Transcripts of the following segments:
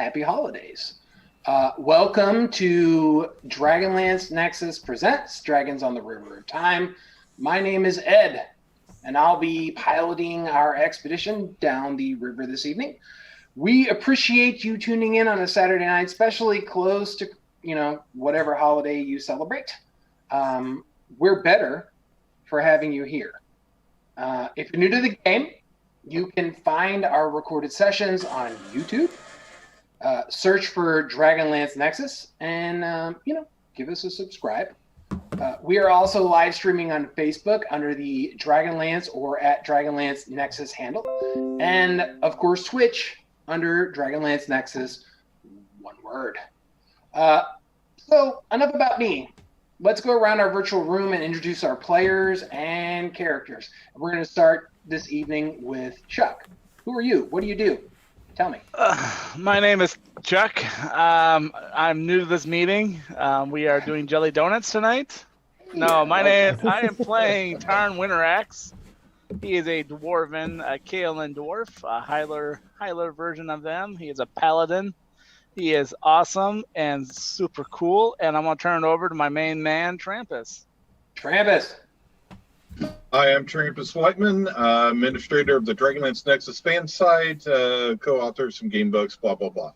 happy holidays. Welcome to DragonLance Nexus presents Dragons on the River of Time. My name is Ed, and I'll be piloting our expedition down the river this evening. We appreciate you tuning in on a Saturday night, especially close to, whatever holiday you celebrate. We're better for having you here. If you're new to the game, you can find our recorded sessions on YouTube. Search for DragonLance Nexus and, give us a subscribe. We are also live streaming on Facebook under the DragonLance or at DragonLance Nexus handle. And, of course, Twitch under DragonLance Nexus, one word. So, enough about me. Let's go around our virtual room and introduce our players and characters. We're going to start this evening with Chuck. Who are you? What do you do? Tell me. My name is Chuck. I'm new to this meeting. We are doing jelly donuts tonight. No, I am playing Tarn Winteraxe. He is a dwarven, a Kaolin dwarf, a Hyler version of them. He is a paladin. He is awesome and super cool. And I'm going to turn it over to my main man, Trampus. Trampus. I am Trampus Whiteman, administrator of the Dragonlance Nexus fan site, co-author of some game books, blah, blah, blah.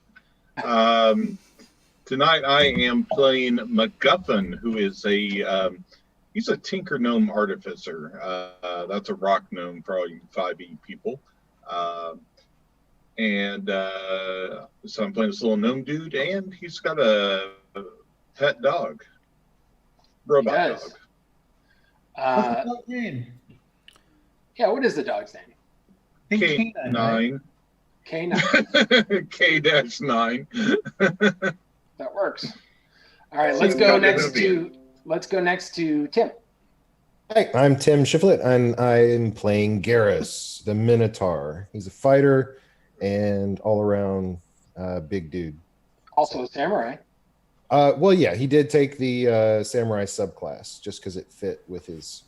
Tonight I am playing MacGuffin, who is he's a Tinker Gnome Artificer. That's a rock gnome for all you 5e people. So I'm playing this little gnome dude, and he's got a pet dog. Robot dog. What's the dog's name? Yeah, what is the dog's name? K9. K9. K-9. That works. All right, let's go next to Tim. Hi, I'm Tim Shiflett, and I'm playing Garrus, the Minotaur. He's a fighter and all-around big dude. Also a samurai. Well, yeah, he did take the samurai subclass just because it fit with his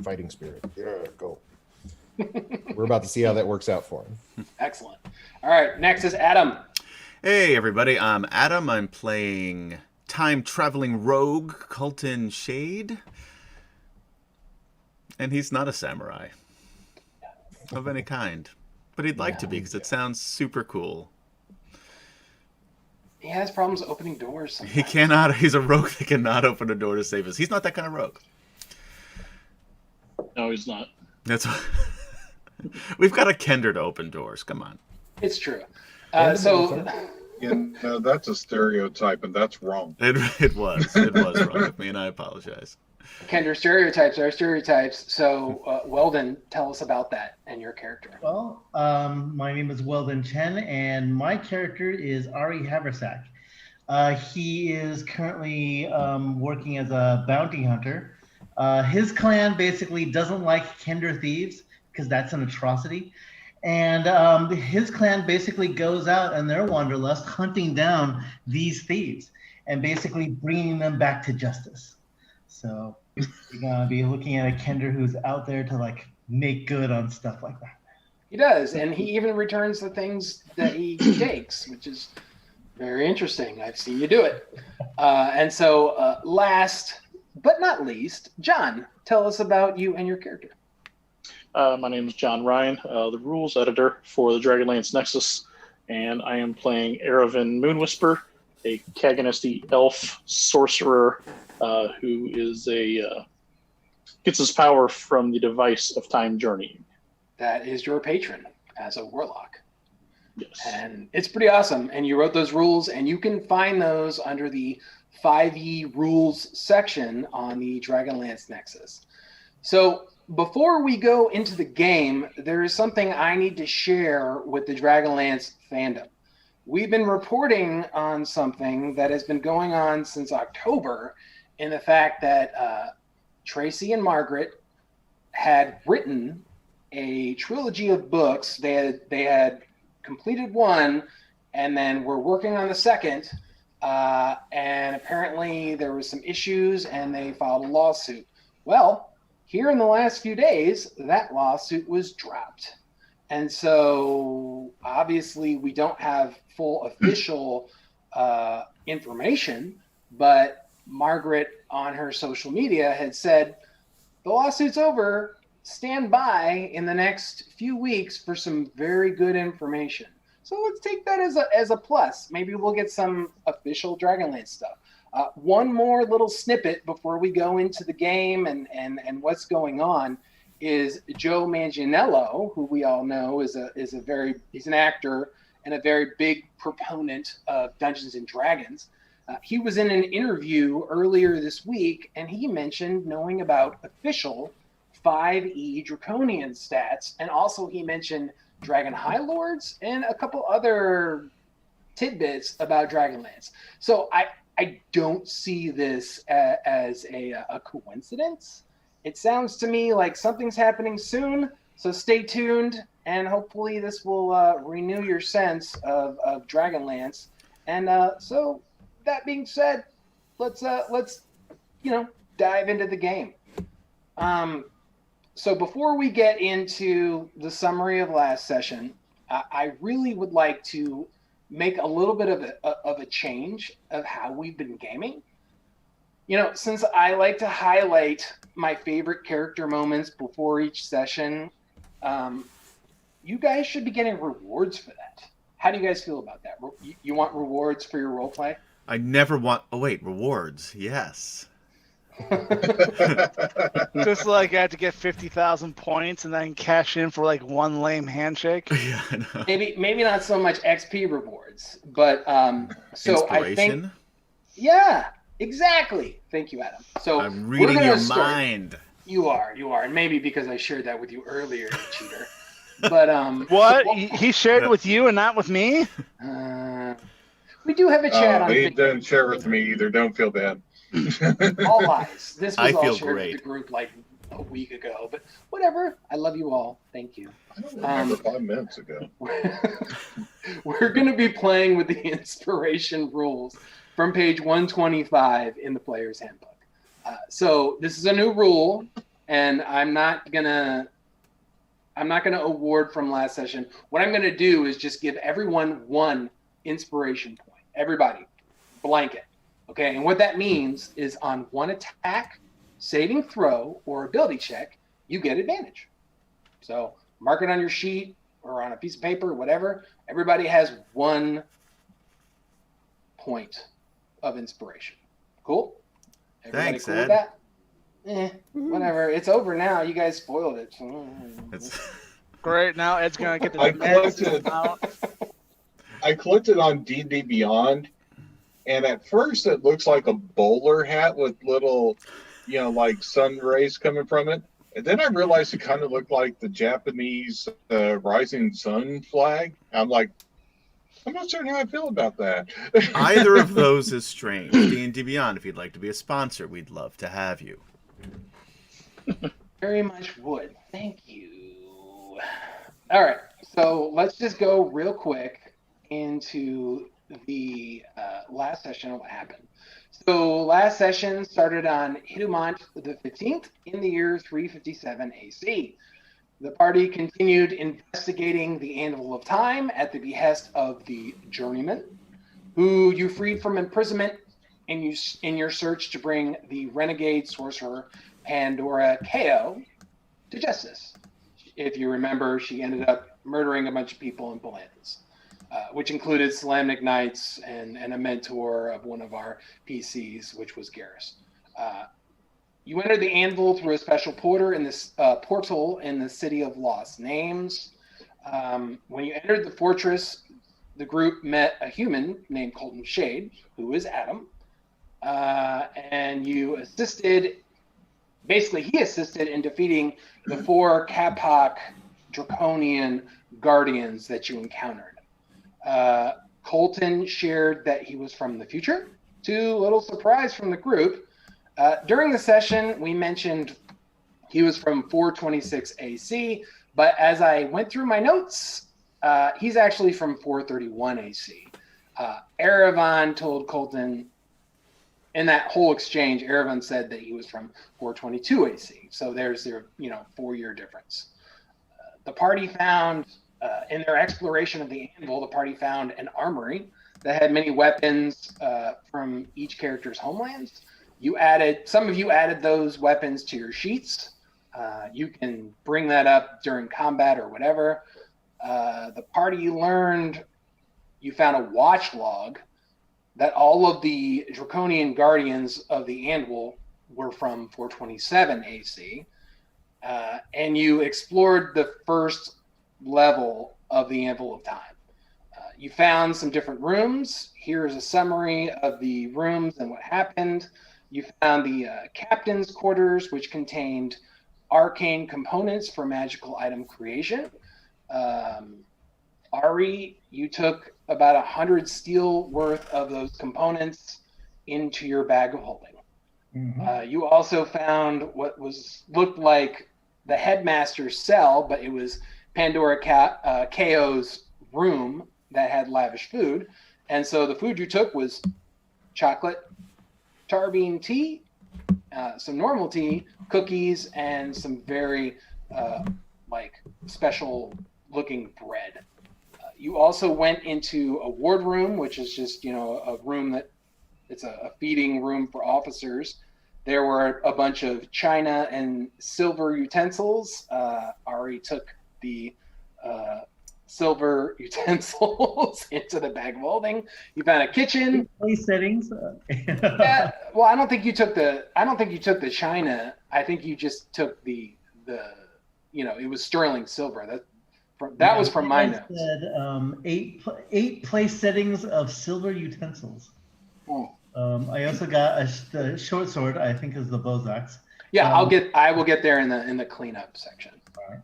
fighting spirit. Yeah, go. We're about to see how that works out for him. Excellent. All right, next is Adam. Hey, everybody. I'm Adam. I'm playing time-traveling rogue Colton Shade. And he's not a samurai of any kind. But he'd like to be because it sounds super cool. He has problems opening doors sometimes. He cannot. He's a rogue that cannot open a door to save us. He's not that kind of rogue. No, he's not. That's We've got a Kender to open doors. Come on. It's true. That's a stereotype, and that's wrong. It was wrong with me, and I apologize. Kender, stereotypes are stereotypes. So, Weldon, tell us about that and your character. Well, my name is Weldon Chen, and my character is Ari Haversack. He is currently working as a bounty hunter. His clan basically doesn't like Kender thieves because that's an atrocity. And his clan basically goes out in their wanderlust hunting down these thieves and basically bringing them back to justice. So you're going to be looking at a Kender who's out there to make good on stuff like that. He does, and he even returns the things that he takes, which is very interesting. I've seen you do it. And so last but not least, John, tell us about you and your character. My name is John Ryan, the rules editor for the Dragonlance Nexus, and I am playing Eravin Moonwhisper, a Kaganisty elf sorcerer who is gets his power from the device of time journeying. That is your patron as a warlock. Yes. And it's pretty awesome. And you wrote those rules, and you can find those under the 5e rules section on the Dragonlance Nexus. So before we go into the game, there is something I need to share with the Dragonlance fandom. We've been reporting on something that has been going on since October, in the fact that Tracy and Margaret had written a trilogy of books. They had completed one, and then were working on the second. And apparently there was some issues, and they filed a lawsuit. Well, here in the last few days, that lawsuit was dropped. And so obviously we don't have full official information, but Margaret on her social media had said, the lawsuit's over. Stand by in the next few weeks for some very good information. So let's take that as a plus. Maybe we'll get some official Dragonlance stuff. One more little snippet before we go into the game and what's going on is Joe Manganiello, who we all know he's an actor and a very big proponent of Dungeons and Dragons. He was in an interview earlier this week, and he mentioned knowing about official 5e Draconian stats, and also he mentioned Dragon High Lords and a couple other tidbits about Dragonlance. So I don't see this as a coincidence. It sounds to me like something's happening soon, so stay tuned, and hopefully this will renew your sense of Dragonlance. And so that being said, let's dive into the game. So before we get into the summary of last session, I really would like to make a little bit of a change of how we've been gaming. Since I like to highlight my favorite character moments before each session, you guys should be getting rewards for that. How do you guys feel about that? You want rewards for your role play? I never want... Oh, wait, rewards. Yes. Just like I had to get 50,000 points and then cash in for like one lame handshake. Yeah, I know. Maybe not so much XP rewards, but so I think... Inspiration? Yeah, exactly. Thank you, Adam. So I'm reading your mind. You are, and maybe because I shared that with you earlier, you cheater. But what? He shared with you and not with me? We do have a chat on He Facebook. didn't share with me either. Don't feel bad. All lies. This was I all feel shared great. with the group like a week ago, but whatever. I love you all. Thank you. I don't remember 5 minutes ago. We're going to be playing with the inspiration rules from page 125 in the player's handbook. So this is a new rule, and I'm not gonna award from last session. What I'm gonna do is just give everyone one inspiration point. Everybody, blanket. Okay, and what that means is on one attack, saving throw, or ability check, you get advantage. So mark it on your sheet or on a piece of paper, whatever. Everybody has 1 point of inspiration. Cool? Everybody Thanks, cool Ed. with that? Whatever. It's over now. You guys spoiled it. It's... Great. Now Ed's gonna get the I medicine out. collected on D&D Beyond, and at first it looks like a bowler hat with little, like sun rays coming from it. And then I realized it kind of looked like the Japanese rising sun flag. I'm like, I'm not certain how I feel about that. Either of those is strange. D&D Beyond, if you'd like to be a sponsor, we'd love to have you. Very much would. Thank you. All right. So let's just go real quick into the last session of what happened. So last session started on Hidumant the 15th in the year 357 AC. The party continued investigating the Anvil of Time at the behest of the Journeyman, who you freed from imprisonment in your search to bring the renegade sorcerer Pandora Kao to justice. If you remember, she ended up murdering a bunch of people in Palantis, which included Salamnic Knights and a mentor of one of our PCs, which was Garrus. You entered the Anvil through a special portal in the City of Lost Names. When you entered the fortress, the group met a human named Colton Shade, who is Adam, and you assisted. Basically, he assisted in defeating the 4 Capoc Draconian guardians that you encountered. Colton shared that he was from the future, to a little surprise from the group. During the session, we mentioned he was from 426 AC, but as I went through my notes, he's actually from 431 AC. Erevan told Colton, in that whole exchange, Erevan said that he was from 422 AC. So there's their 4-year difference. The party found, in their exploration of the anvil, the party found an armory that had many weapons from each character's homelands. Some of you added those weapons to your sheets. You can bring that up during combat or whatever. The party learned you found a watch log that all of the Draconian Guardians of the Anvil were from 427 AC. And you explored the first level of the Anvil of Time. You found some different rooms. Here's a summary of the rooms and what happened. You found the captain's quarters, which contained arcane components for magical item creation. Ari, you took about 100 steel worth of those components into your bag of holding. Mhm. You also found what looked like the headmaster's cell, but it was Pandora KO's room that had lavish food. And so the food you took was chocolate tar bean tea, some normal tea, cookies, and some very special looking bread. You also went into a wardroom, which is just, a room that it's a feeding room for officers. There were a bunch of china and silver utensils. Ari took the silver utensils into the bag of holding. You found a kitchen. Place settings. Yeah, well, I don't think you took the china. I think you just took the it was sterling silver. That was from my notes. Said, eight place settings of silver utensils. Oh. I also got the short sword. I think is the Bozaks. Yeah, I will get there in the cleanup section. All right.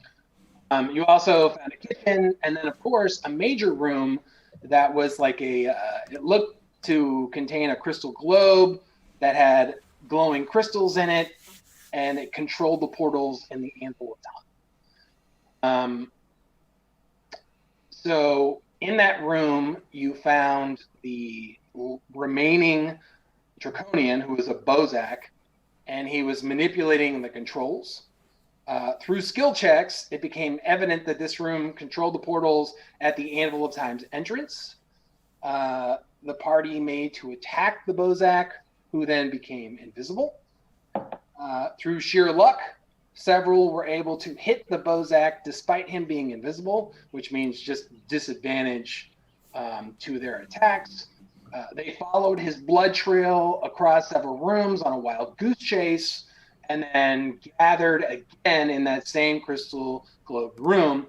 You also found a kitchen, and then of course a major room that was like it looked to contain a crystal globe that had glowing crystals in it, and it controlled the portals in the Anvil of Time. So in that room, you found the remaining Draconian, who was a Bozak, and he was manipulating the controls. Through skill checks, it became evident that this room controlled the portals at the Anvil of Time's entrance. The party made to attack the Bozak, who then became invisible. Through sheer luck, several were able to hit the Bozak despite him being invisible, which means just disadvantage to their attacks. They followed his blood trail across several rooms on a wild goose chase, and then gathered again in that same crystal glowed room.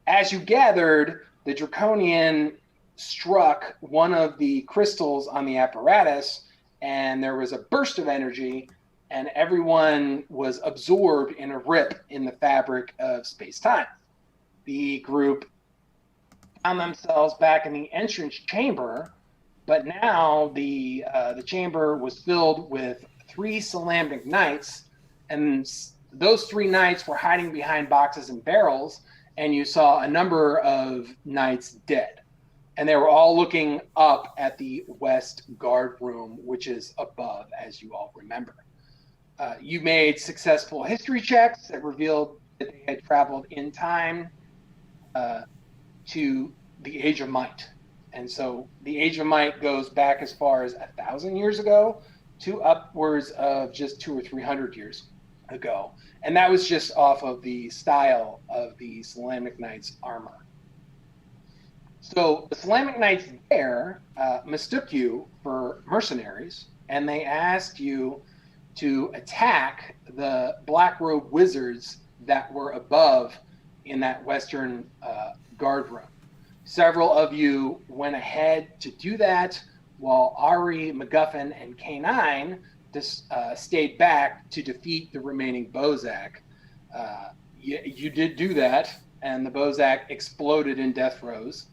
As you gathered, the Draconian struck one of the crystals on the apparatus, and there was a burst of energy, and everyone was absorbed in a rip in the fabric of space-time. The group found themselves back in the entrance chamber, but now the chamber was filled with 3 Salamnic knights, and those 3 knights were hiding behind boxes and barrels, and you saw a number of knights dead. And they were all looking up at the west guard room, which is above, as you all remember. You made successful history checks that revealed that they had traveled in time to the Age of Might. And so the Age of Might goes back as far as 1,000 years ago to upwards of just 200 or 300 years ago. And that was just off of the style of the Salamnic Knights' armor. So the Salamnic Knights there mistook you for mercenaries, and they asked you to attack the Black Robe Wizards that were above in that western guard room. Several of you went ahead to do that, while Ari, MacGuffin, and K9 stayed back to defeat the remaining Bozak. You did do that, and the Bozak exploded in death throes.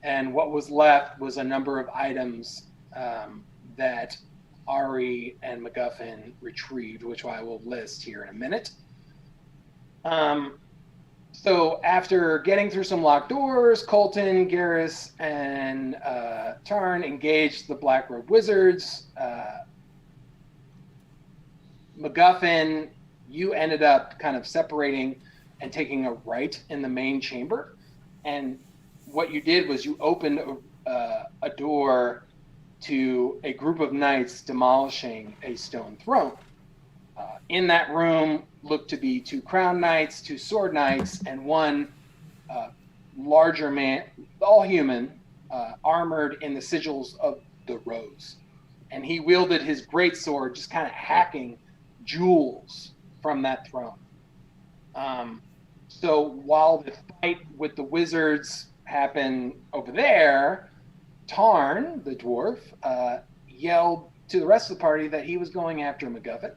And what was left was a number of items that Ari and MacGuffin retrieved, which I will list here in a minute. So after getting through some locked doors, Colton, Garrus, and Tarn engaged the Black Robe Wizards. MacGuffin, you ended up kind of separating and taking a right in the main chamber. And what you did was you opened a door to a group of knights demolishing a stone throne. In that room looked to be 2 crown knights, 2 sword knights, and 1 larger man, all human, armored in the sigils of the rose. And he wielded his greatsword, just kind of hacking jewels from that throne. So while the fight with the wizards happened over there, Tarn, the dwarf, yelled to the rest of the party that he was going after MacGuffin.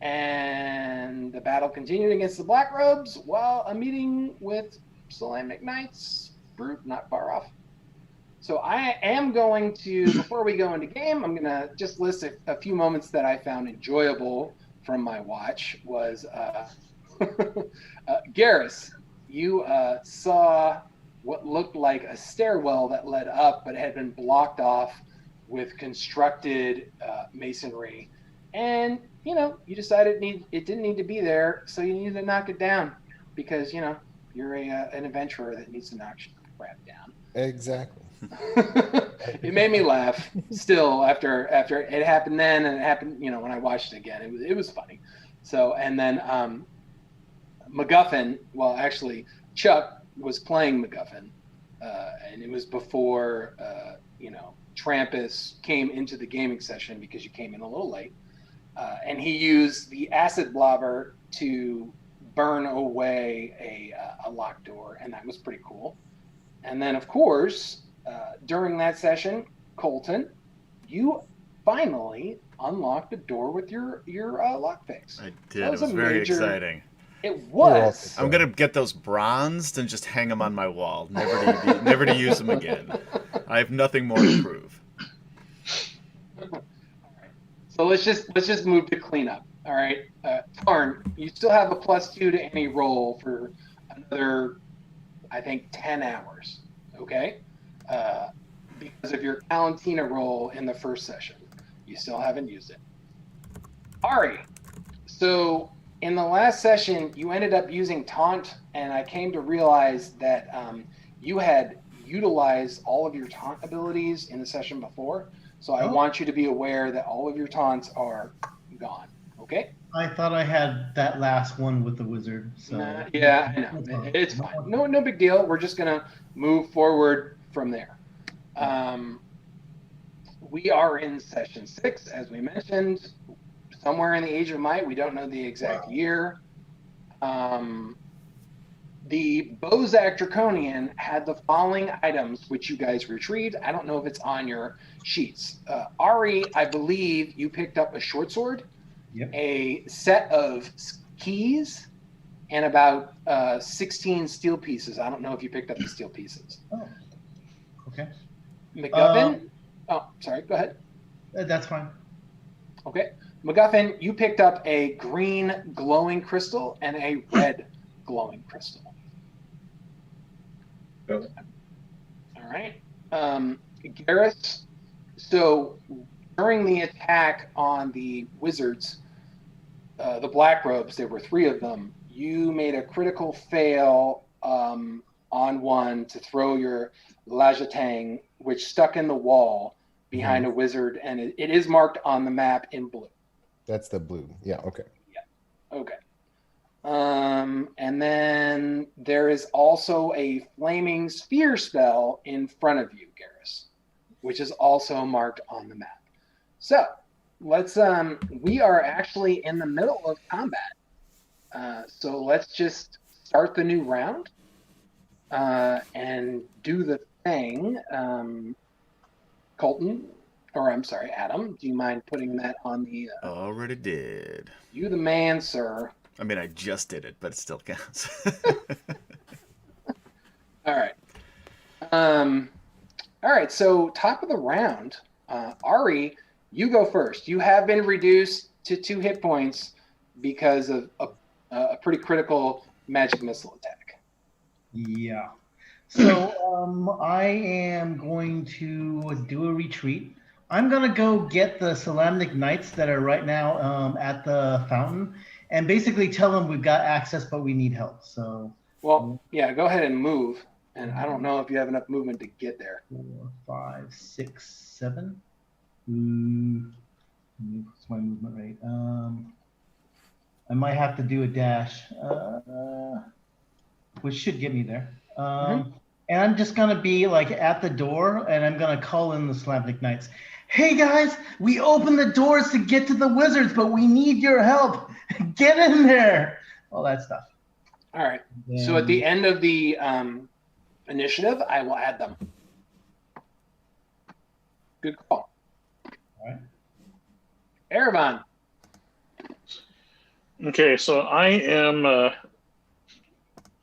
And the battle continued against the Black Robes while a meeting with Solamnic Knights brewed not far off. So I am going to, before we go into game, I'm going to just list a few moments that I found enjoyable from my watch. Was Garrus, you saw what looked like a stairwell that led up, but had been blocked off with constructed masonry. And, you decided it didn't need to be there, so you needed to knock it down because, you're an adventurer that needs to knock crap down. Exactly. It made me laugh still after it happened then, and it happened, when I watched it again. It was funny. So, and then MacGuffin, well, actually, Chuck was playing MacGuffin, and it was before, Trampus came into the gaming session because you came in a little late. And he used the acid blobber to burn away a locked door, and that was pretty cool. And then, of course, during that session, Colton, you finally unlocked the door with your lockpicks. I did. It was very exciting. It was. I'm gonna get those bronzed and just hang them on my wall, never to use them again. I have nothing more to prove. So let's just move to cleanup. All right, Tarn, you still have a +2 to any roll for another, I think, 10 hours. Okay, because of your Valentina roll in the first session, you still haven't used it. Ari, so in the last session, you ended up using taunt, and I came to realize that you had utilized all of your taunt abilities in the session before. So I want you to be aware that all of your taunts are gone. Okay? I thought I had that last one with the wizard. So yeah, I know. It's fine. No big deal. We're just gonna move forward from there. We are in session 6, as we mentioned, somewhere in the Age of Might. We don't know the exact year. The Bozak Draconian had the following items, which you guys retrieved. I don't know if it's on your sheets. Ari, I believe you picked up a short sword, a set of keys, and about 16 steel pieces. I don't know if you picked up the steel pieces. Oh, okay. MacGuffin? Sorry, go ahead. That's fine. Okay. MacGuffin, you picked up a green glowing crystal and a red glowing crystal. Okay. All right. Garrus, so during the attack on the wizards, the Black Robes, there were 3 of them, you made a critical fail on one to throw your Lajatang, which stuck in the wall behind a wizard, and it is marked on the map in blue. That's the blue. Yeah, okay. Yeah. Okay. And then there is also a flaming sphere spell in front of you, Garrus, which is also marked on the map. So let's we are actually in the middle of combat. So let's just start the new round and do the thing. Colton, or I'm sorry, Adam, do you mind putting that on the Already did. You the man, sir. I mean, I just did it, but it still counts. All right. All right, so top of the round, Ari, you go first. You have been reduced to 2 hit points because of a pretty critical magic missile attack. Yeah. So I am going to do a retreat. I'm going to go get the Solamnic Knights that are right now at the fountain, and basically tell them we've got access, but we need help. So, Well, yeah, go ahead and move. And I don't know if you have enough movement to get there. 4, 5, 6, 7. What's my movement rate? I might have to do a dash, which should get me there. And I'm just gonna be like at the door, and I'm gonna call in the Slavnik Knights. Hey guys, we opened the doors to get to the wizards, but we need your help. Get in there. All that stuff. All right. So at the end of the initiative, I will add them. Good call. All right. Erevan. Okay, so I am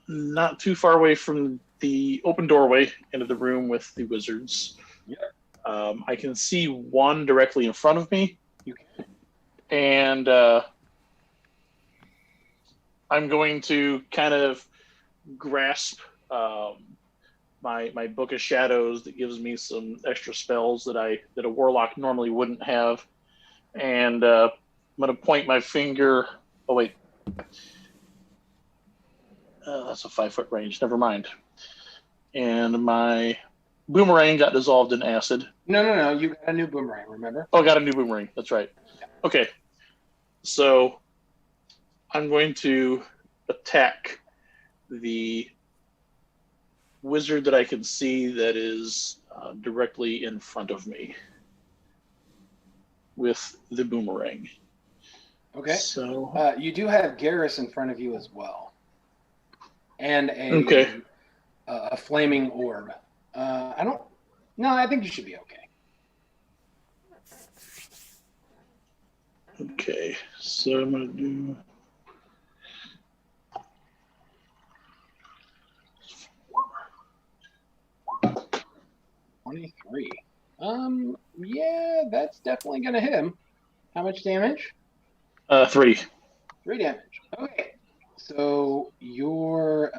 not too far away from the open doorway into the room with the wizards. Yep. I can see one directly in front of me. You can. And I'm going to kind of grasp my Book of Shadows that gives me some extra spells that a warlock normally wouldn't have. And I'm going to point my finger. Oh, wait. That's a 5-foot range. Never mind. And my boomerang got dissolved in acid. No. You got a new boomerang, remember? Oh, I got a new boomerang. That's right. Okay. So I'm going to attack the wizard that I can see that is directly in front of me with the boomerang. Okay. So you do have Garrus in front of you as well. And a flaming orb. I think you should be okay. Okay, so I'm going to do... $23. Yeah, that's definitely going to hit him. How much damage? 3. 3 damage. Okay. So your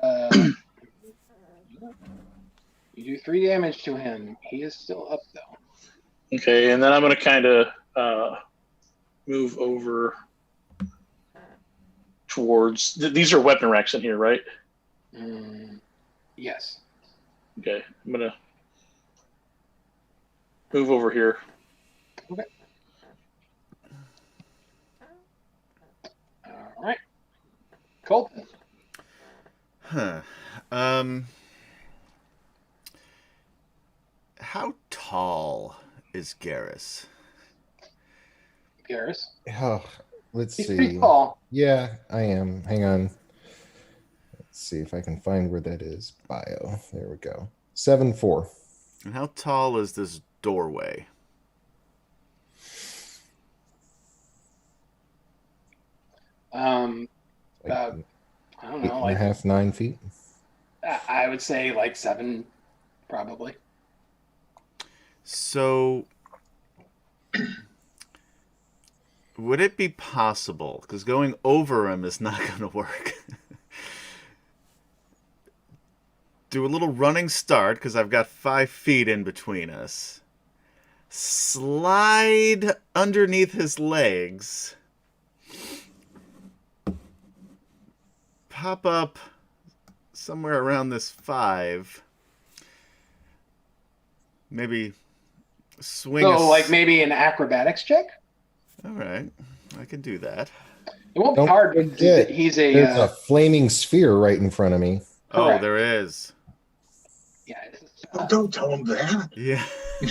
you do 3 damage to him. He is still up though. Okay, and then I'm going to kind of move over towards... These are weapon racks in here, right? Yes. Okay, I'm going to move over here. Okay. All right. Colton. How tall is Garrus? Garrus. Oh, let's He's see. pretty tall. Yeah, I am. Hang on. Let's see if I can find where that is. Bio. There we go. 7'4". And how tall is this doorway? About, I don't know, 8.5, 9 feet. I would say like 7, probably. So, would it be possible, because going over him is not going to work, do a little running start, because I've got 5 feet in between us, slide underneath his legs, pop up somewhere around this 5, maybe swing. So, like maybe an acrobatics check? All right, I can do that. It won't be Don't hard. forget, He's There's a flaming sphere right in front of me. Oh, Correct. there is. Yeah. Oh, don't tell him that. Yeah.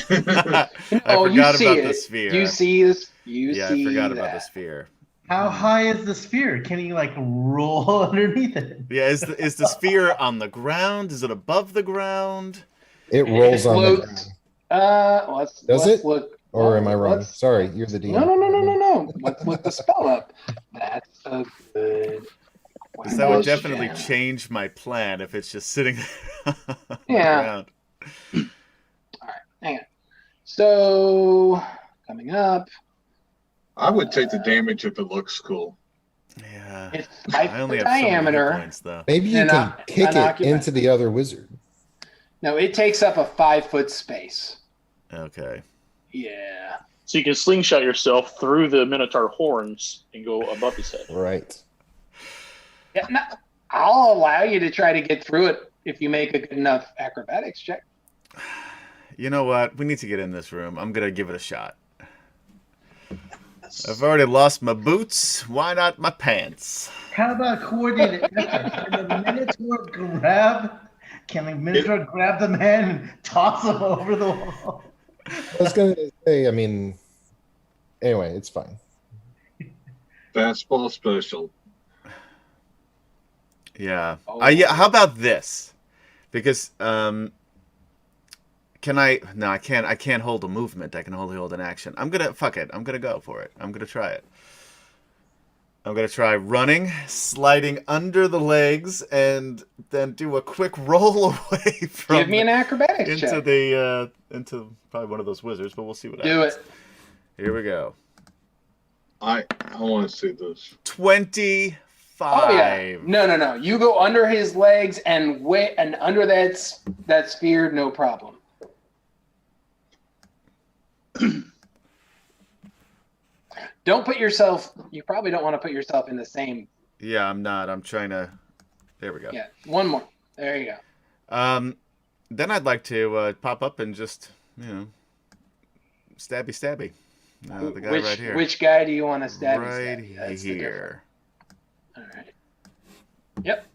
I Oh, forgot you see about it. the sphere. You see this? Yeah, I forgot about the sphere. How high is the sphere? Can he like roll underneath it? Yeah, is the sphere on the ground? Is it above the ground? It rolls on the floats. ground. Let's it? look. Or am I wrong? let's- Sorry, you're the DM. No. Let's look the spell up. That's a good. Because that would question. definitely change my plan if it's just sitting there on the Yeah. ground. All right, hang on. So coming up, I would take the damage if it looks cool. Yeah. it's I 5 only foot have so many hit diameter. points, though. Maybe you And can kick it unoccupied. into the other wizard. No, it takes up a 5-foot space. Okay. Yeah. So you can slingshot yourself through the Minotaur horns and go above his head. Right. Yeah, no, I'll allow you to try to get through it if you make a good enough acrobatics check. You know what? We need to get in this room. I'm gonna give it a shot. I've already lost my boots. Why not my pants? How about coordinated effort? Can the Minotaur grab the man and toss him over the wall? I was going to say, I mean, anyway, it's fine. Fastball special. Yeah. Oh. Yeah. How about this? Because can I? No, I can't. I can't hold a movement. I can only hold an action. I'm gonna fuck it. I'm gonna go for it. I'm gonna try it. I'm gonna try running, sliding under the legs, and then do a quick roll away from. Give me an acrobatics into check. the into probably one of those wizards, but we'll see what happens. Do it. Here we go. I want to see this. 25. Oh yeah. No. You go under his legs and under that sphere, no problem. Don't put yourself. You probably don't want to put yourself in the same. Yeah, I'm not. I'm trying to. There we go. Yeah. One more. There you go. Then I'd like to pop up and just, stabby. The guy right here. Which guy do you want to stab? Right That's here. All right. Yep.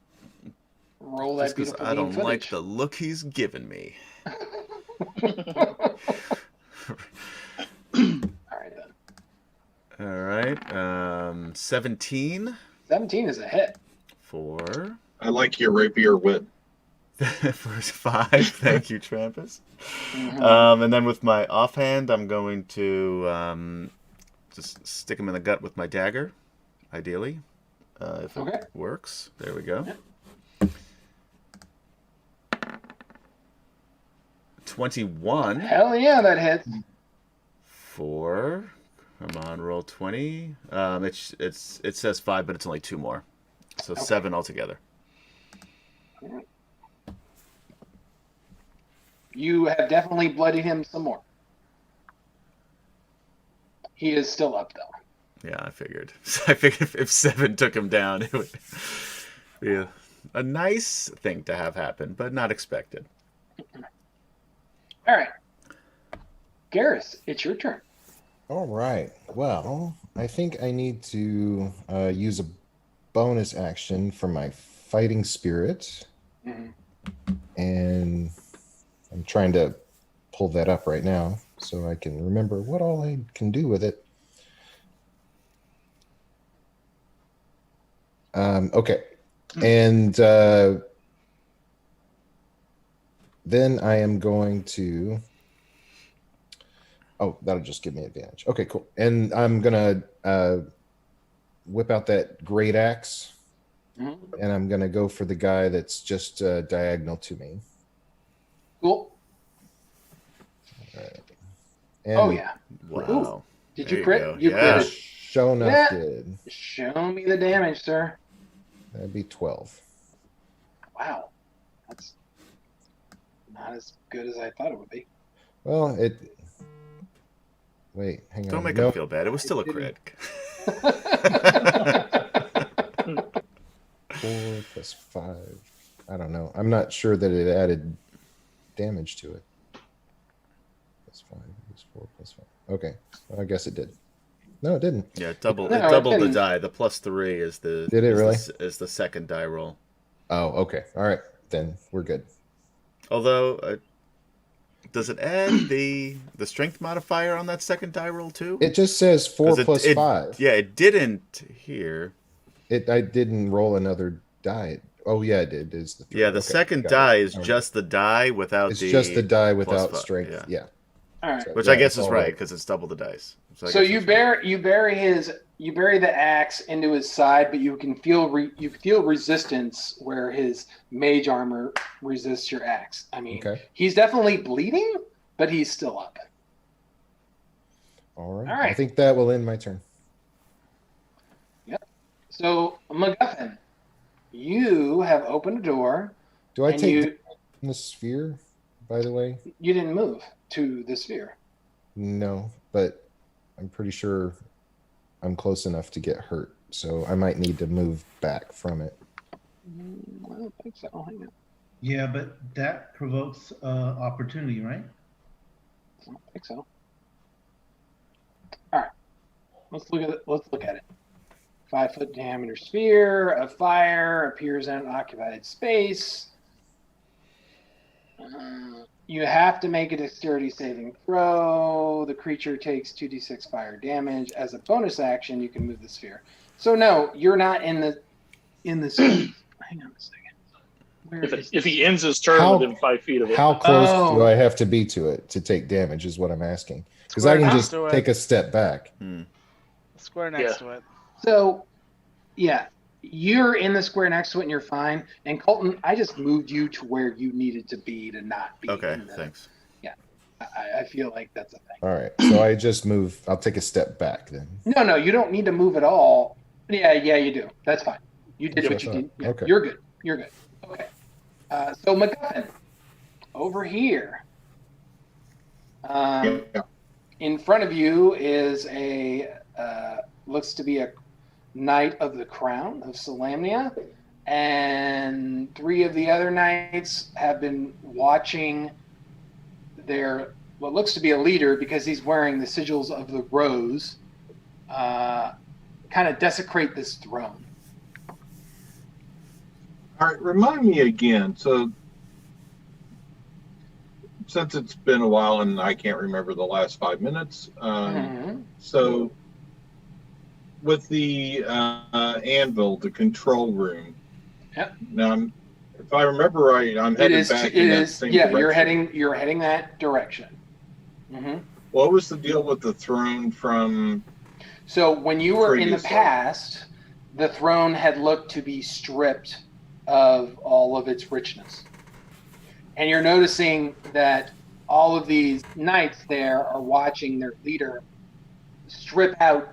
Roll that Just because beautiful I don't footage. like the look he's giving me. All right then. All right. 17 17 is a hit. for I like your rapier wit. for 5. Thank you, Trampus. Mhm. And then with my offhand, I'm going to just stick him in the gut with my dagger, ideally, if Okay. it works. There we go. Yep. 21 Hell yeah, that hits. for. Come on, roll 20. It says 5, but it's only 2 more, so Okay. 7 altogether. You have definitely bloodied him some more. He is still up though. Yeah, I figured. I figured if 7 took him down, it would be a nice thing to have happen, but not expected. All right. Garrus, it's your turn. All right. Well, I think I need to use a bonus action for my fighting spirit. Mhm. And I'm trying to pull that up right now so I can remember what all I can do with it. Okay. And then I am going to... Oh, that'll just give me advantage. Okay, cool. And I'm going to whip out that great axe. Mhm. And I'm going to go for the guy that's just diagonal to me. Cool. And Oh yeah. Wow. Did There you crit? go. You Yeah. critted. Sure enough Yeah. did. Show me the damage, sir. That'd be 12. Wow. That's not as good as I thought it would be. Well, Wait, hang on. Don't make No, him feel bad. It was still a crit. 4 plus 5. I don't know. I'm not sure that it added damage to it. Plus 5 plus 4 plus 5. Okay. Well, I guess it did. No, it didn't. Yeah, it No, doubled it the didn't. die. The +3 is the. Did it is really? is the second die roll. Oh, okay. All right. Then we're good. Although, does it add the strength modifier on that second die roll too? It just says 4 'Cause plus 5. Yeah, it didn't here. I didn't roll another die. Oh, yeah, it did. It's the 3. Yeah, the Okay, second got die it. is just the die without It's the. just the die plus without 5, strength. yeah. Yeah. All right. So, Which yeah, I guess it's is all right because it's double the dice. I So guess you it's right. bury the axe into his side, but you can feel resistance where his mage armor resists your axe. I mean, Okay. he's definitely bleeding, but he's still up. All right. All right. I think that will end my turn. So MacGuffin, you have opened a door, Do I and take you the sphere, by the way? didn't move to the sphere. No, but I'm pretty sure I'm close enough to get hurt. So I might need to move back from it. I don't think so. Hang on. Yeah, but that provokes opportunity, right? I don't think so. All right. Let's look at it. 5-foot diameter sphere of fire appears in an occupied space. You have to make a dexterity saving throw. The creature takes 2d6 fire damage. As a bonus action, you can move the sphere. So no, you're not in the sphere. Hang on a second. If he ends his turn How- within 5 feet of it. How close Oh. do I have to be to it to take damage? Is what I'm asking. Because I Square can next just to it. take a step back. Square next Yeah. to it. So, yeah, you're in the square next to it and you're fine. And Colton, I just moved you to where you needed to be to not be. Okay, in the, thanks. I feel like that's a thing. All right. So I just move. I'll take a step back then. No, you don't need to move at all. Yeah, you do. That's fine. You did That's what you what I did. thought. Yeah, Okay. You're good. Okay. So MacGuffin, over here. Yeah. In front of you is a looks to be a Knight of the Crown of Solamnia, and 3 of the other knights have been watching their what looks to be a leader, because he's wearing the sigils of the Rose, kind of desecrate this throne. All right, remind me again. So, since it's been a while and I can't remember the last 5 minutes, so with the anvil, the control room. Yep. Now, if I remember right, I'm headed back in that same direction. You're heading that direction. What was the deal with the throne from? So when you were in the Previously. past, the throne had looked to be stripped of all of its richness. And you're noticing that all of these knights there are watching their leader strip out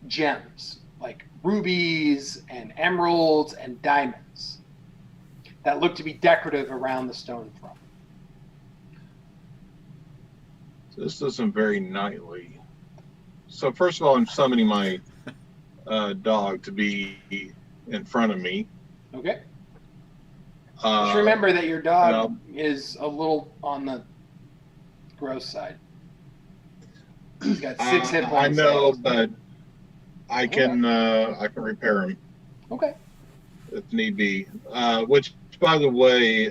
gems, like rubies and emeralds and diamonds, that look to be decorative around the stone throne. This isn't very knightly. So first of all, I'm summoning my dog to be in front of me. Okay. Just remember that your dog is a little on the gross side. He's got 6 hit I points. know, but I can repair him Okay. if need be. Which, by the way,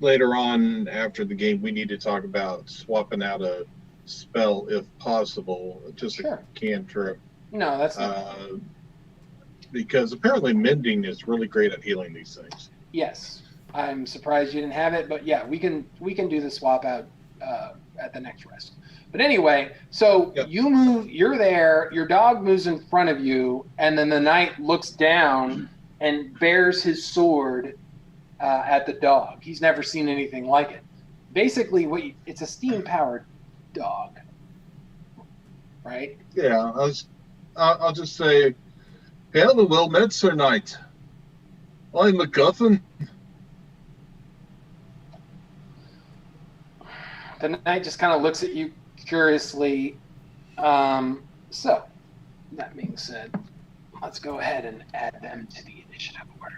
later on after the game, we need to talk about swapping out a spell if possible, just Sure. a cantrip. No, that's not. Because apparently mending is really great at healing these things. Yes. I'm surprised you didn't have it, but yeah, we can do the swap out at the next rest. But anyway, so Yep. you move, you're there, your dog moves in front of you, and then the knight looks down and bears his sword at the dog. He's never seen anything like it. Basically, it's a steam-powered dog, right? Yeah, I'll just say, hail and well met, Sir Knight. I'm MacGuffin. The knight just kind of looks at you curiously. So, that being said, let's go ahead and add them to the initiative order.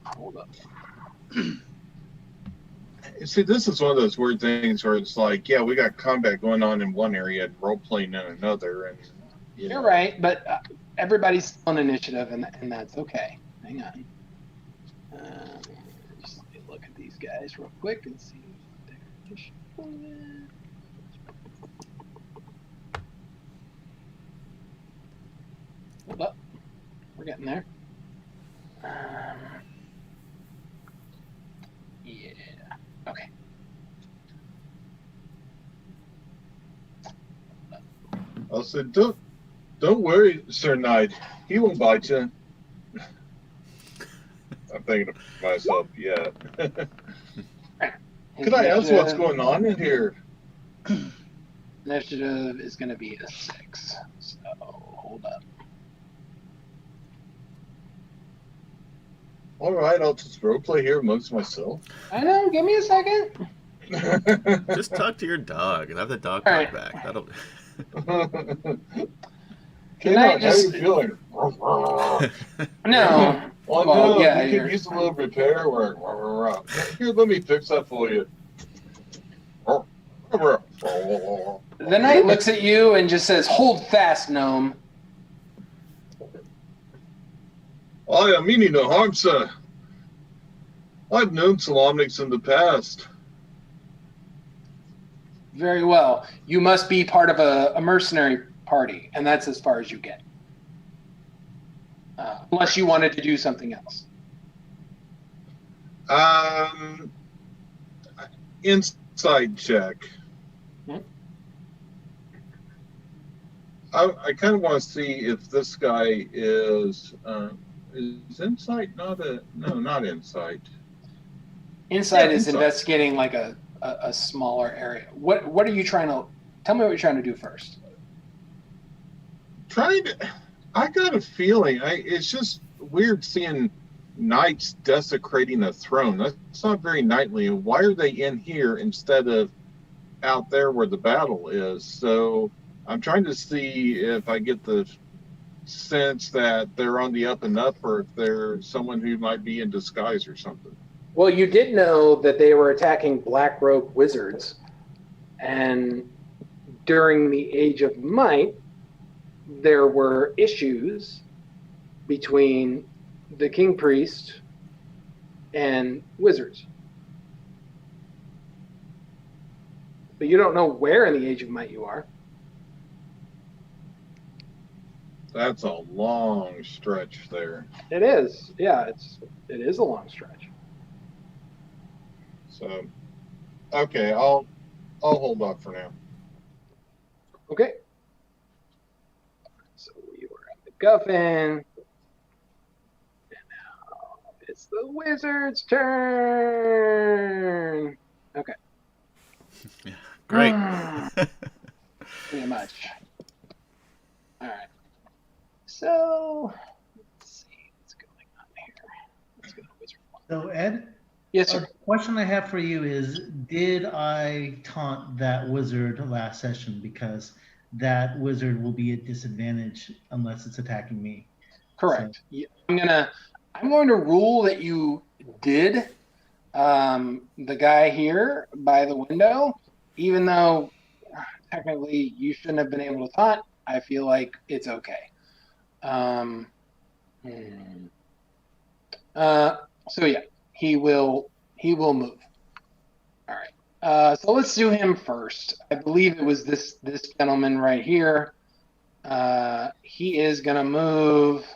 Hold up. See, this is one of those weird things where it's like, yeah, we got combat going on in one area and role playing in another, and You're right, but everybody's on initiative, and that's okay. Hang on. Just let me look at these guys real quick and see what their initiative is. Hold up. We're getting there. Yeah. Okay. I'll say, don't worry, Sir Knight. He won't bite you. I'm thinking to myself, yeah. Could I ask what's going on in here? Initiative is going to be a 6. So hold up. All right, I'll just roleplay here amongst myself. I know. Give me a second. Just talk to your dog and have the dog All talk right. back. That'll. Can I How just you feeling? no? Oh Well, no, yeah, you you're could use a little repair work. Here, let me fix that for you. The knight looks at you and just says, "Hold fast, gnome." I am meaning no harm, sir. I've known Solomnics in the past. Very well. You must be part of a mercenary party, and that's as far as you get. Unless you wanted to do something else. Insight check. Hmm? I kind of want to see if this guy is insight not insight. Insight Yeah, is insight. investigating like a smaller area. What are you trying to tell me what you're trying to do first? I got a feeling. It's just weird seeing knights desecrating a throne. That's not very knightly. Why are they in here instead of out there where the battle is? So I'm trying to see if I get the sense that they're on the up and up, or if they're someone who might be in disguise or something. Well, you did know that they were attacking Black Rogue wizards, and during the Age of Might, there were issues between the King Priest and wizards. But you don't know where in the Age of Might you are. That's a long stretch there. It is. Yeah, it is a long stretch. So, okay, I'll hold off for now. Okay. So we were at the Guffin. And now it's the wizard's turn. Okay. Great. Pretty much. All right. So, let's see what's going on here. Let's go to wizard one. So, Ed, Yes, a sir. question I have for you is, did I taunt that wizard last session? Because that wizard will be at disadvantage unless it's attacking me. Correct. Yeah, I'm going to rule that you did. The guy here by the window, even though technically you shouldn't have been able to taunt, I feel like it's okay. So yeah, he will move. All right. So let's do him first. I believe it was this gentleman right here. He is gonna move.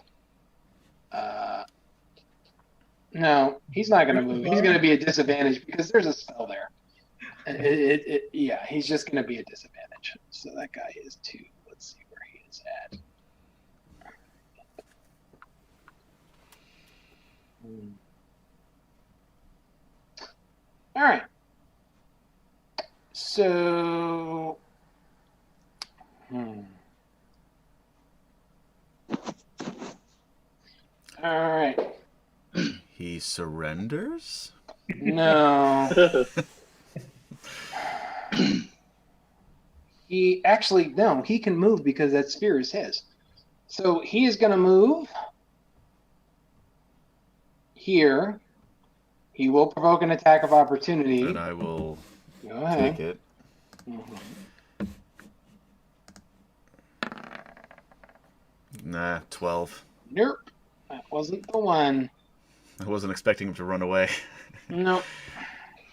No, he's not gonna move. He's gonna be a disadvantage because there's a spell there. Yeah, he's just gonna be a disadvantage. So that guy is 2. Let's see where he is at. All right. So, all right. He surrenders? No. He can move because that spear is his. So he is going to move here. He will provoke an attack of opportunity. And I will Go ahead. take it. Nah, 12. Nope. That wasn't the one. I wasn't expecting him to run away. Nope.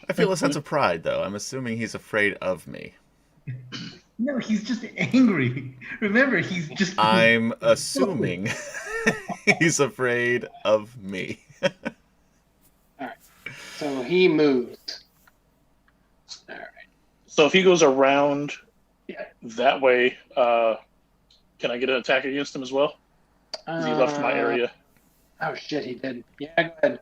I feel a sense of pride, though. I'm assuming he's afraid of me. No, he's just angry. Remember, he's just. I'm assuming he's afraid of me. All right. So he moves. All right. So if he goes around Yeah. that way, can I get an attack against him as well? 'Cause he left my area. Oh shit, he did. Yeah, go ahead.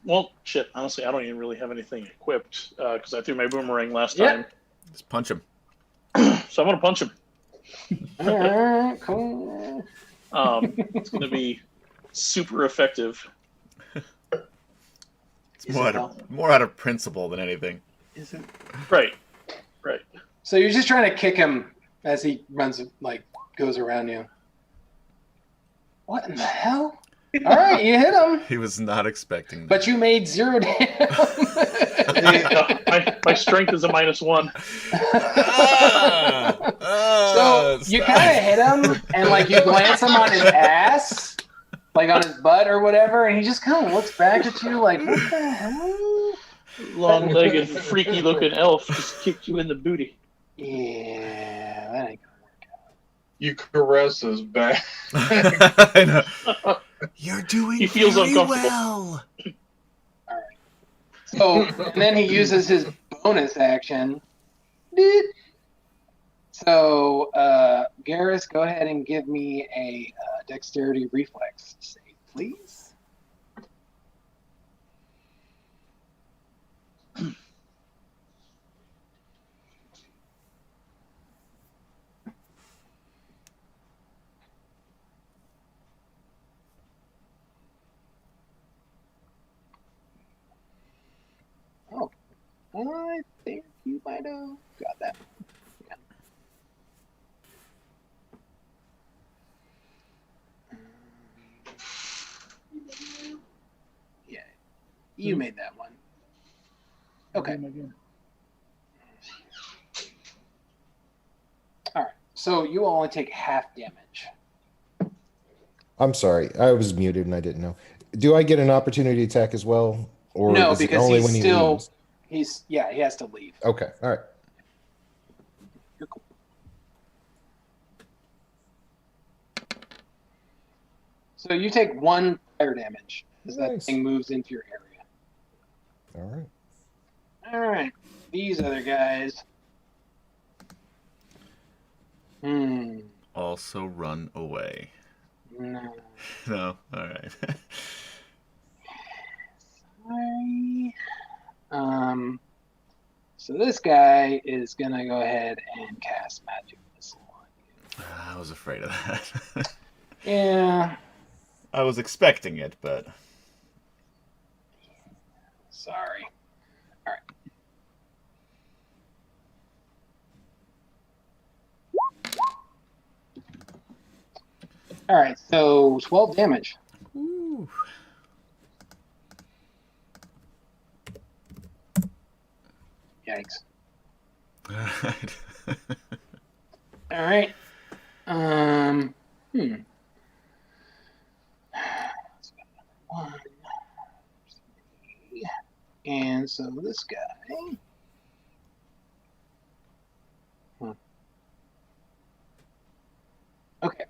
Well, shit. Honestly, I don't even really have anything equipped because I threw my boomerang last Yeah. time. Just punch him. So I'm gonna punch him. All right, cool. It's gonna be super effective. It's more out of principle than anything. Is it? Right. So you're just trying to kick him as he runs, like, goes around you. What in the hell? All right, you hit him, He was not expecting that. but you made 0 damage. My strength is a -1. So you kind of hit him, and like you glance him on his ass, like on his butt or whatever, and he just kind of looks back at you like, "What the hell?" Long-legged, freaky-looking elf just kicked you in the booty. Yeah, that ain't. You caress his back. I know. You're doing He feels very uncomfortable. well. So, and then he uses his bonus action. So, Garrus, go ahead and give me a dexterity reflex save, please. Oh, I think you might have got that. Yeah, you made that one. Okay. All right. So you will only take half damage. I'm sorry, I was muted and I didn't know. Do I get an opportunity attack as well, or No, is it because only he's when he still. leaves? He has to leave. Okay, all right. You're cool. So you take 1 fire damage as that Nice. thing moves into your area. All right. All right. These other guys. Also run away. No. No, all right. Sorry. So this guy is gonna go ahead and cast magic missile on you. I was afraid of that. Yeah. I was expecting it, but Sorry. All right. All right. So 12 damage. Ooh. Yikes. All right. All right. One, three. And so this guy. Okay.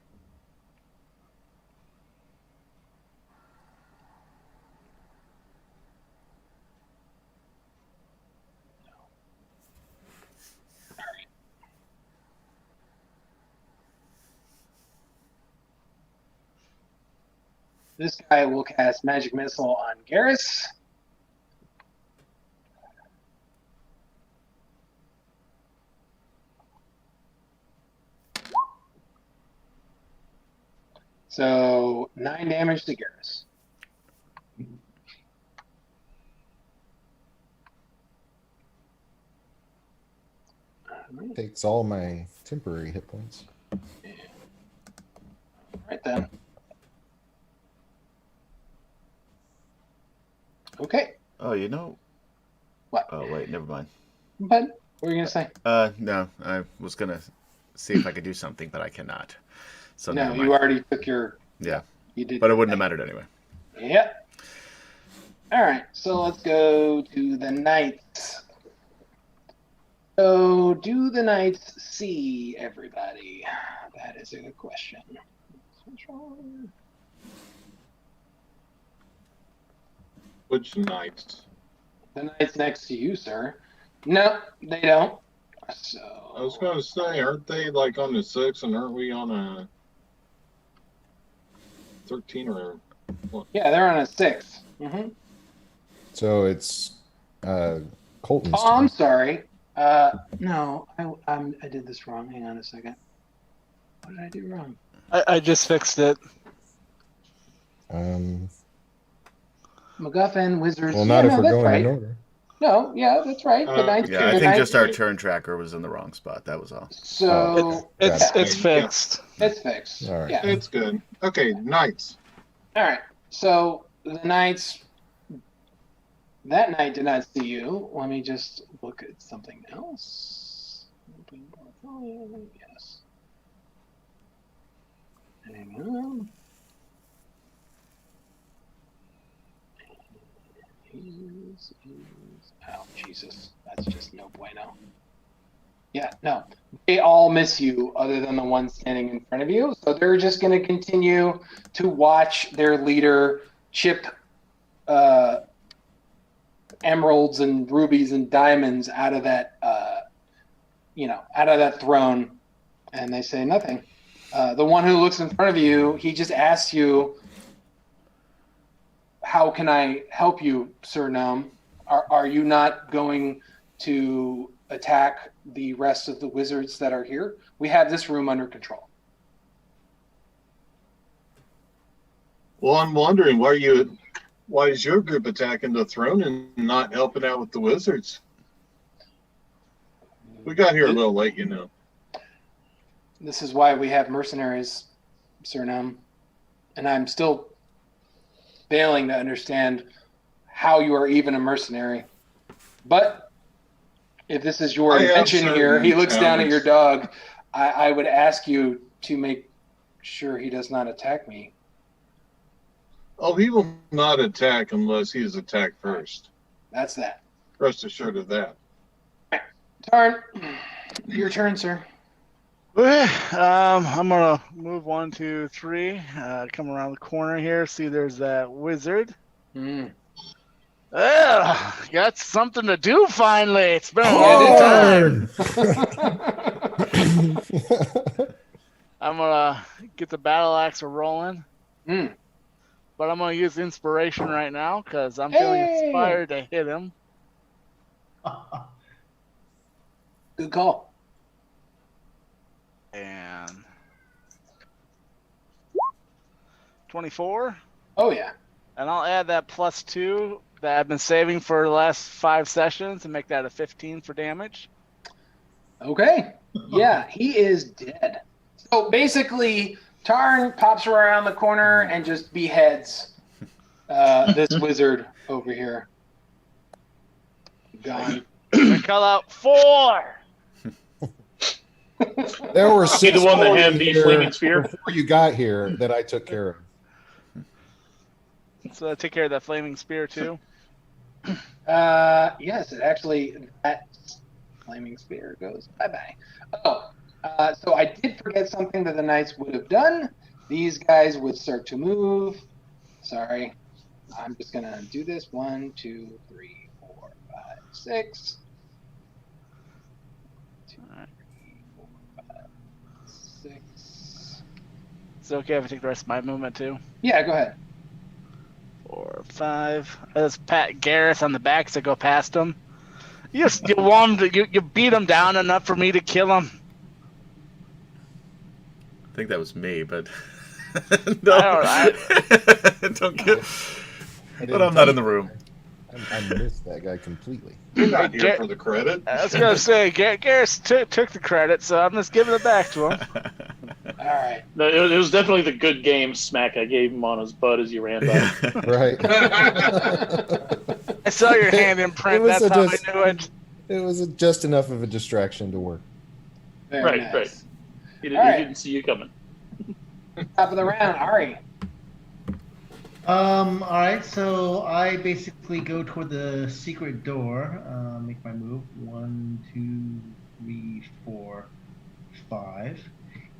This guy will cast Magic Missile on Garrus. So 9 damage to Garrus. Takes all my temporary hit points. Right then. Okay. Oh, you know. What? Oh wait, never mind. But what were you gonna say? No, I was gonna see if I could do something, but I cannot. So No, never you mind. already took your. Yeah, You did. but it your wouldn't have thing. mattered anyway. Yep. All right, so let's go to the knights. So, do the knights see everybody? That is a good question. Which knights? The knights next to you, sir. No, they don't. So I was going to say, aren't they like on the 6, and aren't we on a 13 or what? yeah, they're on a 6. Mm-hmm. So it's Colton's Oh, I'm turn. sorry. No, I did this wrong. Hang on a second. What did I do wrong? I just fixed it. MacGuffin, wizards. Well, not yeah, if no, we're that's going right. in order. No, yeah, that's right. The Knights. Yeah, I the think Knights- just our turn tracker was in the wrong spot. That was all. So It's yeah, it's fixed. it's fixed. All right. Yeah. It's good. Okay, Knights. All right. So the Knights. That knight did not see you. Let me just look at something else. Open portfolio. Yes. Hang on. Oh, Jesus. That's just no bueno. Yeah, no. They all miss you other than the one standing in front of you. So they're just going to continue to watch their leader chip emeralds and rubies and diamonds out of that, out of that throne. And they say nothing. The one who looks in front of you, he just asks you, how can I help you, Sir Gnome? Are you not going to attack the rest of the wizards that are here? We have this room under control. Well, I'm wondering why is your group attacking the throne and not helping out with the wizards? We got here a little late, you know. This is why we have mercenaries, Sir Gnome. And I'm still failing to understand how you are even a mercenary. But if this is your intention here, he looks down at your dog. I would ask you to make sure he does not attack me. Oh, he will not attack unless he is attacked first. That's that. Rest assured of that. Tarn, your turn, sir. I'm gonna move 1, 2, 3. Come around the corner here. See, there's that wizard. Got something to do finally. It's been a long time. I'm gonna get the battle axe rolling. But I'm gonna use inspiration right now because I'm feeling inspired to hit him. Good call. And 24. Oh, yeah. And I'll add that +2 that I've been saving for the last 5 sessions and make that a 15 for damage. Okay. Yeah, he is dead. So basically, Tarn pops around the corner and just beheads this wizard over here. Gone. I call out 4. There were Be 6 the one that more had the here flaming spear. before you got here that I took care of. So I take care of that flaming spear too. Yes, it actually, that flaming spear goes bye-bye. So I did forget something that the knights would have done. These guys would start to move. Sorry. I'm just going to do this. 1, 2, 3, 4, 5, 6. 2, 3, 4, 5, 6. Is it okay if I take the rest of my movement too? Yeah, go ahead. 4, 5. Let's pat Gareth on the back as I go past him. You beat him down enough for me to kill him. I think that was me, but no. Don't get. But I'm not in the room. I missed that guy completely. You're not here for the credit. I was gonna say Gareth took the credit, so I'm just giving it back to him. All right. No, it was definitely the good game smack I gave him on his butt as he ran by. Right. I saw your hand imprint. That's how I knew it. It was just enough of a distraction to work. Very Right, nice. right. He All didn't see you coming. Top of the round, Ari. All right, so I basically go toward the secret door, make my move. 1, 2, 3, 4, 5.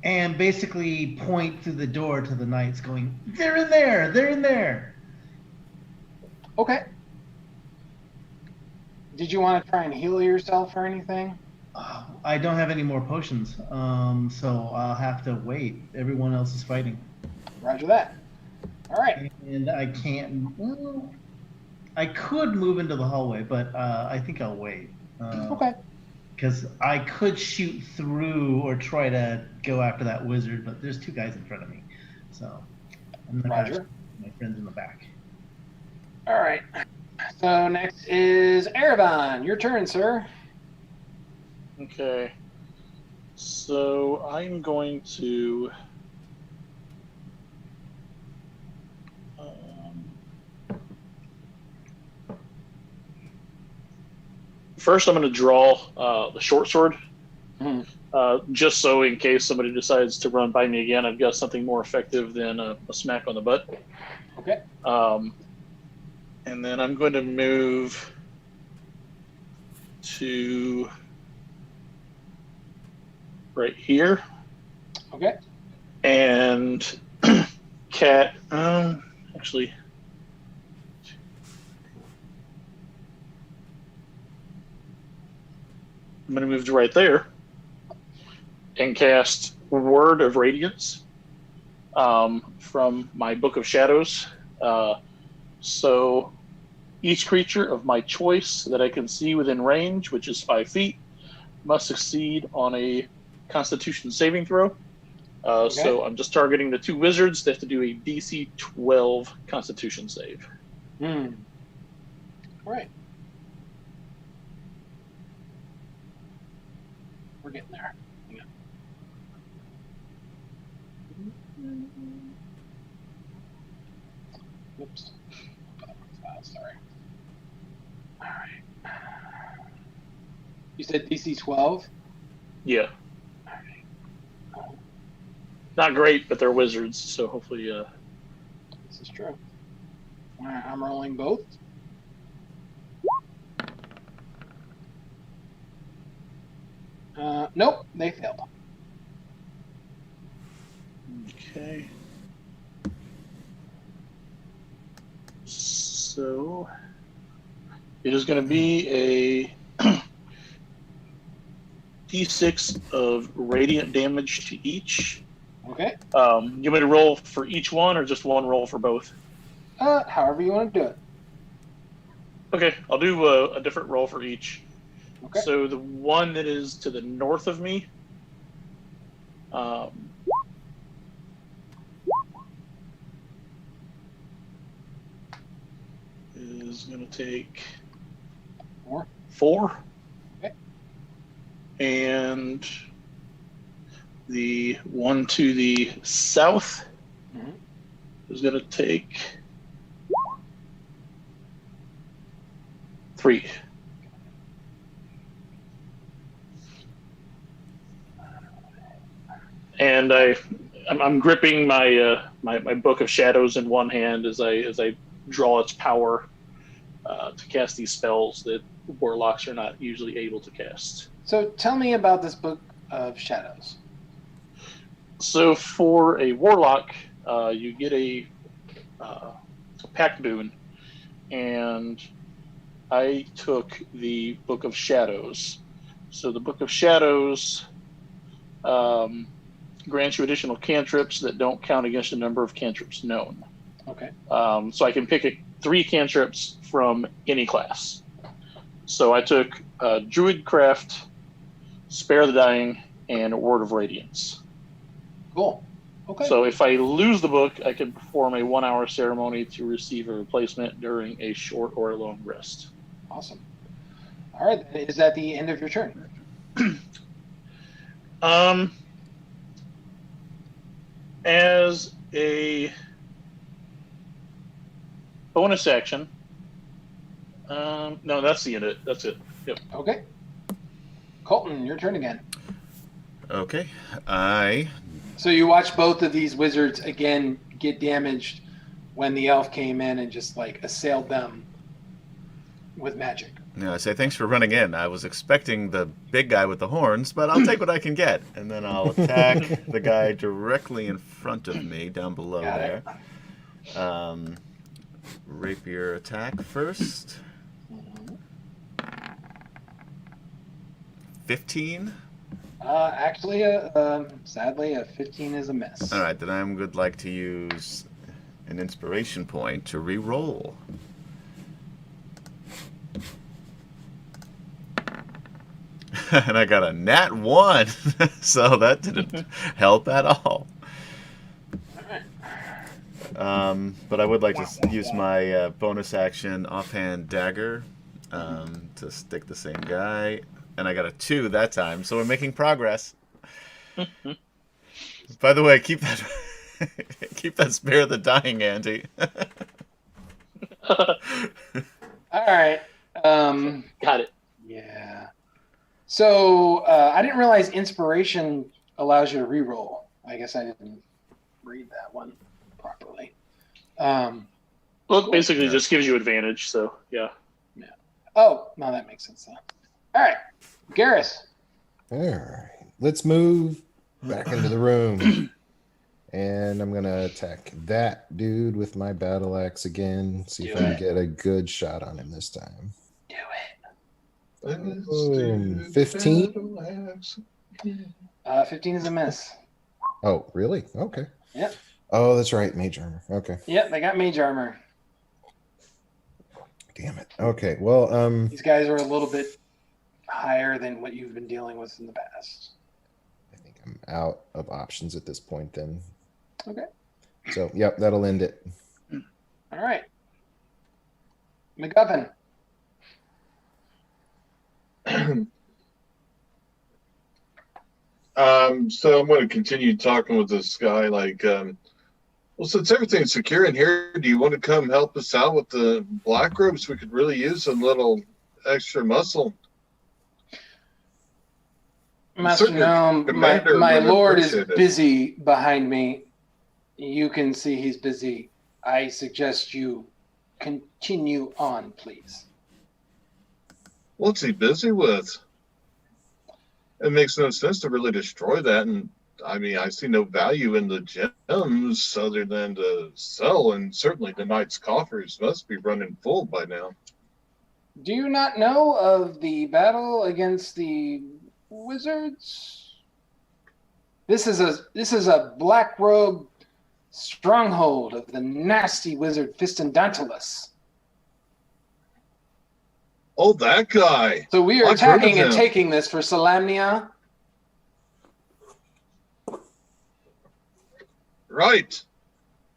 And basically point through the door to the knights going, they're in there, they're in there. Okay. Did you want to try and heal yourself or anything? I don't have any more potions, so I'll have to wait. Everyone else is fighting. Roger that. All right. And I can't, well, I could move into the hallway, but I think I'll wait. Okay. Because I could shoot through or try to go after that wizard, but there's 2 guys in front of me. So I'm not gonna Roger. shoot my friends in the back. All right. So next is Erevan. Your turn, sir. Okay. So I'm going to. First, I'm going to draw the short sword. Mhm. Just so in case somebody decides to run by me again, I've got something more effective than a smack on the butt. Okay. And then I'm going to move to right here. Okay. And Cat, actually, I'm going to move to right there and cast Word of Radiance from my Book of Shadows. So each creature of my choice that I can see within range, which is 5 feet, must succeed on a Constitution saving throw. So I'm just targeting the 2 wizards. They have to do a DC 12 Constitution save. All right. We're getting there. Hang on. Oops. Sorry. All right. You said DC 12? Yeah. All right. Not great, but they're wizards, so hopefully. This is true. All right, I'm rolling both. Nope, they failed. Okay. So it is going to be a D6 of radiant damage to each. Okay. You want me to roll for each one, or just one roll for both? However you want to do it. Okay, I'll do a different roll for each. Okay. So the one that is to the north of me, is going to take 4. Okay. And the one to the south is going to take 3. And I'm gripping my my Book of Shadows in one hand as I draw its power to cast these spells that warlocks are not usually able to cast. So tell me about this Book of Shadows. So for a warlock, you get a pact boon, and I took the Book of Shadows. So the Book of Shadows grants you additional cantrips that don't count against the number of cantrips known. Okay. So I can pick 3 cantrips from any class. So I took Druidcraft, Spare the Dying, and Word of Radiance. Cool. Okay. So if I lose the book, I can perform a 1-hour ceremony to receive a replacement during a short or a long rest. Awesome. All right. Is that the end of your turn? As a bonus action, no, that's the end of it. That's it. Yep. Okay. Colton, your turn again. Okay. So you watch both of these wizards again get damaged when the elf came in and just like assailed them with magic. I say thanks for running in. I was expecting the big guy with the horns, but I'll take what I can get. And then I'll attack the guy directly in front of me, down below there. Rapier attack first. 15. Actually, sadly, a 15 is a miss. All right, then I would like to use an inspiration point to re-roll. And I got a nat 1, so that didn't help at all. All right. But I would like to use my bonus action offhand dagger to stick the same guy. And I got a 2 that time, so we're making progress. By the way, keep that spare the dying, Andy. All right. Got it. Yeah. So I didn't realize inspiration allows you to reroll. I guess I didn't read that one properly. Well, it basically just gives you advantage. So yeah. Oh, no, that makes sense then. All right, Garrus. All right. Let's move back into the room. And I'm going to attack that dude with my battle axe again. See if I can get a good shot on him this time. Do it. Boom. 15? 15 is a miss. Oh, really? Okay. Yep. Oh, that's right. Mage armor. Okay. Yep, they got mage armor. Damn it. Okay. Well, these guys are a little bit higher than what you've been dealing with in the past. I think I'm out of options at this point then. Okay. So, yep, that'll end it. All right. MacGuffin. So I'm going to continue talking with this guy. Like, well, since everything's secure in here, do you want to come help us out with the black robes? We could really use a little extra muscle. Master Gnome, my lord is busy behind me. You can see he's busy. I suggest you continue on, please. What's he busy with? It makes no sense to really destroy that. And I mean, I see no value in the gems other than to sell. And certainly the knight's coffers must be running full by now. Do you not know of the battle against the wizards? This is a black robe stronghold of the nasty wizard Fistendantilus. Oh, that guy. So we are attacking and taking this for Salamnia. Right.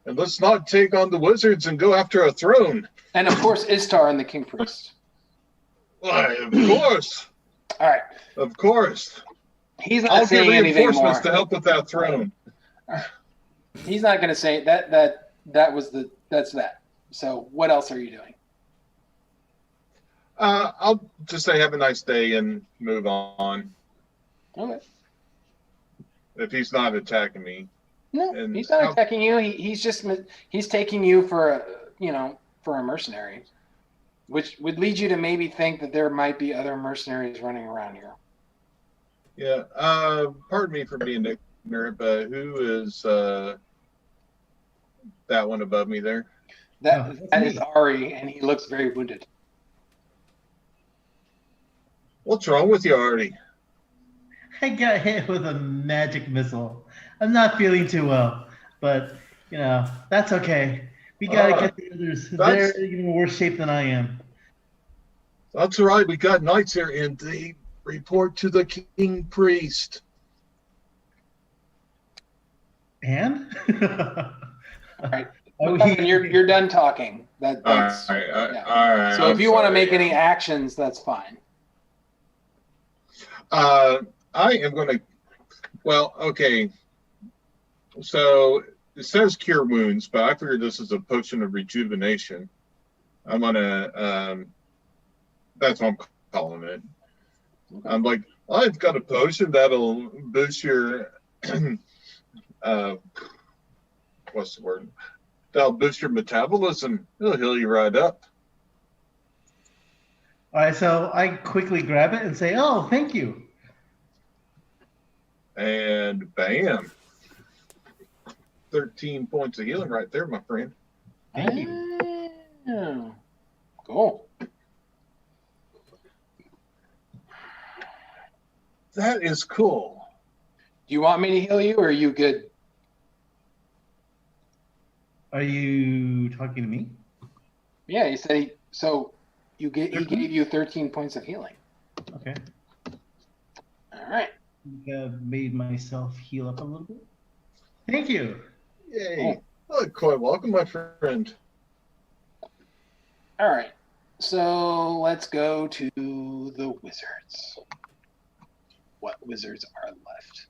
And let's not take on the wizards and go after a throne. And of course, Istar and the King Priest. Why, of course. All right. Of course. He's not saying anything more. To help with that throne. He's not going to say that's that. So what else are you doing? I'll just say have a nice day and move on. Okay. If he's not attacking me. No, he's not attacking you. He's taking you for a mercenary, which would lead you to maybe think that there might be other mercenaries running around here. Yeah. Pardon me for being ignorant, but who is that one above me there? That is Ari, and he looks very wounded. What's wrong with you, Ari? I got hit with a magic missile. I'm not feeling too well, but that's okay. We gotta get the others. They're in worse shape than I am. That's all right. We got knights here, and they report to the king priest. And all right, you're done talking. That's all right. So if you want to make any actions, that's fine. I am going to. Well, okay. So it says cure wounds, but I figured this is a potion of rejuvenation. I'm gonna. That's what I'm calling it. Okay. I'm like, I've got a potion that'll boost your. What's the word? That'll boost your metabolism. It'll heal you right up. All right, so I quickly grab it and say, "Oh, thank you." And bam. 13 points of healing right there, my friend. Thank you. Cool. That is cool. Do you want me to heal you, or are you good? Are you talking to me? Yeah, he said he gave you 13 points of healing. Okay. All right. I made myself heal up a little bit. Thank you. Yay. Oh, quite welcome, my friend. All right. So let's go to the wizards. What wizards are left?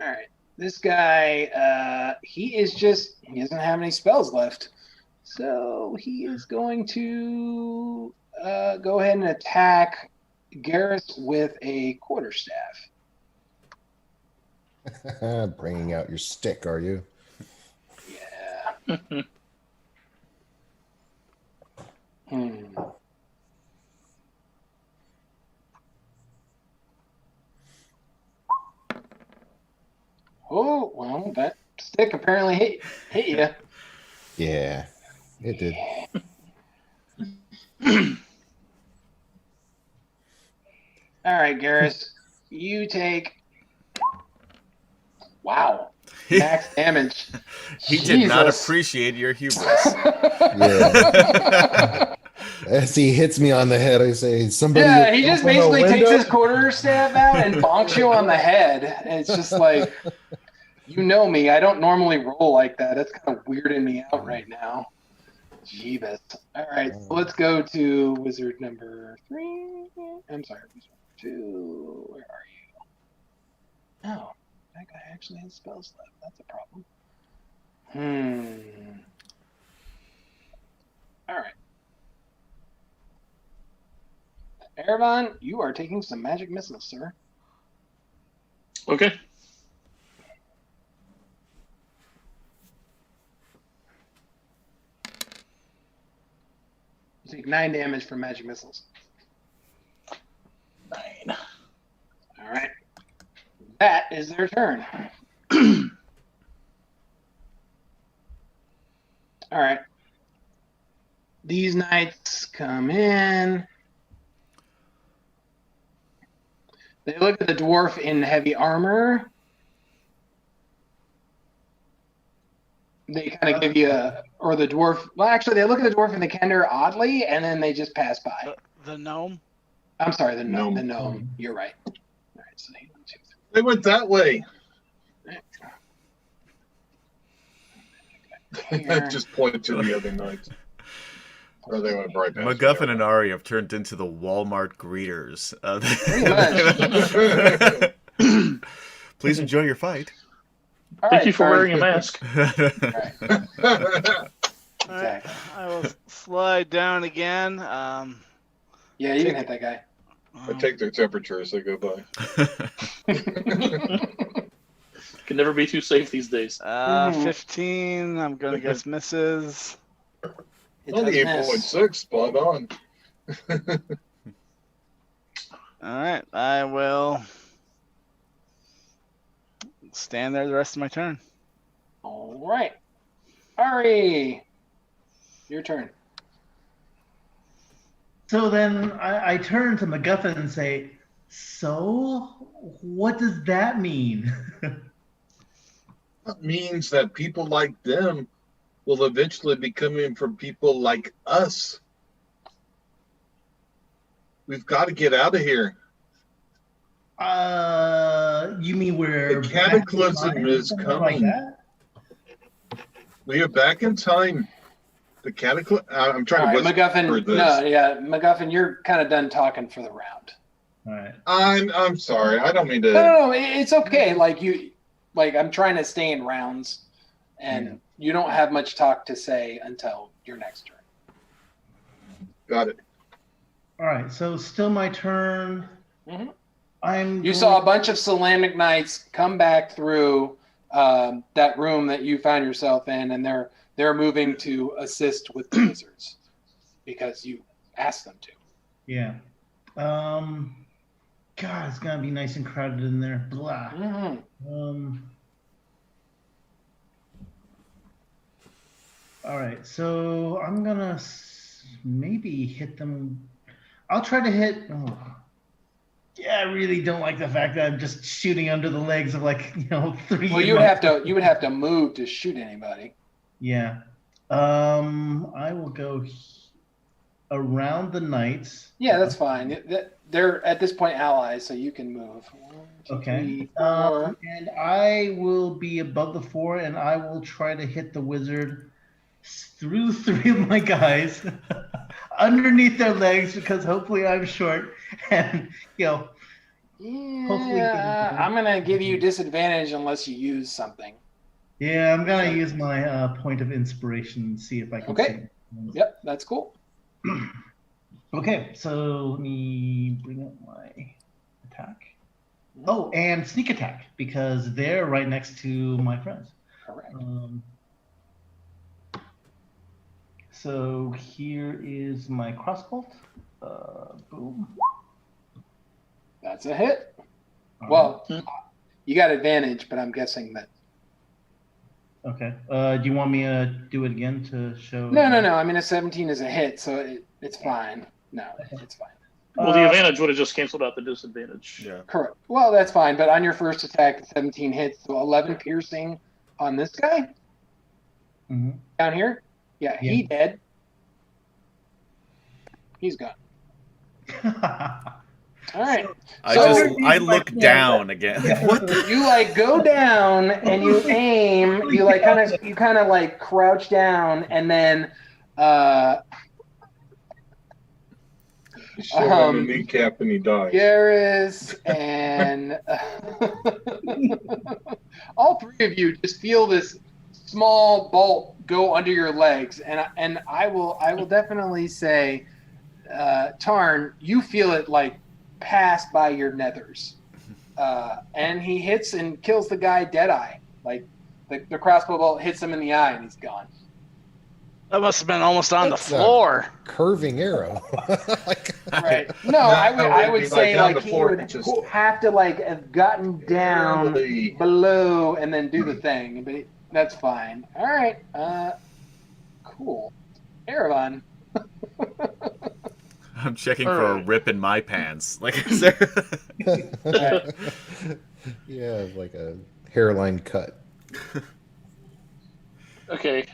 All right. This guy, he doesn't have any spells left. So he is going to go ahead and attack Garrus with a quarterstaff. Bringing out your stick, are you? Yeah. Oh, well, that stick apparently hit you. Yeah, it did. All right, Garrus, you take. Wow, max damage. He did not Jesus. appreciate your hubris. Yeah. As he hits me on the head, I say, "Somebody." Yeah, he just open a basically takes window?" his quarterstaff out and bonks you on the head. And it's just like, you know me, I don't normally roll like that. That's kind of weirding me out right now. Jeebus. All right, so let's go to wizard number 3. I'm sorry, wizard 2. Where are you? Oh, that guy actually has spells left. That's a problem. All right. Erevan, you are taking some magic missiles, sir. Okay. You take 9 damage from magic missiles. 9. All right. That is their turn. All right. These knights come in. They look at the dwarf in heavy armor. They kind of give you or the dwarf. Well, actually, they look at the dwarf in the Kender oddly, and then they just pass by. The gnome? I'm sorry, the gnome. Gnome. The gnome. You're right. All right, so They went that way. I just pointed to the other night. Or they went right past MacGuffin and Ari have turned into the Walmart greeters. Please enjoy your fight. All Thank right, you for Tarn. wearing a mask. All right. Alright, I will slide down again. Yeah, you can hit that guy. I take their temperature as they go by. Can never be too safe these days. 15. I'm gonna guess misses. It Only does miss. 8.6, spot on. Alright, I will stand there the rest of my turn. All right. Ari, your turn. So then I turn to MacGuffin and say, "So, what does that mean?" That means that people like them will eventually be coming from people like us. We've got to get out of here. You mean we're The cataclysm back in time, is something coming. Like that? We are back in time. The cataclysm. I'm trying All to right, whisper MacGuffin. this. No, yeah, MacGuffin, you're kind of done talking for the round. All right. I'm sorry. I don't mean to. No, it's okay. I'm trying to stay in rounds, and you don't have much talk to say until your next turn. Got it. All right. So still my turn. Mhm. You saw a bunch of Solanic Knights come back through that room that you found yourself in, and they're moving to assist with the wizards because you asked them to. Yeah. God, it's gonna be nice and crowded in there. Blah. All right. So I'm gonna maybe hit them. I'll try to hit. Oh. Yeah, I really don't like the fact that I'm just shooting under the legs of 3. Well, you would have to move to shoot anybody. Yeah. I will go around the knights. Yeah, that's fine. they're at this point allies, so you can move. 1, 2, Okay. 3, 4. And I will be above the 4, and I will try to hit the wizard through 3 of my guys underneath their legs, because hopefully I'm short, and hopefully. Yeah, I'm gonna give you disadvantage unless you use something. Yeah, I'm gonna use my point of inspiration and see if I can. Okay. Yep, that's cool. Okay, so let me bring up my attack. Oh, and sneak attack, because they're right next to my friends. Correct. So here is my crossbolt. Boom. That's a hit. All Well, right. you got advantage, but I'm guessing that. Okay. Do you want me to do it again to show? No. I mean, a 17 is a hit, so it's fine. No, it's fine. Well, the advantage would have just canceled out the disadvantage. Yeah. Correct. Well, that's fine. But on your first attack, 17 hits, so 11 piercing on this guy down here. Yeah, he dead. He's gone. All right. I look down again. What the? You go down and you aim. You kind of crouch down, and then Shove him in the kneecap and he dies. Garrus and all 3 of you just feel this small bolt go under your legs, and I will definitely say, Tarn, you feel it pass by your nethers, and he hits and kills the guy dead eye. The crossbow bolt hits him in the eye and he's gone. That must have been almost on the floor. Curving arrow. Right. No, I would say he would just have to have gotten down below and then do the thing, but that's fine. All right. Cool. Erevan. I'm checking for a rip in my pants. Is there? Yeah, like a hairline cut. Okay.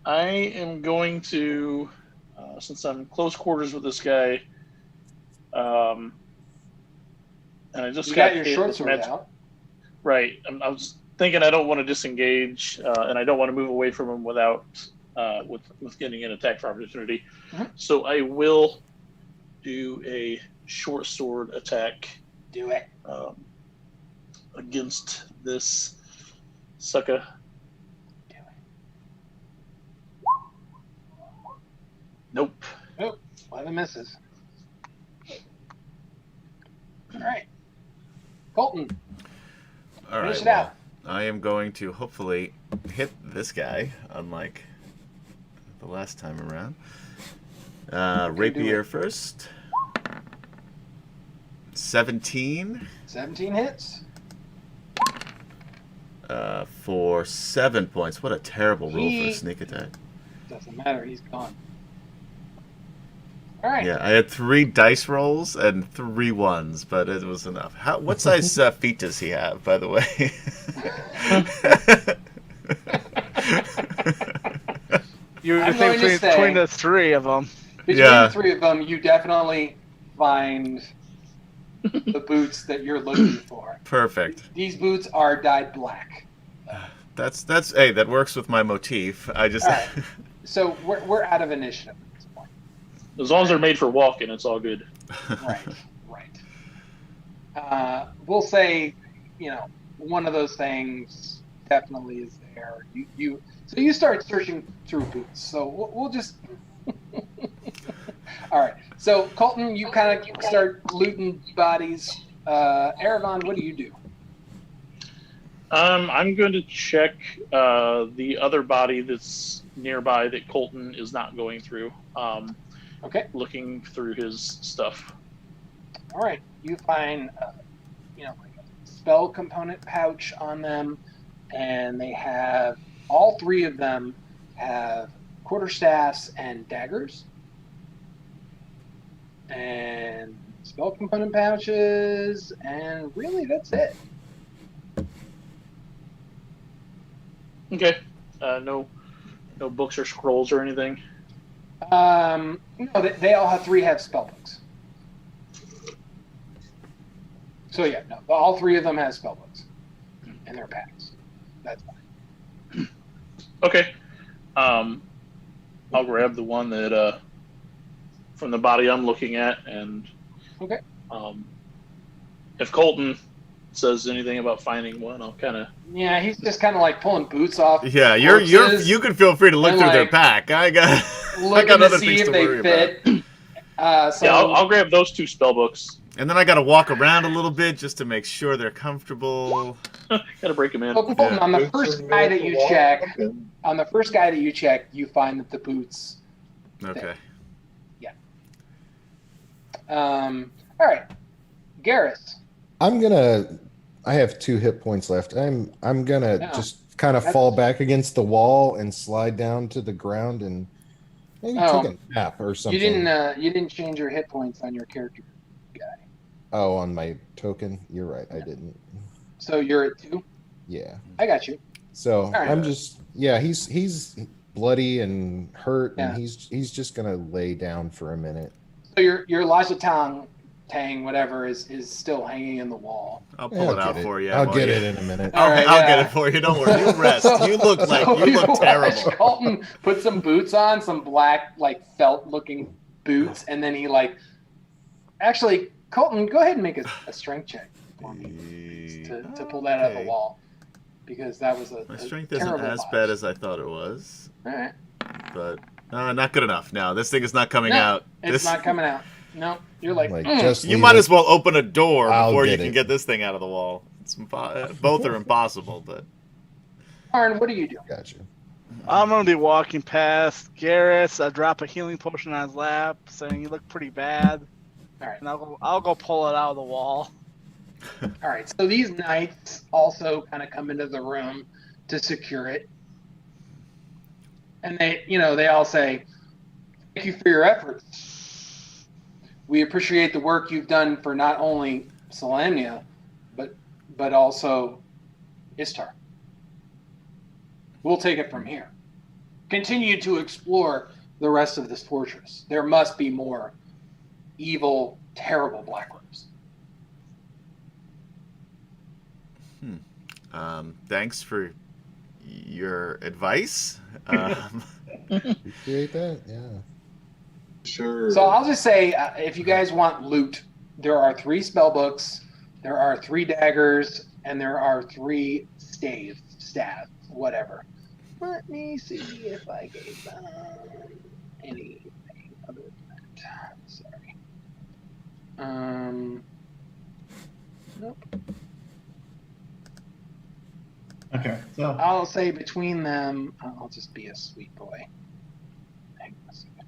I am going to, since I'm close quarters with this guy, and I just got your hit short with sword out. Right. I was thinking I don't want to disengage, and I don't want to move away from him without with getting an attack for opportunity. So I will do a short sword attack. Do it. Against this sucker. Nope. 11 misses. All right. Colton. All Finish right. it out. I am going to hopefully hit this guy, unlike the last time around. Rapier first. 17. 17 hits. For 7 points. What a terrible roll for a sneak attack. Doesn't matter. He's gone. All right. Yeah, I had 3 dice rolls and 3 ones, but it was enough. What size feet does he have, by the way? You would think between the 3 of them. Between the 3 of them, you definitely find the boots that you're looking for. Perfect. These boots are dyed black. That's hey, that works with my motif. I just. Right. So we're out of initiative at this point. As long as they're made for walking, it's all good. Right. We'll say, one of those things definitely is there. So you start searching through boots. So we'll just. All right. So Colton, you kind of start looting bodies. Erevan, what do you do? I'm going to check the other body that's nearby that Colton is not going through. Okay. Looking through his stuff. All right. You find, like a spell component pouch on them, and they have all 3 of them have quarterstaffs and daggers, and spell component pouches, and really that's it. Okay. No books or scrolls or anything. No, they all have 3 have spell books. So yeah, no, all 3 of them have spell books in their packs. That's fine. Okay. I'll grab the one that from the body I'm looking at, and Okay. If Colton says anything about finding one, I'll kind of. Yeah, he's just kind of like pulling boots off. Yeah, corpses you can feel free to look and, through their like, pack. I got looking other to see things if to they worry fit. about. Yeah, I'll grab those 2 spell books. And then I got to walk around a little bit just to make sure they're comfortable. Gotta break them in. Well, Colton, Yeah. on the Boots first are guy made that to you walk check, in. you find that the boots. Okay. All right, Garrus. I have 2 hit points left. I'm gonna Yeah. just kind of That's- fall back against the wall and slide down to the ground and maybe Oh. take a nap or something. You didn't change your hit points on your character guy. Oh, on my token? You're right, I didn't. So you're at 2. Yeah. I got you. So right. I'm just he's bloody and hurt Yeah. and he's just gonna lay down for a minute. So your Lajatang Tang, whatever, is still hanging in the wall. I'll pull it out get for you. I'll while get you- it in a minute. All right, I'll yeah. get it for you. Don't worry. You rest. You look watch terrible. Colton put some boots on, some black like felt looking boots, and then he actually Colton, go ahead and make a strength check for me to pull that out of the Okay. wall, because that was My a strength isn't terrible as botch. bad as I thought it was, All right, but not good enough. No, this thing is not coming No, out. it's not coming out. No, you're like, Just You leave might it. as well open a door I'll before you get can it. get this thing out of the wall. Both are impossible, but Arn, what are you doing? Got you. I'm gonna be walking past Garrus. I drop a healing potion on his lap, saying you look pretty bad. All right. And I'll go pull it out of the wall. All right, so these knights also kind of come into the room to secure it, and they all say, "Thank you for your efforts. We appreciate the work you've done for not only Salamnia, but also Istar. We'll take it from here. Continue to explore the rest of this fortress. There must be more evil, terrible black robes." thanks for your advice. Appreciate that. Yeah. Sure. So I'll just say, if you guys want loot, there are 3 spell books, there are 3 daggers, and there are 3 staves, whatever. Let me see if I gave them anything other than that. Sorry. Nope. Okay, so I'll say between them, I'll just be a sweet boy. Hang on a second.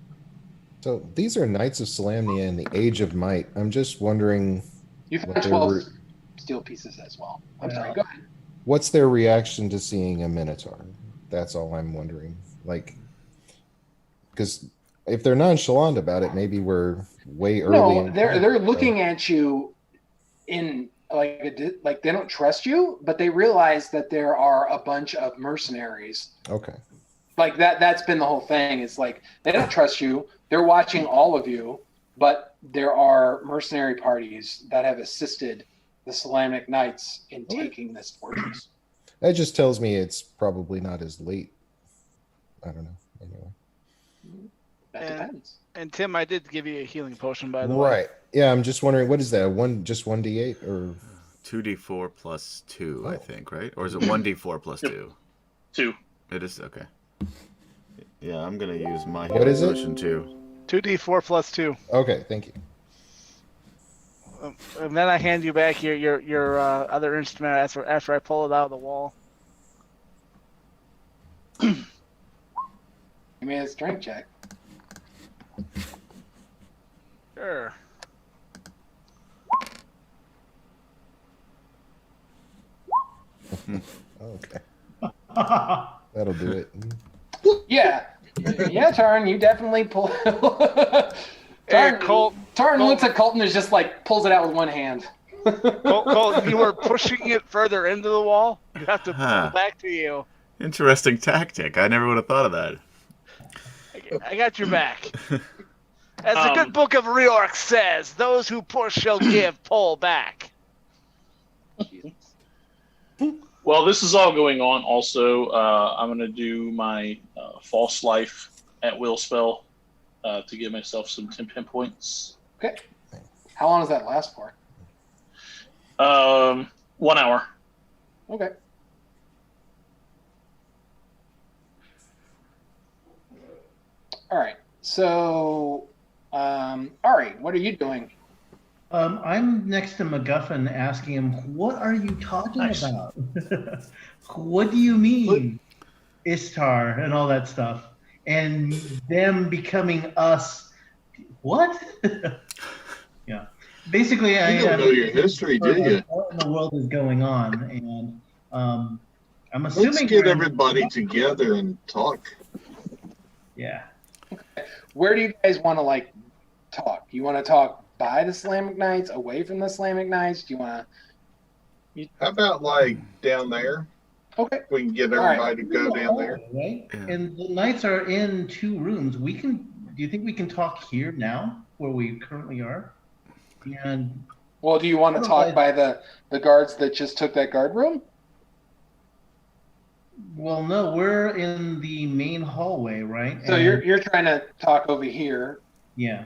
So these are Knights of Salamnia in the Age of Might. I'm just wondering You found What they're 12 re- steel pieces as well. I'm Yeah. sorry, go ahead. what's their reaction to seeing a Minotaur? That's all I'm wondering. Like, because if they're nonchalant about it, maybe we're way early. No, in they're combat, so- looking at you in like they don't trust you, but they realize that there are a bunch of mercenaries. Okay. Like that's been the whole thing. It's like they don't trust you. They're watching all of you, but there are mercenary parties that have assisted the Salamic Knights in taking this fortress. That just tells me it's probably not as late. I don't know. Anyway. That And- depends. And Tim, I did give you a healing potion, by the way. Right. Yeah, I'm just wondering, what is that? Just 1d8 or 2d4 plus 2, I Oh. think, right? Or is it 1d4 plus Yep. 2? 2. It is okay. Yeah, I'm gonna use my What is it? potion too. 2d4 plus 2. Okay, thank you. And then I hand you back your other instrument after I pull it out of the wall. You made a strength check. Sure. Okay. That'll do it. Yeah. Yeah, Tarn, you definitely pull. Hey, Colt, Tarn looks at Colton and is just like pulls it out with one hand. Colt, you were pushing it further into the wall. You have to pull Huh. it back to you. Interesting tactic. I never would have thought of that. I got your back. As the good book of Reorc says, those who push shall give, pull back. Well, this is all going on. Also, I'm going to do my false life at will spell to give myself some 10 pin points. Okay. How long does that last for? 1 hour. Okay. All right. So, Ari, what are you doing? I'm next to MacGuffin asking him, what are you talking about? What do you mean, Istar and all that stuff? And them becoming us. What? Yeah. Basically, You don't know your history, do you? What in the world is going on? And I'm assuming. Let's get everybody together and talk. Yeah. Where do you guys want to talk? You want to talk by the Slamic Knights, away from the Slamic Knights? Do you want to? How about down there? Okay. We can get everybody to go down there. Right? Yeah. And the knights are in 2 rooms. Do you think we can talk here now, where we currently are? And Well, do you want to talk by the guards that just took that guard room? well, no, we're in the main hallway, right? So And- you're trying to talk over here. yeah.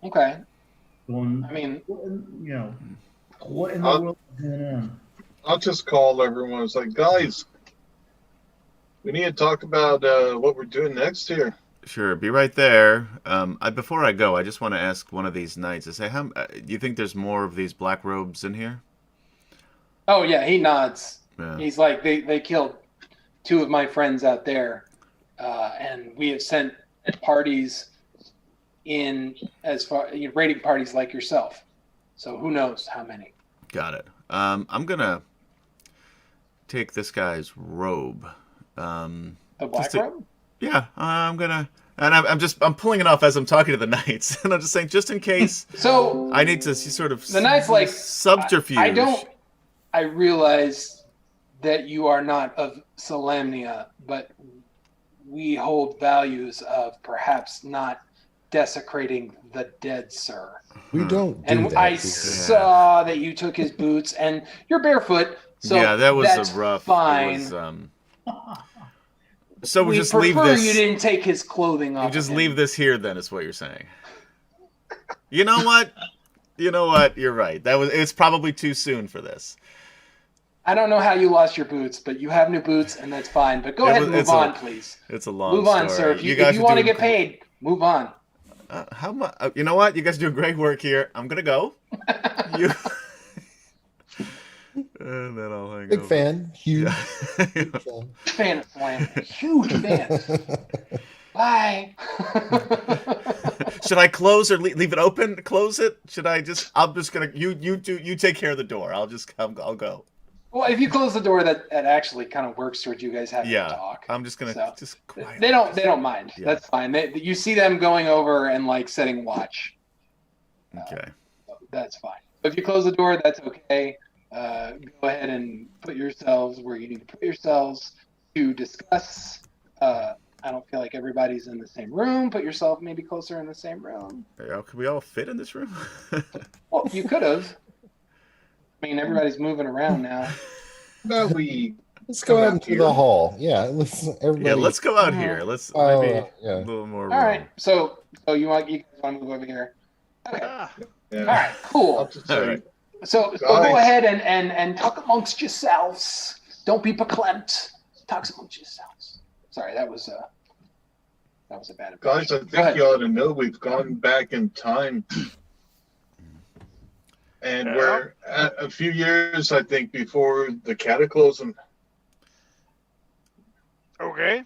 Okay. Going, I mean, what in the I'll- world is going on? I'll just call everyone. It's like, guys, we need to talk about what we're doing next here. Sure, be right there. Before I go, I just want to ask one of these knights. I say, do you think there's more of these black robes in here? oh yeah, he nods. Yeah. He's like, they killed 2 of my friends out there, and we have sent parties in as far raiding parties like yourself. So who knows how many? Got it. I'm gonna take this guy's robe. The black to- robe? Yeah, I'm gonna, and I'm pulling it off as I'm talking to the knights, and I'm just saying, just in case So I need to see sort of the knight's like, subterfuge. I realize that you are not of Solemnia, but we hold values of perhaps not desecrating the dead, sir. We don't do And that I here. saw that you took his boots, and you're barefoot, so yeah, that was that's a rough. fine. It was, so we we just prefer leave this. you didn't take his clothing off. You just of him. leave this here, then, is what you're saying. You know what? You're right. It's probably too soon for this. I don't know how you lost your boots, but you have new boots, and that's fine. But go ahead and move on, please. It's a long Move on, story. sir. If guys you are want to doing get paid, move on. how much? You know what? You guys are doing great work here. I'm gonna go. You. And then I'll hang Big over. fan. Huge. Yeah. Big fan. Fan of Slam. Huge fan. Bye. Should I close or leave it open? Close it? Should I just? I'm just gonna. You take care of the door. I'll go. Well, if you close the door, that actually kind of works towards you guys having Yeah. to talk. I'm just gonna So, just quiet. They don't mind. Yeah. That's fine. You see them going over and setting watch. Okay. That's fine. If you close the door, that's okay. Go ahead and put yourselves where you need to put yourselves to discuss. I don't feel like everybody's in the same room. Put yourself maybe closer in the same room. Can we all fit in this room? Well, you could have. I mean, everybody's moving around now. Now we Let's go Come out out into here. the hall. Yeah, let's everybody. Yeah, let's go out here. Let's Oh, maybe yeah. a little more room. All right. So you guys want to move over here? Okay. Ah, yeah. All right. Cool. I'll just say, All right. So Guys. go ahead and talk amongst yourselves. Don't be verklempt. Talk amongst yourselves. Sorry, that was a bad guys, I impression. Go think ahead. you ought to know we've gone back in time. And Yeah. we're at a few years, I think, before the cataclysm. okay.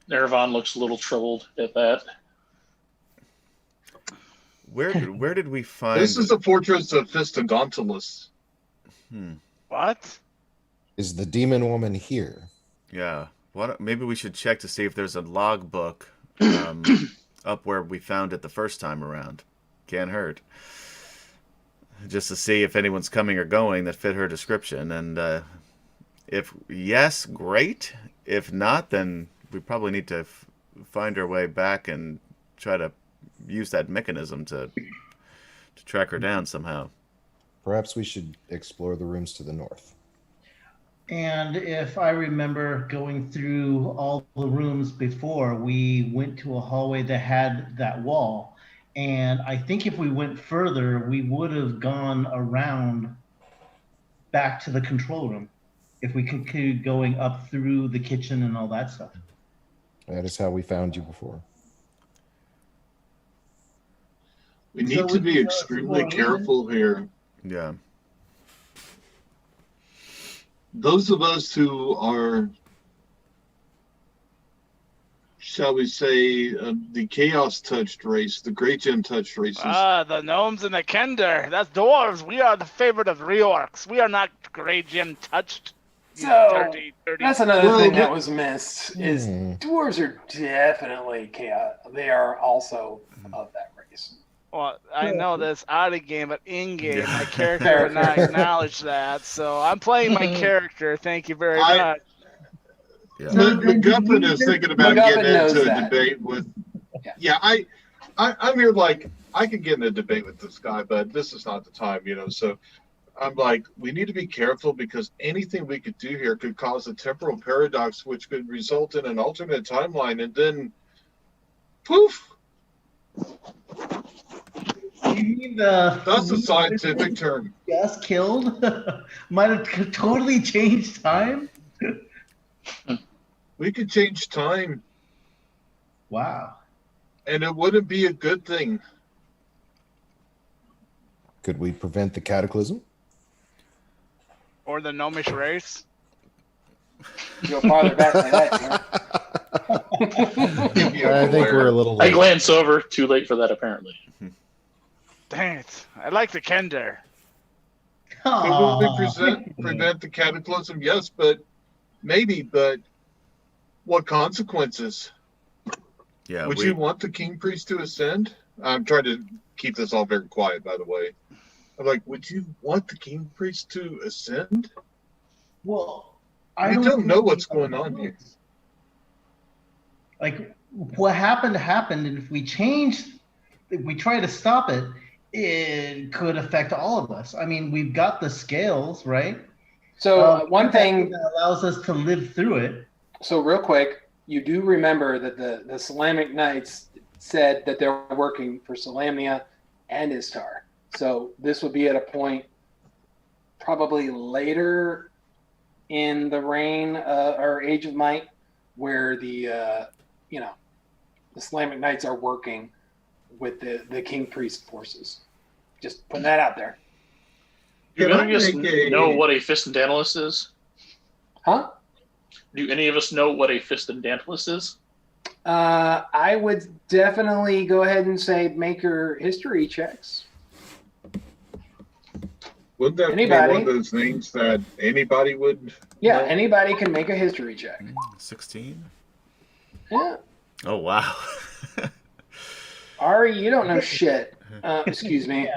Nervon looks a little troubled at that. Where did we find? This is the fortress of Fistodontalus. What? Is the demon woman here? Yeah. What? Maybe we should check to see if there's a logbook up where we found it the first time around. Can't hurt. Just to see if anyone's coming or going that fit her description. And if yes, great. If not, then we probably need to find our way back and try to use that mechanism to track her down somehow. Perhaps we should explore the rooms to the north. And if I remember going through all the rooms before, we went to a hallway that had that wall. And I think if we went further, we would have gone around back to the control room if we continued going up through the kitchen and all that stuff. That is how we found you before. We need to be extremely careful here. Yeah. Those of us who are, shall we say, the Chaos touched race, the Great Gem touched races. The gnomes and the Kender. That's dwarves. We are the favorite of reorcs. We are not Grey Gem touched. So that's another thing that but- was missed is dwarves are definitely chaos. They are also of that race. Well, I know this out of game, but in game, Yeah. my character would not acknowledge that. So I'm playing my character. Thank you very much. Yeah. McGuffin is thinking about McGuffin getting knows into a that. debate with. Yeah. Yeah, I'm here like I could get in a debate with this guy, but this is not the time, So I'm like, we need to be careful because anything we could do here could cause a temporal paradox, which could result in an alternate timeline, and then poof. You mean the That's a scientific term. just killed might have totally changed time? We could change time, Wow. and it wouldn't be a good thing. Could we prevent the cataclysm? Or the gnomish race. Go farther back than that. I think we're a little I late. glance over. Too late for that, apparently. Dang it. I like the Kender. Could we prevent the cataclysm? Yes, but maybe. But what consequences? Yeah. Would you want the king priest to ascend? I'm trying to keep this all very quiet, by the way. I'm like, would you want the king priest to ascend? Well, I don't know what's going on here. Like, what happened, and if we try to stop it, it could affect all of us. I mean, we've got the scales, right? So one thing that allows us to live through it. So real quick, you do remember that the Salamic Knights said that they're working for Salamnia and Istar. So this would be at a point probably later in the reign or Age of Might where the Salamic Knights are working with the King Priest forces. Just putting that out there. Do Can I any of us make a- know what a Fistendantilus is? Huh? Do any of us know what a Fistendantilus is? I would definitely go ahead and say make your history checks. Wouldn't that Anybody? be one of those names that anybody would? Yeah, know? anybody can make a history check. 16? Yeah. Oh, wow. Ari, you don't know shit. Excuse me.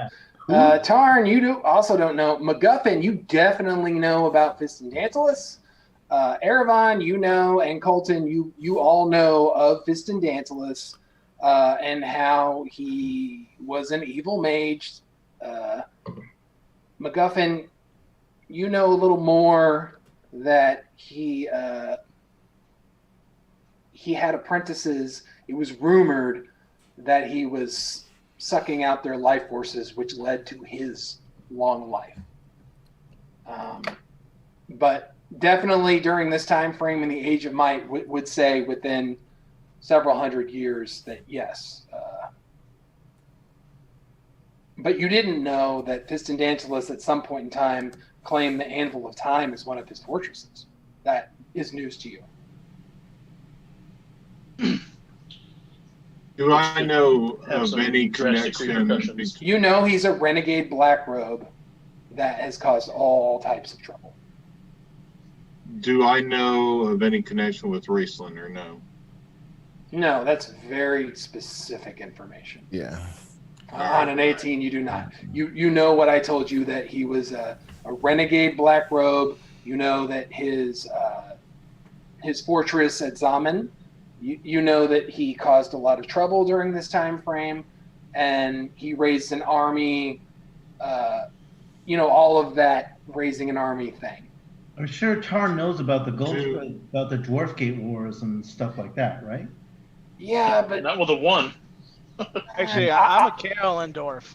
Yeah. Tarn, you also don't know. MacGuffin, you definitely know about Fistendantilus. Erevan, you know, and Colton, you all know of Fistendantilus and how he was an evil mage. MacGuffin, you know a little more that he had apprentices. It was rumored that he was sucking out their life forces, which led to his long life. But definitely during this time frame in the Age of Might, would say within several hundred years that yes. But you didn't know that Fistendantilus at some point in time claimed the Anvil of Time as one of his fortresses. That is news to you. Do I know Have of some any drastic connection? repercussions. You know he's a renegade black robe that has caused all types of trouble. Do I know of any connection with Raceland or no? No, that's very specific information. Yeah. On an 18, you do not. You know what I told you, that he was a renegade black robe. You know that his his fortress at Zaman. You know that he caused a lot of trouble during this time frame, and he raised an army. All of that raising an army thing. I'm sure Tarn knows about the about the Dwarf Gate Wars and stuff like that, right? Yeah, but Not with a 1. Actually, I'm a Carolendorf.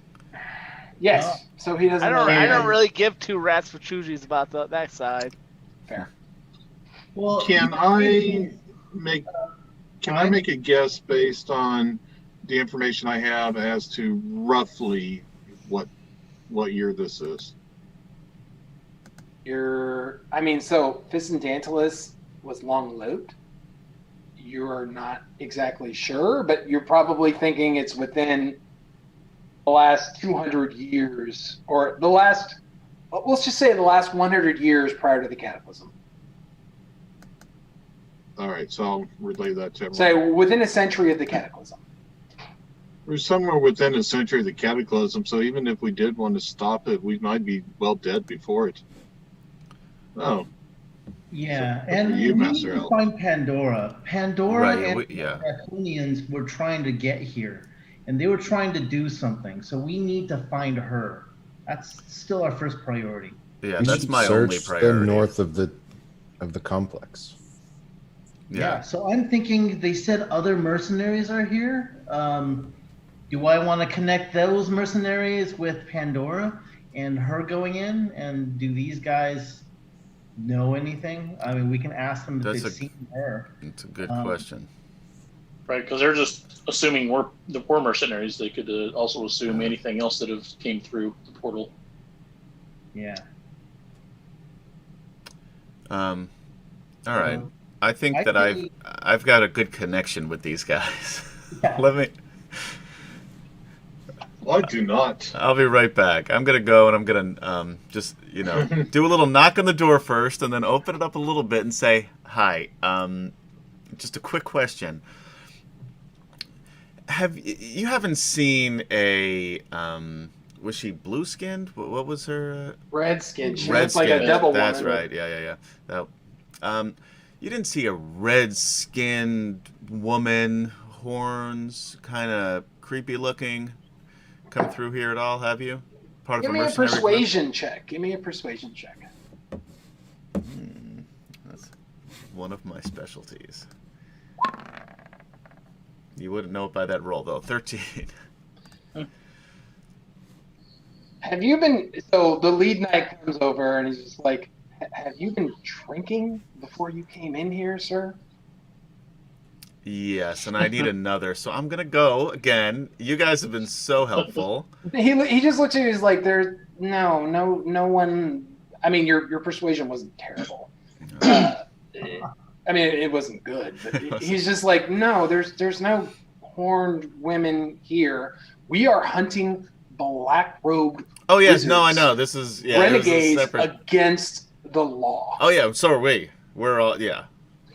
yes. So he doesn't. I don't really give two rats for choogies about that side. Fair. Well, Can I make a guess based on the information I have as to roughly what year this is? So Ficendantilus was long-lived. You're not exactly sure, but you're probably thinking it's within the last 200 years, or let's just say the last 100 years prior to the Cataclysm. All right, so I'll relay that to everyone. So within a century of the Cataclysm. We're somewhere within a century of the Cataclysm, so even if we did want to stop it, we might be well dead before it. Oh. Yeah, So, and you, we need Master to Elf. find Pandora. Pandora Right, and yeah, the Draconians were trying to get here, and they were trying to do something. So we need to find her. That's still our first priority. Yeah, We that's should my only search priority. the north of the complex. Yeah. So I'm thinking they said other mercenaries are here. Do I want to connect those mercenaries with Pandora and her going in? And do these guys know anything? I mean, we can ask them if they've seen her. It's a good question. Right, because they're just assuming we're mercenaries. They could also assume anything else that have came through the portal. Yeah. All right. I think I that think- I've got a good connection with these guys. Yeah. Let me. I do not. I'll be right back. I'm gonna go and I'm gonna just do a little knock on the door first, and then open it up a little bit and say hi. Just a quick question. You haven't seen a was she blue skinned? What was her? Red skin. She Red looks like a skin. devil That's woman. right. Yeah. You didn't see a red skinned woman, horns, kind of creepy looking, come through here at all? Have you? Part Give of me a mercenary group? persuasion check. Give me a persuasion check. That's one of my specialties. You wouldn't know it by that roll, though. 13. Have you been? So the lead knight comes over and he's just like, "Have you been drinking before you came in here, sir?" Yes, and I need another, so I'm gonna go again. You guys have been so helpful. He just looks at you. He's like, "There's no one." I mean, your persuasion wasn't terrible. I mean, it wasn't good, but he's just like, "No, there's no horned women here. We are hunting black robed." Oh yes, wizards, no, I know. This is renegades separate... against the law. Oh yeah, so are we. We're all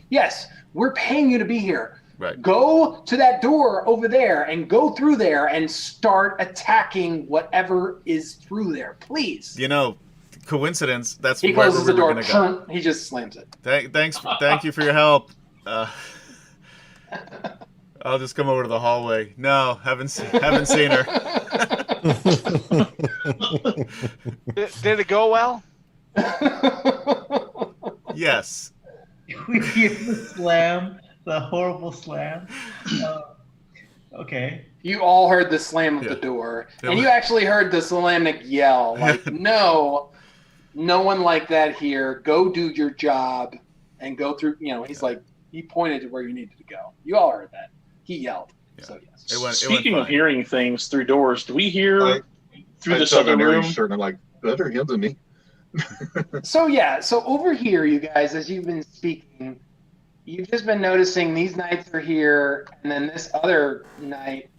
Yes, we're paying you to be here. Right. Go to that door over there and go through there and start attacking whatever is through there, please. Coincidence. That's He where closes we the door. were gonna go. He just slams it. Thank you for your help. I'll just come over to the hallway. No, haven't seen her. Did it go well? Yes. We hear the slam, the horrible slam. Okay. You all heard the slam of the Yeah. door, Yeah. and you actually heard the Solanic yell, like, no one like that here. Go do your job and go through, he's like, he pointed to where you needed to go. You all heard that. He yelled. Yeah. So, yes. It went Speaking of fine. hearing things through doors, do we hear through I this saw other an area room? shirt and I'm like, better him than me. So over here, you guys, as you've been speaking, you've just been noticing these knights are here, and then this other knight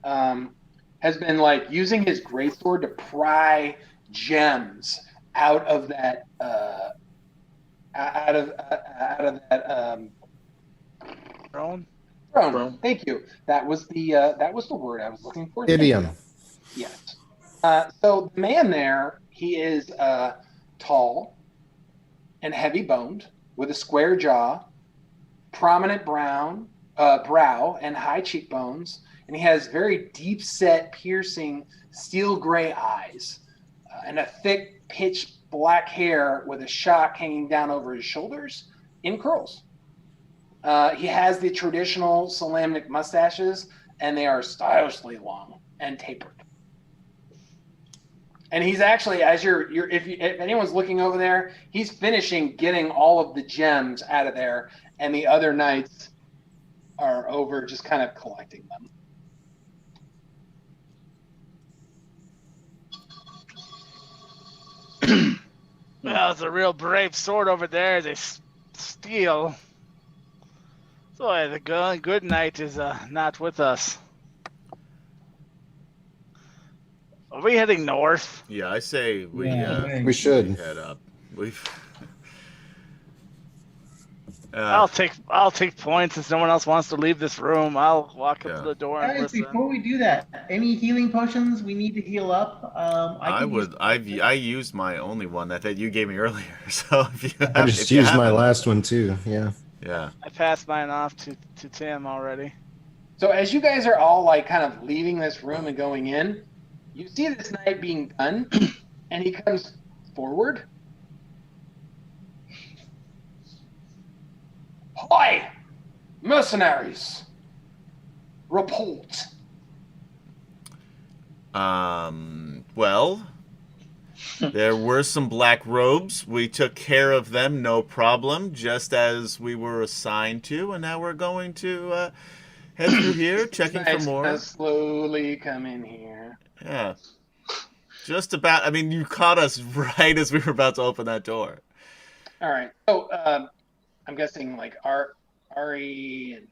has been like using his greatsword to pry gems out of that Throne? throne. Thank you. That was the word I was looking for. Idiom. Yes. So the man there, he is tall and heavy boned with a square jaw prominent brow and high cheekbones, and he has very deep-set, piercing, steel gray eyes, and a thick, pitch black hair with a shock hanging down over his shoulders in curls. He has the traditional Salamnic mustaches, and they are stylishly long and tapered. And he's actually, as if anyone's looking over there, he's finishing getting all of the gems out of there, and the other knights are over just kind of collecting them. Well, it's a real brave sword over there. They steal. So the good knight is not with us. Are we heading north? Yeah, I say we should head up. I'll take points since no one else wants to leave this room. I'll walk up to the door and Guys, listen. before we do that, any healing potions we need to heal up? I used my only one that you gave me earlier. So if you I just used my last one too. Yeah. Yeah. I passed mine off to Tim already. So as you guys are all like kind of leaving this room and going in, you see this knight being done, and he comes forward. Hi, mercenaries! Report. Well, there were some black robes. We took care of them, no problem, just as we were assigned to, and now we're going to head through here, checking for more. Slowly come in here. Yeah. Just about. I mean, you caught us right as we were about to open that door. All right. So, I'm guessing like Ari, and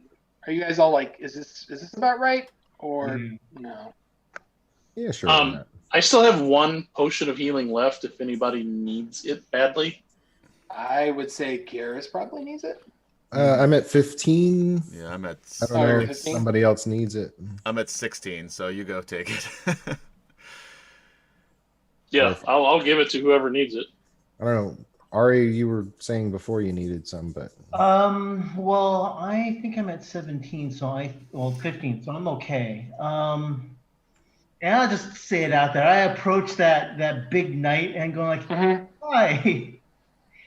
are you guys all like, is this about right or no? Yeah, sure. I still have one potion of healing left if anybody needs it badly. I would say Garrus probably needs it. I'm at 15. Yeah, I'm at. I don't know if somebody else needs it. I'm at 16, so you go take it. Yeah, I'll give it to whoever needs it. I don't know. Ari, you were saying before you needed some, but well, I think I'm at 17, 15, so I'm okay. And I'll just say it out there. I approach that big knight and go like, "Hi,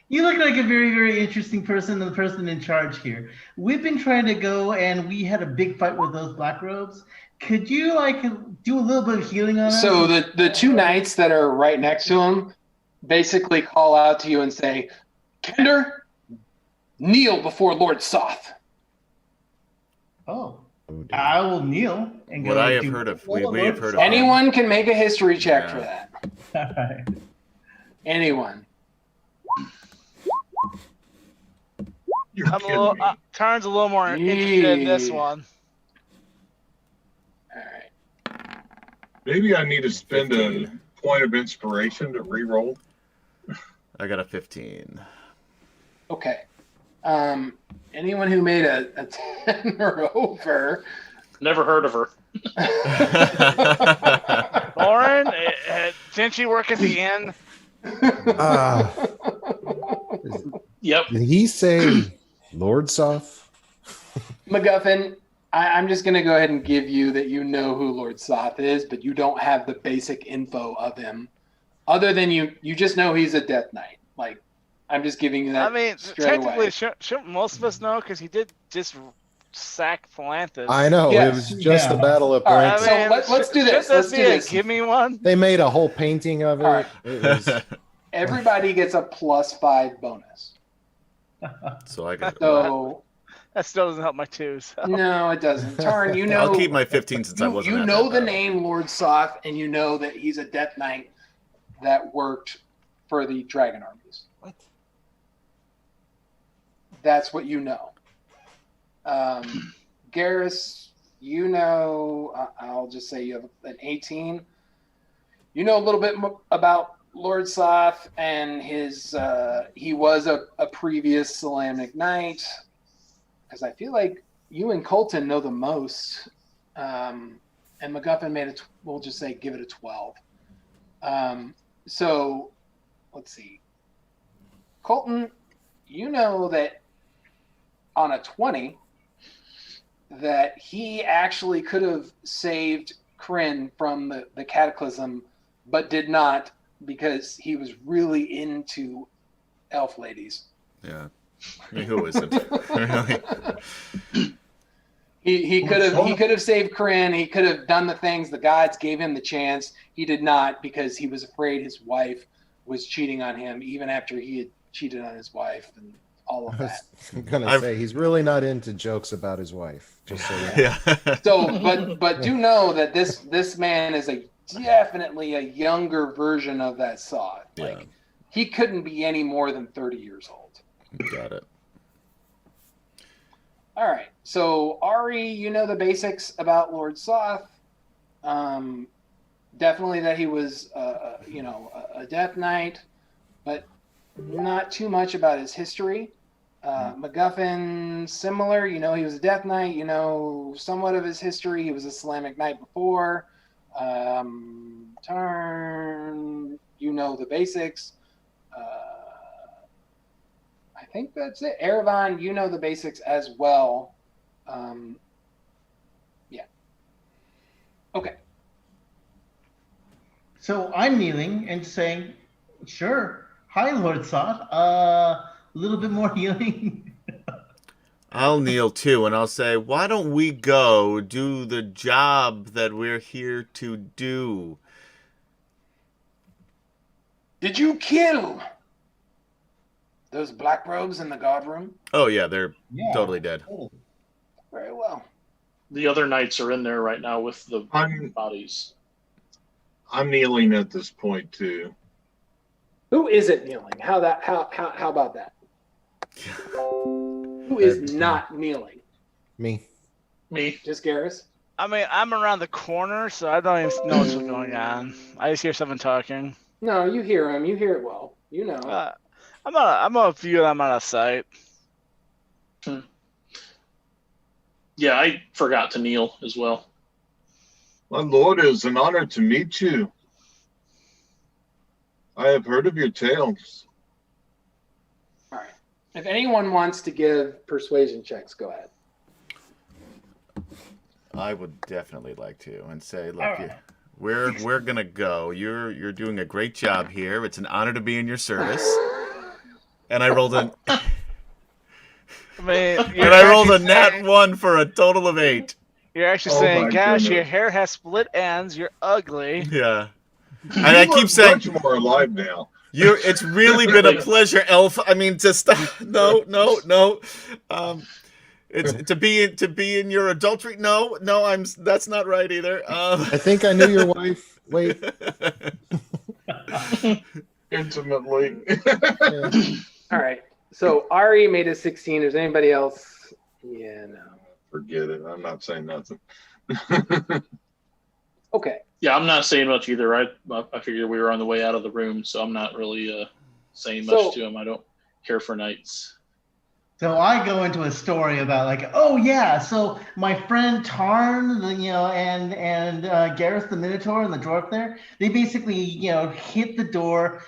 you look like a very, very interesting person, the person in charge here. We've been trying to go, and we had a big fight with those black robes. Could you like do a little bit of healing on us?" So the two knights that are right next to him basically call out to you and say, "Kender, kneel before Lord Soth." Oh, I will kneel and go. What I have heard of, we have heard of. Anyone can make a history check for that. All right. Anyone. Tarn's a little more interested in this one. All right. Maybe I need to spend a point of inspiration to re-roll. I got a 15. Okay. Anyone who made a 10 or over. Never heard of her. Lauren, didn't she work at the inn? Yep. Did he say Lord Soth? MacGuffin, I'm just going to go ahead and give you that you know who Lord Soth is, but you don't have the basic info of him. Other than you just know he's a Death Knight. Like, I'm just giving you that. I mean, technically, shouldn't most of us know? Because he did just sack Palanthus. I know. Yes. It was just the Battle of All right, Palanthus. so let's do this. Let's do this. Give me one. They made a whole painting of it. All right. It was Everybody gets a +5 bonus. So I got. So That still doesn't help my twos. So. no, it doesn't. Tarn, you know. I'll keep my 15 since I wasn't. You at know that the battle. name Lord Soth, and you know that he's a Death Knight that worked for the Dragon armies. What? That's what you know. Garrus, you know, I'll just say you have an 18. You know a little bit about Lord Soth and his, he was a previous Salamnic Knight. Because I feel like you and Colton know the most. And MacGuffin made it, we'll just say give it a 12. So, let's see. Colton, you know that on a 20 that he actually could have saved Kryn from the cataclysm, but did not because he was really into elf ladies. Yeah. I mean, who isn't? Really? He could have saved Kryn. He could have done the things the gods gave him the chance. He did not because he was afraid his wife was cheating on him, even after he had cheated on his wife and all of that. I'm gonna say he's really not into jokes about his wife. Just so you know. Yeah. So, but do know that this man is definitely a younger version of that Saw. Like Yeah. he couldn't be any more than 30 years old. Got it. All right. So Ari, you know the basics about Lord Soth. Definitely that he was, a Death Knight, but not too much about his history. MacGuffin, similar. You know, he was a Death Knight. You know somewhat of his history. He was a Islamic Knight before. Tarn, you know the basics. I think that's it. Erevan, you know the basics as well. Yeah. Okay. So I'm kneeling and saying, sure. Hi, Lord Soth. A little bit more healing. I'll kneel too, and I'll say, why don't we go do the job that we're here to do? Did you kill those black robes in the guard room? Oh, yeah, they're Yeah. totally dead. Very well. The other knights are in there right now with the bodies. I'm kneeling at this point too. Who isn't kneeling? How about that? Who is not kneeling? Me. Me. Just Garrus? I mean, I'm around the corner, so I don't even know what's going on. I just hear someone talking. No, you hear him. You hear it well. You know. I'm a few. I'm out of sight. Yeah, I forgot to kneel as well. My lord, it is an honor to meet you. I have heard of your tales. All right. If anyone wants to give persuasion checks, go ahead. I would definitely like to, and say, look, we're gonna go. You're doing a great job here. It's an honor to be in your service. And I rolled a nat 1 for a total of 8. You're actually Oh saying, my gosh, goodness. your hair has split ends. You're ugly. Yeah. And I keep saying, much more alive now. it's really been a pleasure, Elf. I mean, just no. It's to be in your adultery. No, that's not right either. I think I knew your wife. Wait. Intimately. Yeah. All right. So Ari made a 16. Is anybody else? Yeah, no. Forget it. I'm not saying nothing. Okay. Yeah, I'm not saying much either. I figured we were on the way out of the room, so I'm not really saying much to him. I don't care for knights. So I go into a story about like, oh yeah, so my friend Tarn, and Garrus the Minotaur and the dwarf there, they basically, hit the door,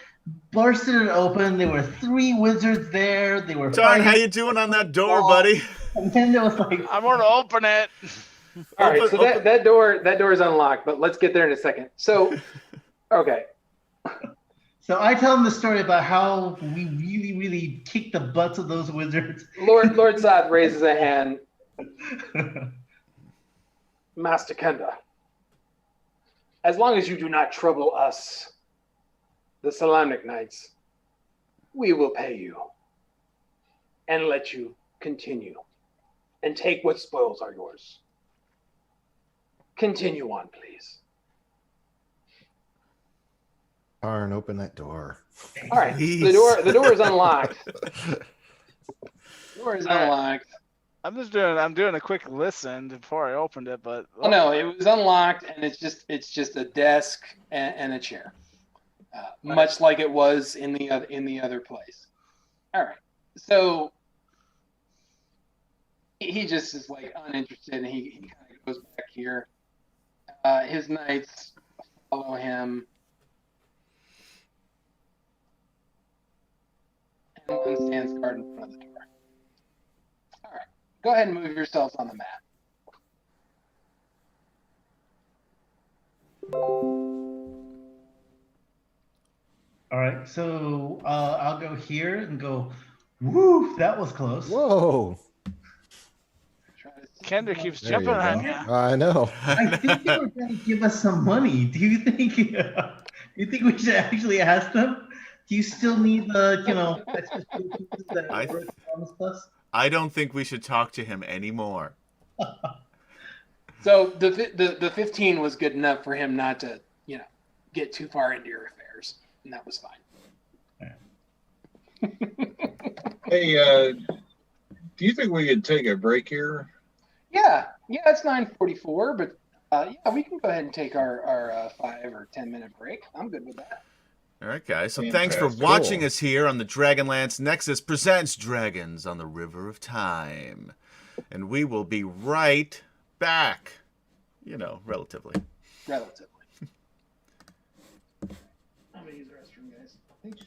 bursted it open. There were 3 wizards there. They were Tarn, fighting. how you doing on that door, buddy? And then there was like, I'm going to open it. All right. So that door is unlocked, but let's get there in a second. So, okay. so I tell them the story about how we really, really kicked the butts of those wizards. Lord Soth raises a hand. Master Kenda, as long as you do not trouble us, the Salamic Knights, we will pay you and let you continue and take what spoils are yours. Continue on, please. Tarn, open that door. All right, Please. the door is unlocked. The door is unlocked. I'm doing a quick listen before I opened it, but Oh no, it was unlocked, and it's just a desk and a chair, much like it was in the other place. All right, so he just is like uninterested, and he kind of goes back here. His knights follow him, and one stands guard in front of the door. All right. Go ahead and move yourselves on the map. All right, so I'll go here and go. Woo, that was close. Whoa. Kendra keeps There you jumping on go. you. I know. I think they were going to give us some money. Do you think? Do you think we should actually ask them? Do you still need the extra pieces that Rick promised us? I don't think we should talk to him anymore. So the 15 was good enough for him not to get too far into your affairs, and that was fine. Hey, do you think we could take a break here? Yeah, it's 9:44, but yeah, we can go ahead and take our 5 or 10 minute break. I'm good with that. All right, guys. So Fantastic. thanks for watching us here on the DragonLance Nexus presents Dragons on the River of Time. And we will be right back. Relatively. Relatively. I'm gonna use the restroom, guys. Thanks.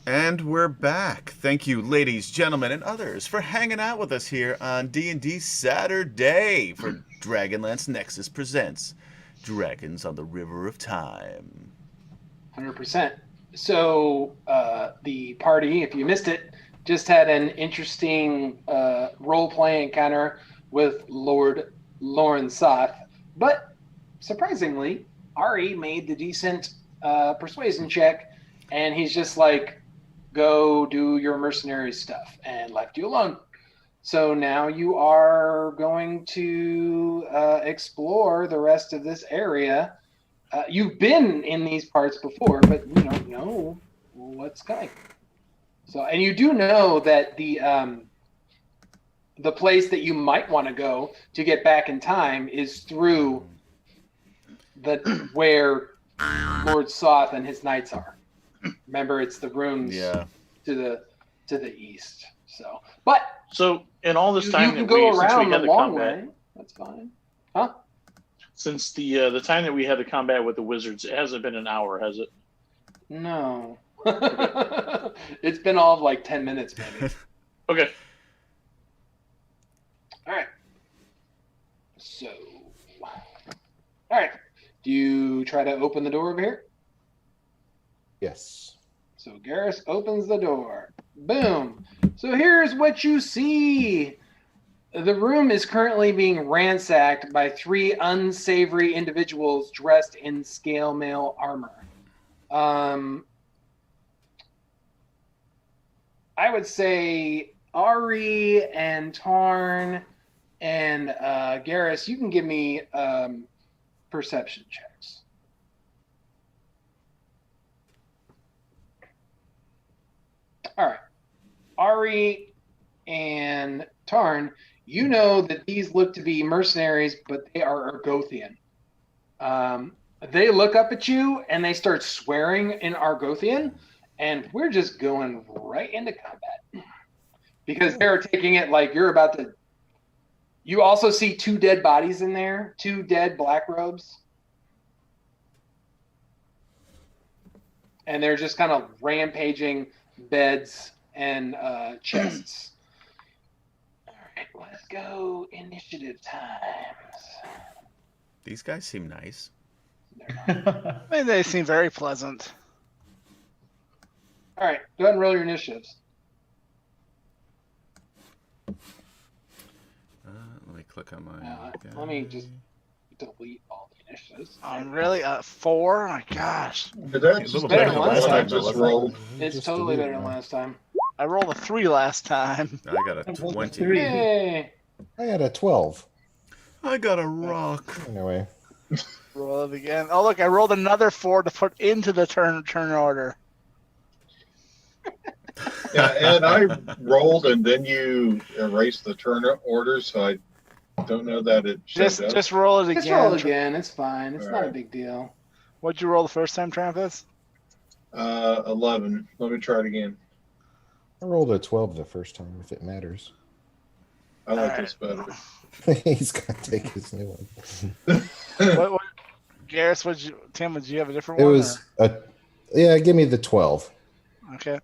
And we're back. Thank you, ladies, gentlemen, and others for hanging out with us here on D&D Saturday for Dragonlance Nexus Presents Dragons on the River of Time. 100%. So the party, if you missed it, just had an interesting role-play encounter with Lord Lauren Soth. But surprisingly, Ari made the decent persuasion check, and he's just like, go do your mercenary stuff, and left you alone. So now you are going to explore the rest of this area. You've been in these parts before, but you don't know what's coming. So, and you do know that the place that you might want to go to get back in time is through where Lord Soth and his knights are. Remember, it's the rooms to the east. So in all this time you can that go since around we the had the long combat, way. That's fine. Huh? Since the time that we had the combat with the wizards, it hasn't been an hour, has it? No. It's been all of like 10 minutes, maybe. Okay. All right. So, all right. Do you try to open the door over here? Yes. So Garrus opens the door. Boom. So here's what you see. The room is currently being ransacked by 3 unsavory individuals dressed in scale mail armor. I would say Ari and Tarn and Garrus, you can give me perception checks. All right. Ari and Tarn, you know that these look to be mercenaries, but they are Argothian. They look up at you and they start swearing in Argothian, and we're just going right into combat. Because they're taking it like you're about to... You also see 2 dead bodies in there, 2 dead black robes. And they're just kind of rampaging beds and chests. All right, let's go initiative times. These guys seem nice. I mean, they seem very pleasant. All right, go ahead and roll your initiatives. Let me click on my... Let me just delete all the initiatives. Really? 4? My gosh. But that's little better better than than last what I time. just rolled. It's Just totally delete better than it. last time. I rolled a 3 last time. I got a 20. 3. Yay! I had a 12. I got a rock. Anyway. Roll it again. Oh, look, I rolled another 4 to put into the turn order. Yeah, and I rolled, and then you erased the turn order, so I don't know that it showed up. Just roll it again. Just roll again. It's fine. It's All not a right. big deal. What'd you roll the first time, Travis? 11. Let me try it again. I rolled a 12 the first time, if it matters. I like All this better. He's got to take his new one. what, Garrus, Tim, did you have a different It one? was yeah, give me the 12, Or? Okay.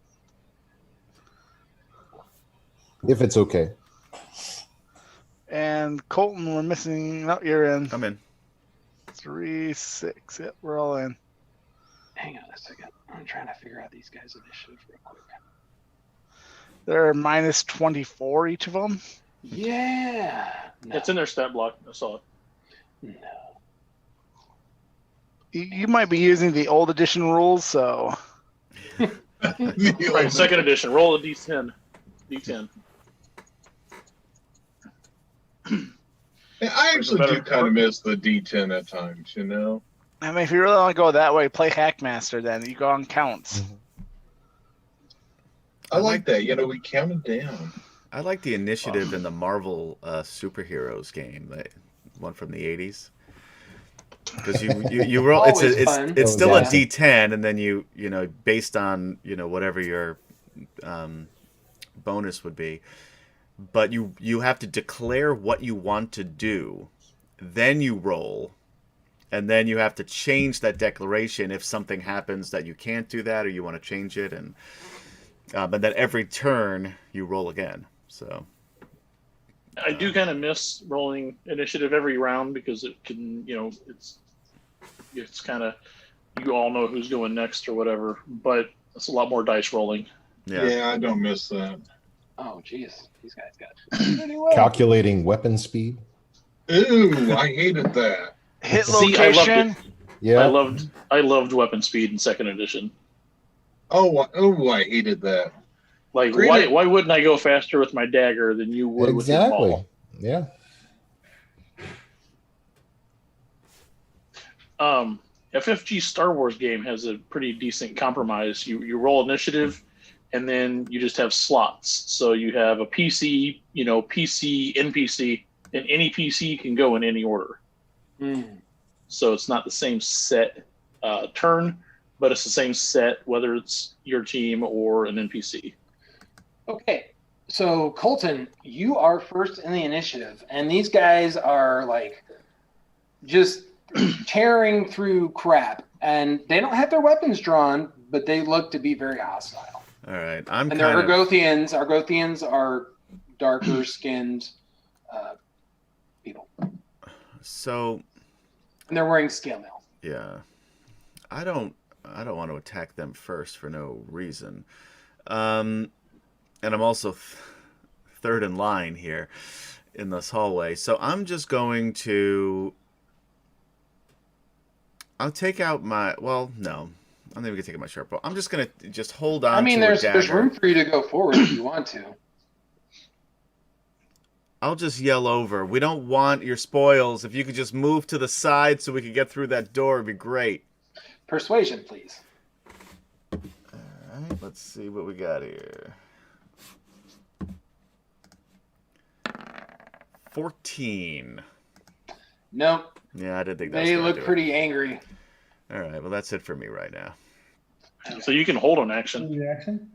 if it's okay. And Colton, we're missing. No, you're in. I'm in. 3, 6. Yep, we're all in. Hang on a second. I'm trying to figure out these guys' initiative real quick. They're minus 24 each of them. Yeah. No. It's in their stat block. I saw it. No. You might be using the old edition rules, so Right, second edition. Roll a d10. D10. I actually do kind of miss the D10 at times, you know? I mean, if you really want to go that way, play Hackmaster. Then you go on counts. I like that. You know, we counted down. I like the initiative in the Marvel superheroes game, that one from the 80s. Because you roll, it's still a D10, and then you know, based on, you know, whatever your bonus would be, but you have to declare what you want to do, then you roll, and then you have to change that declaration if something happens that you can't do that or you want to change it, and but then every turn you roll again. So I do kind of miss rolling initiative every round because it can, you know, it's kind of, you all know who's going next or whatever, but it's a lot more dice rolling. Yeah, I don't miss that. Oh, jeez. These guys got pretty well. Calculating weapon speed. Ooh, I hated that. Hit See, I loved location. it. Yeah. I loved weapon speed in second edition. Oh, I hated that. Like, Great. why wouldn't I go faster with my dagger than you would with your maul? Yeah. FFG Star Wars game has a pretty decent compromise. You roll initiative, and then you just have slots. So you have a PC, you know, PC, NPC, and any PC can go in any order. So it's not the same set turn, but it's the same set whether it's your team or an NPC. Okay, so Colton, you are first in the initiative, and these guys are like just tearing through crap, and they don't have their weapons drawn, but they look to be very hostile. all right, And they're Argothians. Argothians are darker skinned people, so and they're wearing scale mail. yeah, I don't want to attack them first for no reason. And I'm also third in line here in this hallway. So I'm just going to... I'll take out my... Well, no. I'm not even going to take out my sharp bow. I'm just going to just hold on to a dagger. There's room for you to go forward if you want to. I'll just yell over. We don't want your spoils. If you could just move to the side so we could get through that door, it'd be great. Persuasion, please. All right, let's see what we got here. 14. Nope. Yeah, I didn't think that was They gonna look do it. pretty angry. All right, well, that's it for me right now. So you can hold an action. Reaction?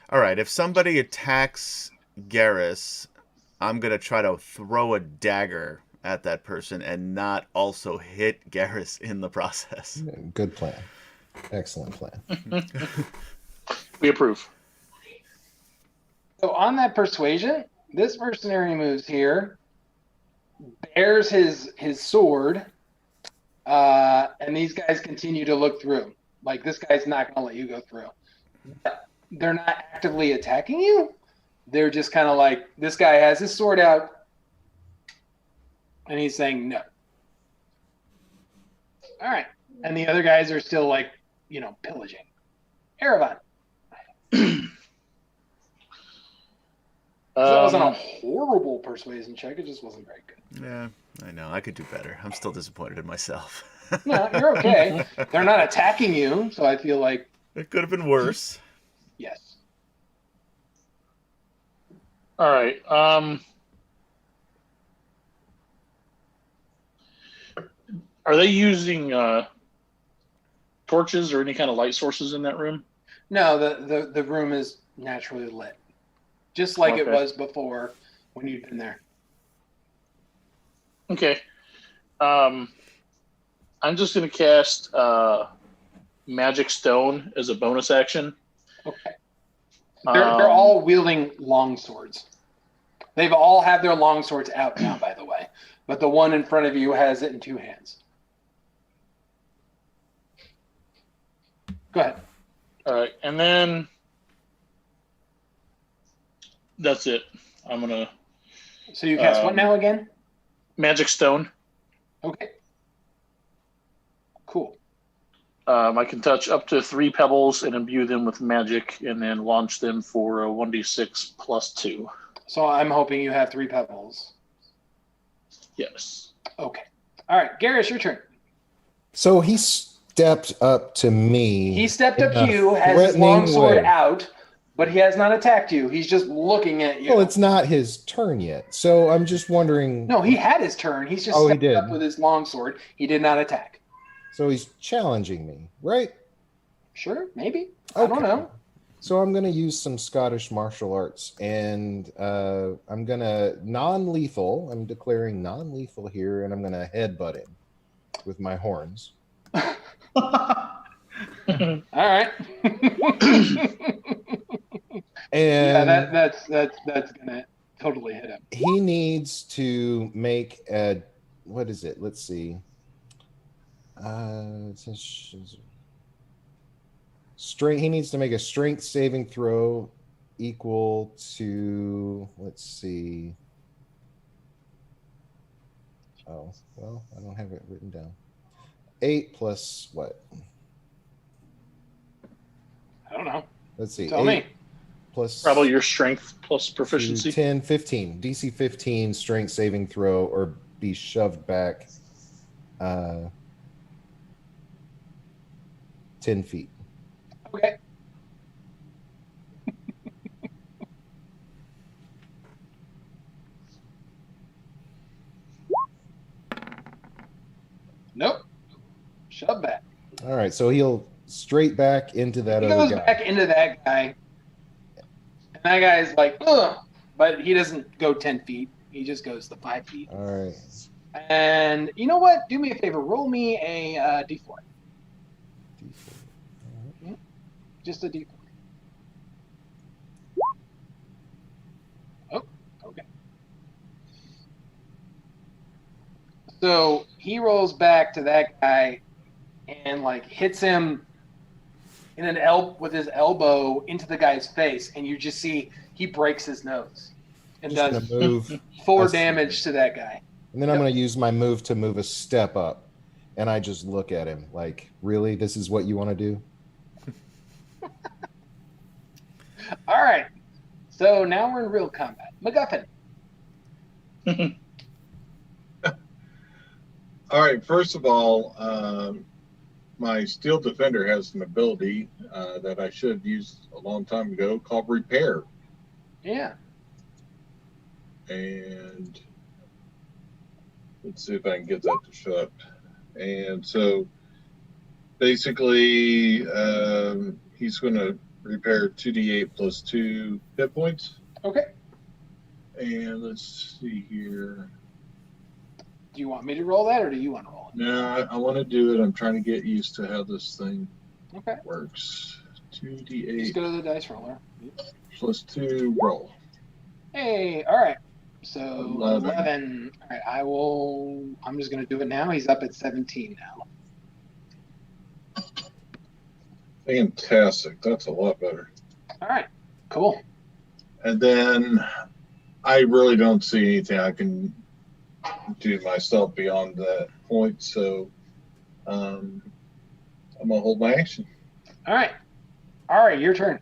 All right, if somebody attacks Garrus, I'm going to try to throw a dagger at that person and not also hit Garrus in the process. Good plan. Excellent plan. We approve. So on that persuasion, this mercenary moves here, bears his sword, and these guys continue to look through. Like, this guy's not going to let you go through. But they're not actively attacking you. They're just kind of like, this guy has his sword out, and he's saying no. All right. And the other guys are still, like, you know, pillaging. Erevan. That wasn't a horrible persuasion check. It just wasn't very good. Yeah, I know. I could do better. I'm still disappointed in myself. No, you're okay. They're not attacking you, so I feel like... It could have been worse. Yes. All right. Are they using torches or any kind of light sources in that room? No, the room is naturally lit. Just like it was before when you'd been there. Okay. I'm just going to cast Magic Stone as a bonus action. Okay. They're all wielding long swords. They've all had their long swords out now, by the way. But the one in front of you has it in two hands. Go ahead. All right, and then that's it. I'm gonna So you cast what now again? Magic Stone. Okay. Cool. I can touch up to 3 pebbles and imbue them with magic, and then launch them for a 1d6 plus 2. So I'm hoping you have 3 pebbles. Yes. Okay. All right, Garrus, your turn. So he stepped up to me. He stepped up in to a you, has his threatening long sword way. out, but he has not attacked you. He's just looking at you. Well, it's not his turn yet. So I'm just wondering. No, he had his turn. He's just Oh, he stepped did. up with his long sword. He did not attack. So he's challenging me, right? Sure, maybe. I don't know. So I'm going to use some Scottish martial arts, and I'm going to non-lethal. I'm declaring non-lethal here, and I'm going to headbutt him with my horns. All right. And yeah, that's gonna totally hit him. he needs to make a, what is it? Let's see. Strength. He needs to make a strength saving throw equal to, let's see. Oh, well, I don't have it written down. 8 plus what? I don't know. Let's see. Tell 8 me. plus Probably your strength plus proficiency. 10, 15. DC 15 strength saving throw or be shoved back 10 feet. Okay. Nope. Shove back. All right, so he'll straight back into that He other goes guy. back into that guy. And that guy's like, ugh. But he doesn't go 10 feet. He just goes the 5 feet. All right. And you know what? Do me a favor. Roll me a d4. Just a d4. Oh, okay. So he rolls back to that guy and like hits him in with his elbow into the guy's face, and you just see he breaks his nose and Just does gonna move, 4 damage to that guy. and then I'm going to use my move to move a step up, and I just look at him like, really, this is what you want to do? All right. So now we're in real combat. MacGuffin. All right. First of all, my Steel Defender has an ability that I should have used a long time ago called Repair. Yeah. And let's see if I can get that to show up. And so basically, he's going to repair 2d8 plus 2 hit points. Okay. And let's see here. Do you want me to roll that, or do you want to roll it? No, I want to do it. I'm trying to get used to how this thing Okay. works. Just 2d8 go to the dice roller. plus 2 roll. Hey, all right. So 11. 11. All right, I'm just going to do it now. He's up at 17 now. Fantastic. That's a lot better. All right, cool. And then I really don't see anything I can do myself beyond that point. So I'm going to hold my action. All right. All right, your turn.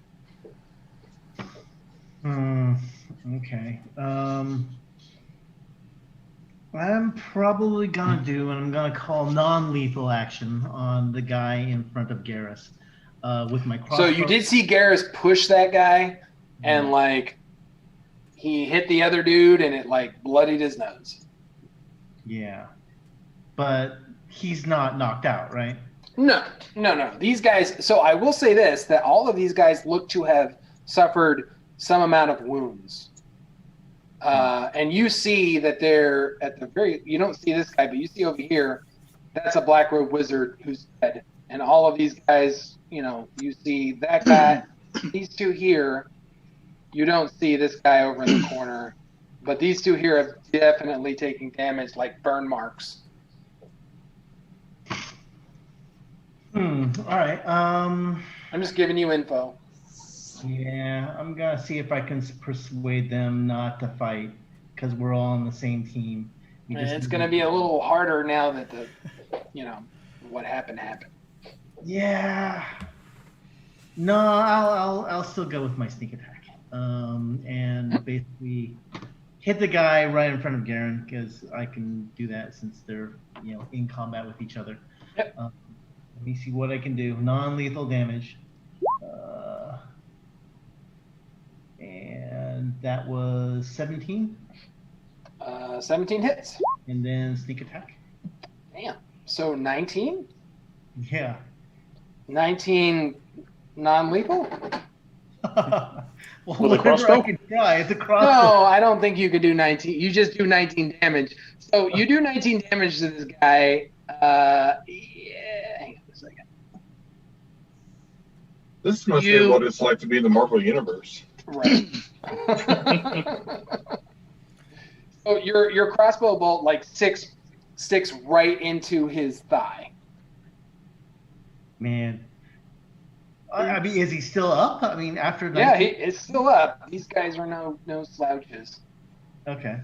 Okay. I'm probably gonna do, and I'm gonna call non-lethal action on the guy in front of Garrus with my crossbow. So you did see Garrus push that guy, and like he hit the other dude, and it like bloodied his nose. Yeah, but he's not knocked out, right? No. These guys. So I will say this: that all of these guys look to have suffered some amount of wounds. And you see that they're at the very, you don't see this guy, but you see over here, that's a black robe wizard who's dead. And all of these guys, you see that guy, these two here, you don't see this guy over in the corner, but these two here have definitely taken damage, like burn marks. All right. I'm just giving you info. Yeah, I'm gonna see if I can persuade them not to fight because we're all on the same team. We And just it's need going to to- be a little harder now that what happened happened. Yeah. No, I'll still go with my sneak attack. And basically hit the guy right in front of Garen because I can do that since they're in combat with each other. Yep. Let me see what I can do. Non-lethal damage. And that was 17. 17 hits. And then sneak attack. Damn. So 19? Yeah. 19 non-lethal? Well, With a whatever crossbow? I can try. It's a crossbow. No, I don't think you could do 19. You just do 19 damage. So you do 19 damage to this guy. Yeah, hang on a second. This must be You- what it's like to be in the Marvel Universe. Right. So your crossbow bolt sticks right into his thigh. Man. I mean, is he still up? I mean, after that. Yeah, it's still up. These guys are no slouches. Okay.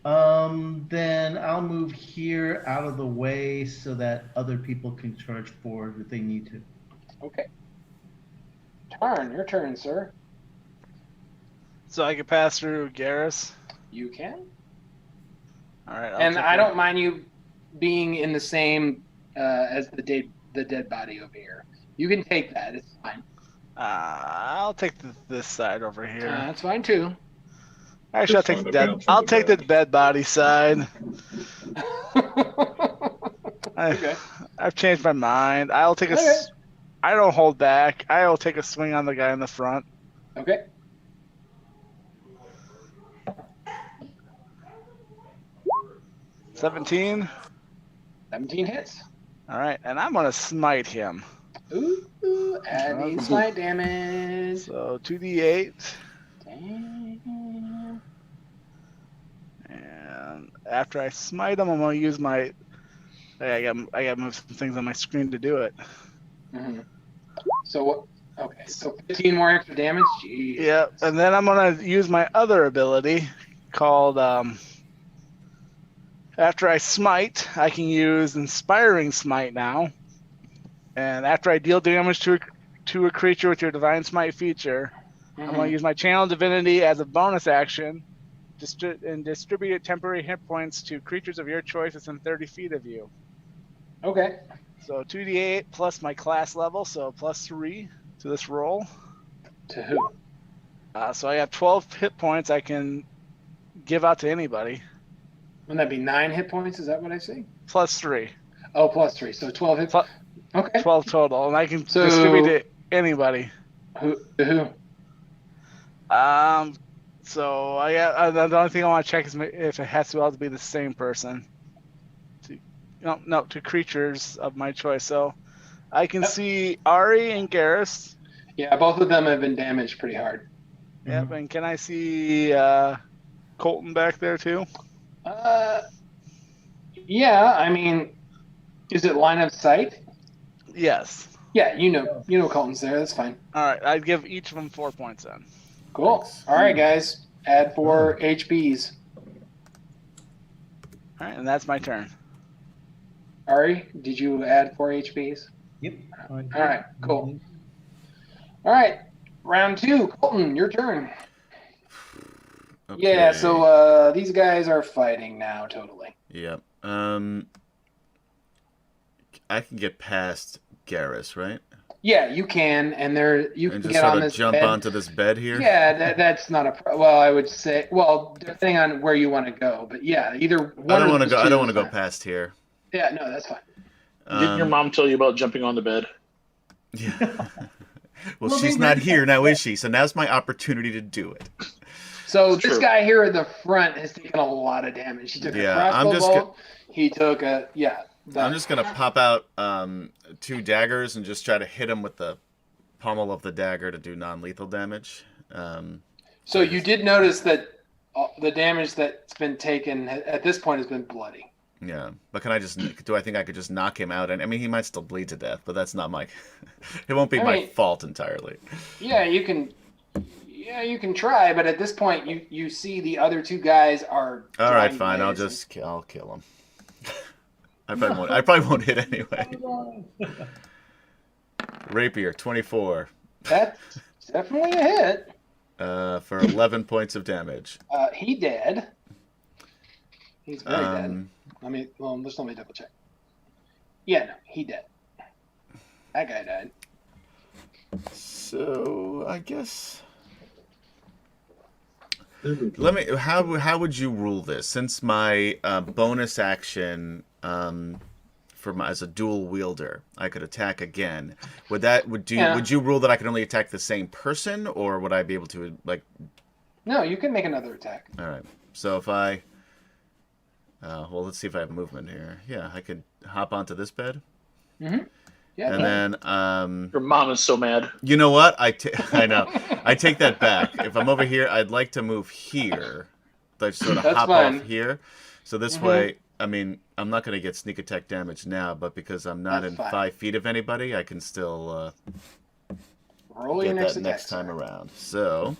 Then I'll move here out of the way so that other people can charge forward if they need to. Okay. Your turn, sir. So I can pass through Garrus. You can. All right. And I don't mind you being in the same as the dead body over here. You can take that. It's fine. I'll take this side over here. That's fine too. Actually, I'll Just take find the a dead. bounce on I'll the take the bed. dead body side. Okay. I've changed my mind. I'll take Okay. I don't hold back. I'll take a swing on the guy in the front. Okay. $17. 17 hits. All right, and I'm gonna smite him. Ooh, adding slight damage. So 2d8, Damn. and after I smite him, I'm gonna use my. I got to move some things on my screen to do it. Mhm. So what? Okay, so 15 more extra damage. Jeez. Yep, and then I'm gonna use my other ability called. After I smite, I can use Inspiring Smite now. And after I deal damage to a creature with your Divine Smite feature, I'm going to Mhm. use my Channel Divinity as a bonus action and distribute temporary hit points to creatures of your choice within 30 feet of you. Okay. So 2d8 plus my class level, so plus 3 to this roll. To who? So I have 12 hit points I can give out to anybody. Wouldn't that be 9 hit points? Is that what I see? Plus 3. Oh, plus 3. So 12 hit. Plu- Okay. 12 total, and I can So- distribute to anybody. To who? So I got the only thing I want to check is if it has to all be the same person. To creatures of my choice. So I can Yep. see Ari and Garrus. Yeah, both of them have been damaged pretty hard. Yep, and can I see Colton back there too? Yeah, I mean, is it line of sight? Yes. Yeah, you know Colton's there. That's fine. All right, I'd give each of them 4 points then. Cool. Thanks. All right, guys. Add 4 HPs. All right, and that's my turn. Ari, did you add 4 HPs? Yep. All right, cool. All right, round 2. Colton, your turn. Okay. Yeah, so these guys are fighting now, totally. Yep. I can get past Garrus, right? Yeah, you can, and you And can just get sort on of this jump bed. onto this bed here. Yeah, that's not a well. I would say, well, depending on where you want to go, but yeah, either one. I don't want to go. I don't want to go past here. Yeah, no, that's fine. Didn't your mom tell you about jumping on the bed? Yeah. Well, Well, she's they not might- here now, is she? So now's my opportunity to do it. So It's this true. guy here in the front has taken a lot of damage. He took Yeah, a I'm crossbow just bolt. He took a I'm just gonna pop out 2 daggers and just try to hit him with the pommel of the dagger to do non-lethal damage. So you did notice that the damage that's been taken at this point has been bloody. Yeah, but can I just? Do I think I could just knock him out? And I mean, he might still bleed to death, but that's not my. It won't be I my mean, fault entirely. yeah, you can. Yeah, you can try, but at this point, you see the other two guys are. All right, drying fine. blades. I'll kill him. I probably won't hit anyway. Rapier, 24. That's definitely a hit. For 11 points of damage. He dead. He's very dead. Um, Just let me double check. Yeah, no, he dead. That guy died. So I guess let me. How would you rule this? Since my bonus action as a dual wielder, I could attack again. Would you rule that I could only attack the same person, or would I be able to like? No, you can make another attack. All right. So if I, well, let's see if I have movement here. Yeah, I could hop onto this bed. Mm-hmm. Yeah. And then, Your mom is so mad. you know what? I know. I take that back. If I'm over here, I'd like to move here. Like sort of That's hop fine. off here. So this way, I mean, I'm not going to get sneak attack damage now, but because I'm not That's in fine. 5 feet of anybody, I can still Roll your get next that attack. next time sir. around. So,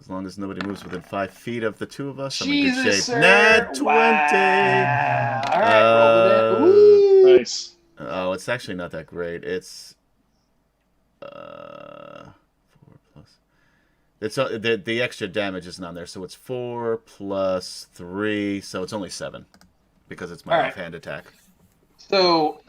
as long as nobody moves within 5 feet of the two of us, I'm in good Jesus, shape. sir. Nat 20! Wow. All right, roll it in. Woo. Nice. Oh, it's actually not that great. It's 4 plus. It's the extra damage isn't on there, so it's 4 plus 3, so it's only 7 because it's my All right. offhand attack. So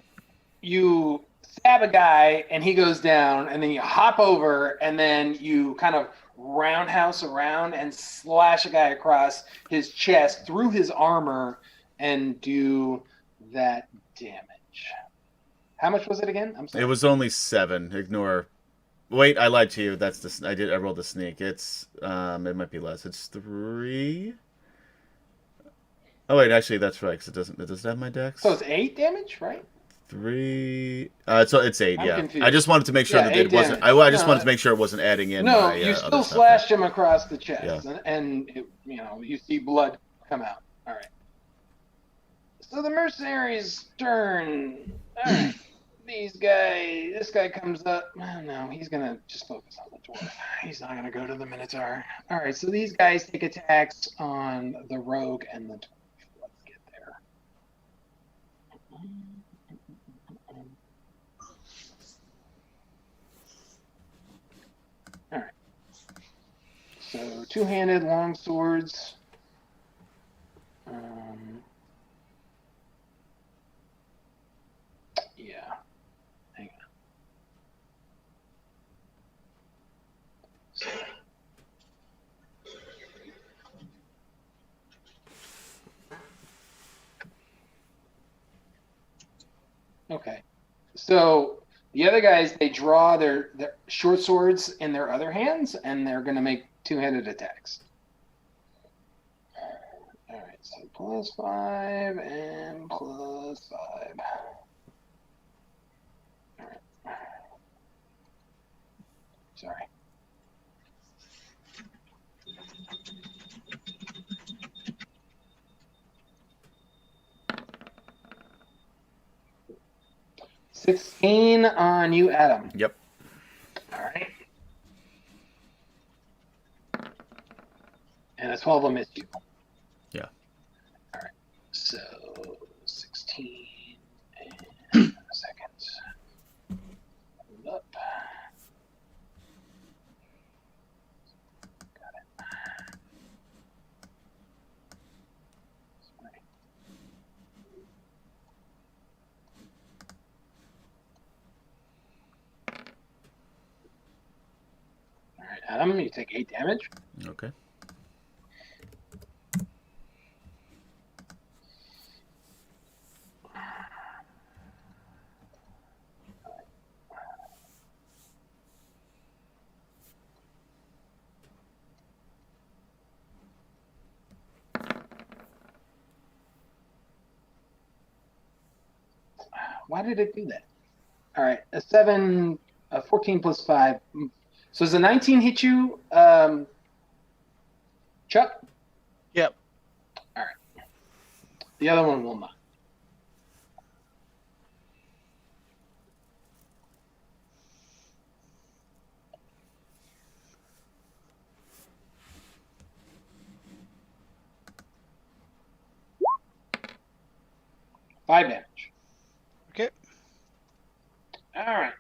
you stab a guy and he goes down, and then you hop over, and then you kind of roundhouse around and slash a guy across his chest through his armor and do that damage. How much was it again? I'm sorry. It was only 7. Ignore. Wait, I lied to you. That's the. I rolled the sneak. It's it might be less. It's 3. Oh wait, actually that's right. Cause it doesn't have my dex. So it's 8 damage, right? 3. So it's 8. I'm yeah. confused. I just wanted to make sure Yeah, that 8 it wasn't. damage. I just No, wanted to make sure it wasn't adding in. No, my, you other still stuff slashed him across the chest, Yeah. and it, you see blood come out. All right. So the mercenaries turn. All right. This guy comes up. Oh, no, he's gonna just focus on the dwarf. He's not gonna go to the minotaur. All right. So these guys take attacks on the rogue and the dwarf. Let's get there. All right. So two-handed long swords. Yeah. Hang on. Okay. So the other guys, they draw their short swords in their other hands, and they're going to make two-handed attacks. All right. So +5 and +5. All right. Sorry. $16 on you, Adam. Yep. All right. And a 12 will miss you. Yeah. All right. So 16 and a second. Hold up. Got it. Sorry. All right, Adam, you take 8 damage. Okay. Why did it do that? All right, a 14 plus 5. So does a 19 hit you, Chuck? Yep. All right. The other one will not. Five damage. Okay. All right.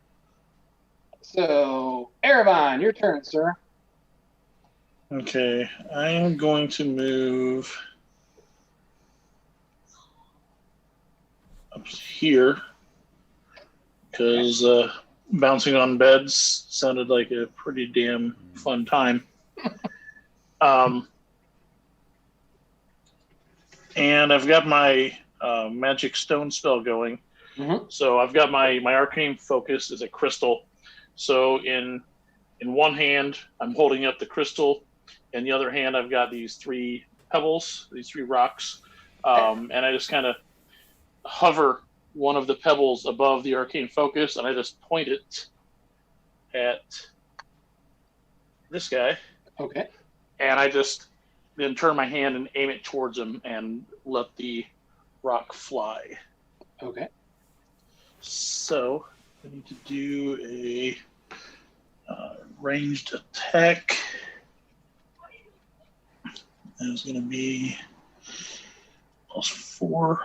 So, Erebon, your turn, sir. Okay, I am going to move up here because bouncing on beds sounded like a pretty damn fun time. And I've got my magic stone spell going. Mm-hmm. So I've got my arcane focus is a crystal. So in one hand, I'm holding up the crystal. In the other hand, I've got these three pebbles, these three rocks. And I just kind of hover one of the pebbles above the arcane focus, and I just point it at this guy. Okay. And I just then turn my hand and aim it towards him and let the rock fly. Okay. So I need to do a ranged attack. That is going to be +4.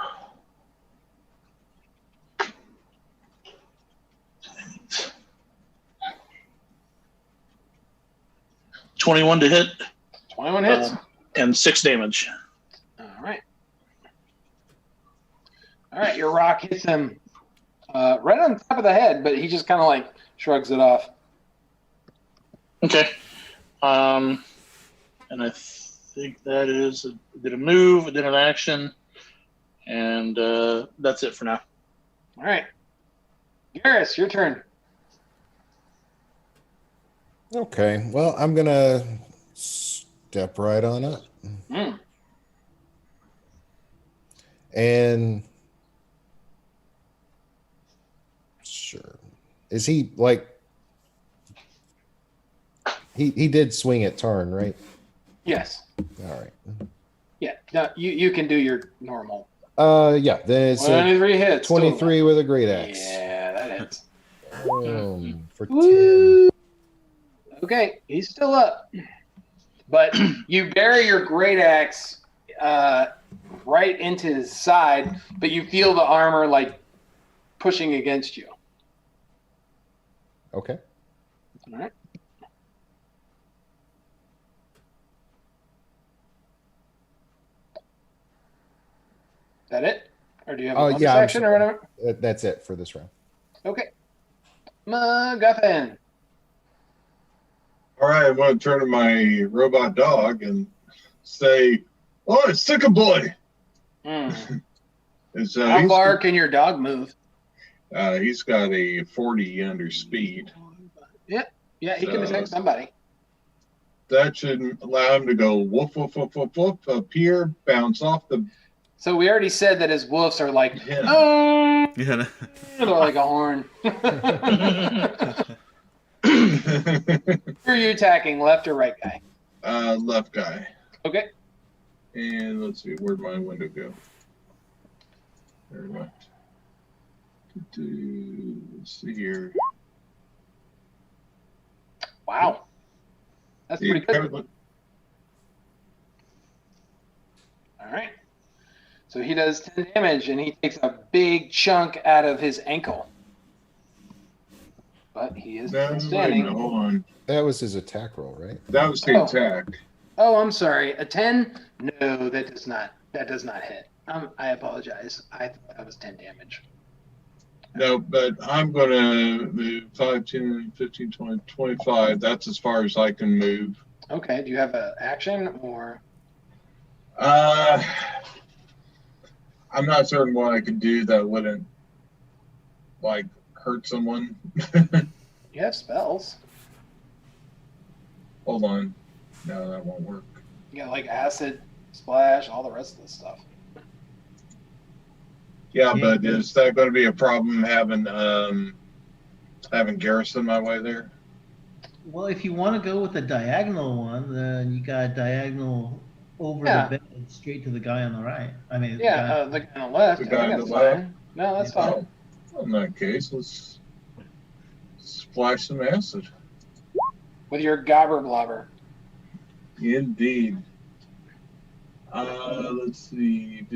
21 to hit. 21 hits. And 6 damage. All right. All right, your rock hits him right on top of the head, but he just kind of like shrugs it off. Okay. And I think that is did a move, did an action, and that's it for now. All right. Garrus, your turn. Okay, well, I'm going to step right on up. Mm. And sure. Is he like he did swing at Tarn, right? Yes. All right. Yeah. No, you can do your normal. Yeah, then it's 23 hits. 23 totally. with a great axe. Yeah, that hits. For 10. Woo! Okay, he's still up. But you bury your great axe right into his side, but you feel the armor like pushing against you. Okay. All right. That it? Or do you have a bonus action or whatever? That's it for this round. Okay. MacGuffin. All right, I'm going to turn to my robot dog and say, "Oh, stick a boy." Mm. How How far can your dog move? He's got a 40 under speed. Yeah, he can attack somebody. That should allow him to go woof, woof, woof, woof, woof up here, bounce off the. So we already said that his woofs are like, Yeah. oh, Yeah. like a horn. Who are you attacking, left or right guy? Left guy. Okay. And let's see, where'd my window go? There it went. Let's see here. Wow. That's pretty good. All right. So he does 10 damage, and he takes a big chunk out of his ankle. But he is still standing. Wait, hold on. That was his attack roll, right? That was the attack. Oh, I'm sorry. A 10? No, that does not hit. I apologize. I thought that was 10 damage. No, but I'm going to move 5, 10, 15, 20, 25. That's as far as I can move. Okay. Do you have an action or? I'm not certain what I could do that wouldn't, like, hurt someone. You have spells. Hold on. No, that won't work. You got like acid, splash, all the rest of this stuff. Yeah, but is that going to be a problem having Garrison my way there? Well, if you want to go with the diagonal one, then you got diagonal over Yeah. the bed straight to the guy on the right. I mean, Yeah, the guy on the left. The guy I think on that's the left? fine. No, that's Yeah. fine. Oh, in that case, let's splash some acid. With your gobber blobber. Indeed. Let's see.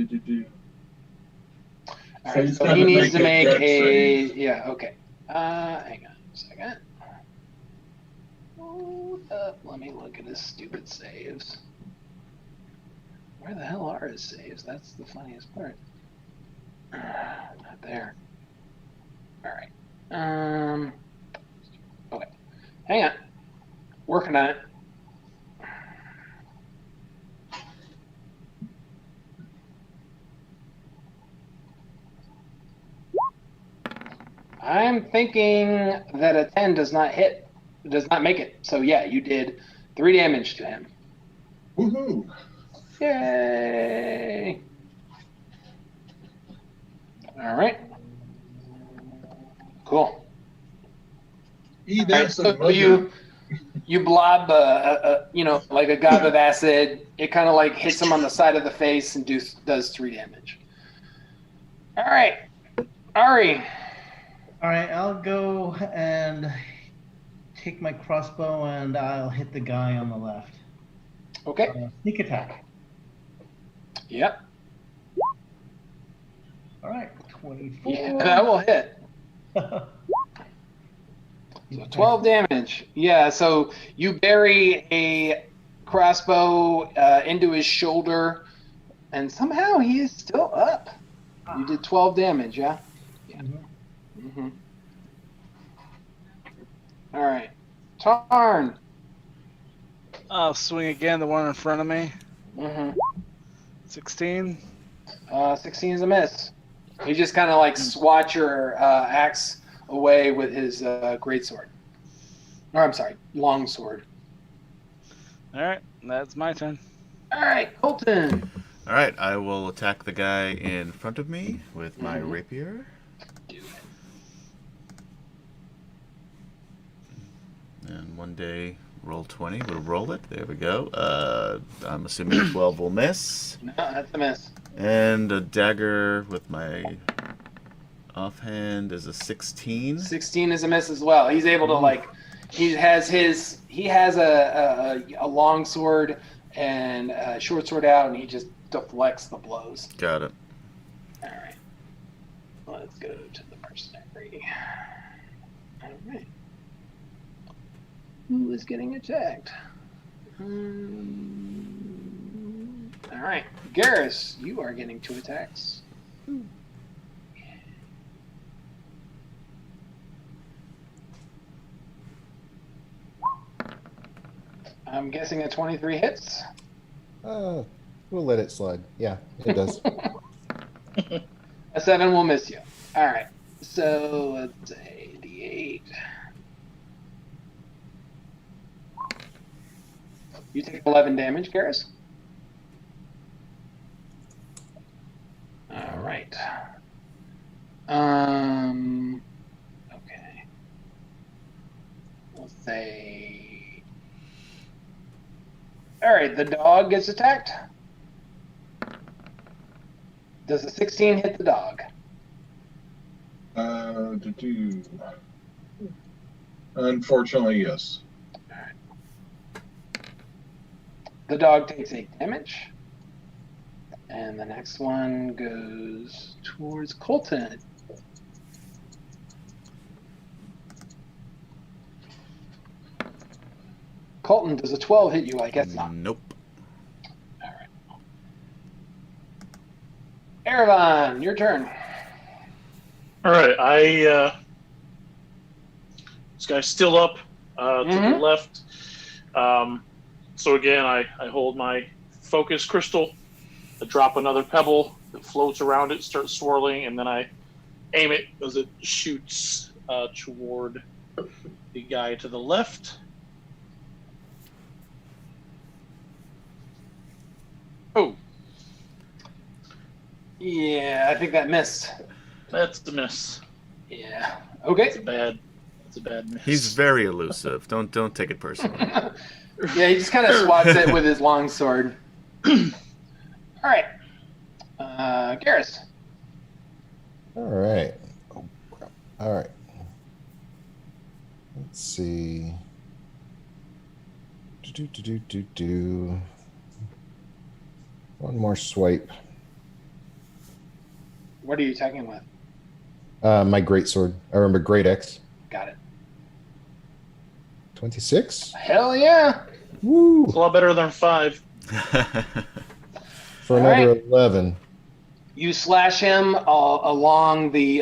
All So right, he's so gotta he needs to make make a dex save. yeah, okay. Hang on a second. Hold up, let me look at his stupid saves. Where the hell are his saves? That's the funniest part. Not there. All right. Okay. Hang on. Working on it. I'm thinking that a 10 does not make it. So yeah, you did 3 damage to him. Woohoo! Yay! All right. Cool. Eat All right, acid, so mother. you blob, like a gob of acid. It kind of like hits him on the side of the face and does 3 damage. All right, Ari. All right, I'll go and take my crossbow and I'll hit the guy on the left. Okay. Sneak attack. Yep. All right, 24. Yeah, that will hit. So 12 damage. Yeah, so you bury a crossbow into his shoulder, and somehow he is still up. You did 12 damage, yeah? Yeah. Mm-hmm. All right. Tarn. I'll swing again, the one in front of me. Mm-hmm. 16. 16 is a miss. You just kind of like swat your axe away with his greatsword. Or I'm sorry, longsword. All right, that's my turn. All right, Colton. All right, I will attack the guy in front of me with my rapier. Do it. And one day, roll 20. We'll roll it. There we go. I'm assuming 12 will miss. No, that's a miss. And a dagger with my offhand is a 16. 16 is a miss as well. He's able to he has a long sword and a short sword out, and he just deflects the blows. Got it. All right. Let's go to the mercenary. All right. Who is getting attacked? All right. Garrus, you are getting 2 attacks. I'm guessing a 23 hits. We'll let it slide. Yeah, it does. A 7 will miss you. All right. So let's say D8. You take 11 damage, Garrus. All right. Okay. We'll say. All right. The dog gets attacked. Does a 16 hit the dog? Unfortunately, yes. The dog takes 8 damage. And the next one goes towards Colton. Colton, does a 12 hit you? I guess not. Nope. All right. Erevan, your turn. All right, this guy's still up to the left. So again, I hold my focus crystal, I drop another pebble that floats around it, starts swirling, and then I aim it as it shoots toward the guy to the left. Oh, Yeah, I think that missed. that's the miss. Yeah. That's Okay. a bad miss. He's very elusive. Don't take it personally. Yeah, he just kind of swats it with his long sword. All right. Garrus. All right. Oh, crap. All right. Let's see. Do. One more swipe. What are you attacking with? My great sword. I remember Great X. Got it. 26. Hell yeah. Woo! It's a lot better than 5. For All another right. 11. You slash him along the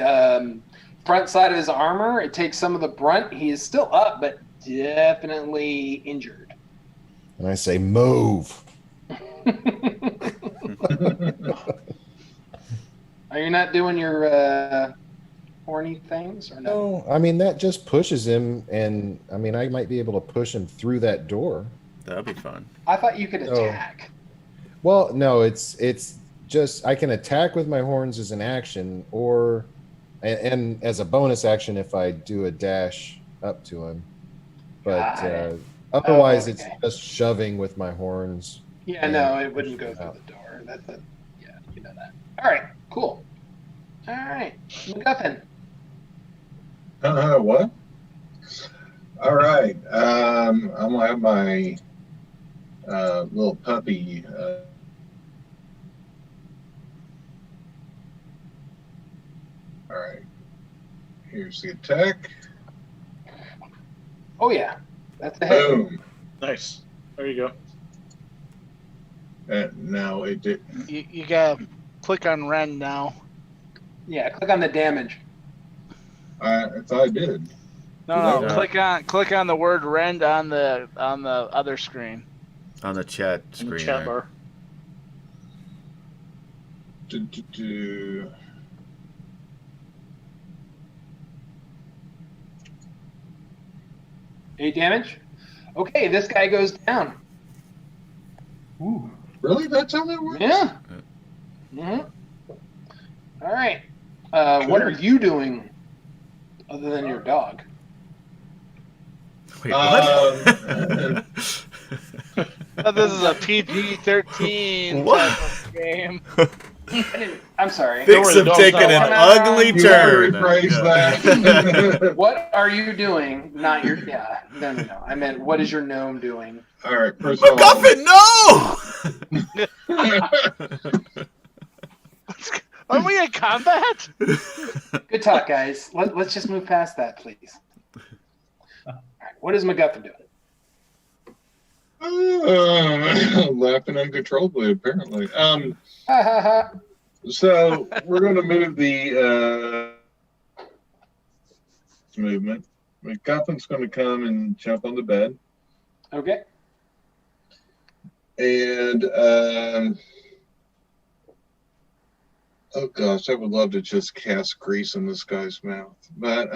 front side of his armor. It takes some of the brunt. He is still up, but definitely injured. And I say, move. Are you not doing your horny things or no? No, I mean, that just pushes him. And I mean, I might be able to push him through that door. That'd be fun. I thought you could Oh. attack. Well, no, it's just I can attack with my horns as an action, or and as a bonus action if I do a dash up to him. But Got it. otherwise, okay. it's just shoving with my horns. Yeah, no, it wouldn't go through the door. Yeah, you know that. All right, cool. All right, MacGuffin. What? All right. I'm gonna have my little puppy. All right. Here's the attack. Oh yeah, that's the head. Boom. Nice. There you go. No, it did. You gotta click on Ren now. Yeah, click on the damage. I thought I did. No, Yeah. click on the word Rend on the other screen. On the chat In screen. the chat there. bar. Do. 8 damage. Okay, this guy goes down. Ooh. Really? That's how that works? Yeah. Mm-hmm. All right. What are you doing other than your dog? Wait, what? This is a PG-13 What? type of game. I'm sorry. Don't Things worry, have dog's taken not an alive. ugly You gotta turn. rephrase Yeah. that. What are you doing? Not your. Yeah. No. I meant, what is your gnome doing? All right. First of all, MacGuffin, no! Aren't we in combat? Good talk, guys. Let's just move past that, please. All right. What is MacGuffin doing? laughing uncontrollably, apparently. Ha ha ha. So we're going to move the movement. MacGuffin's going to come and jump on the bed. Okay. And, oh gosh, I would love to just cast grease in this guy's mouth. But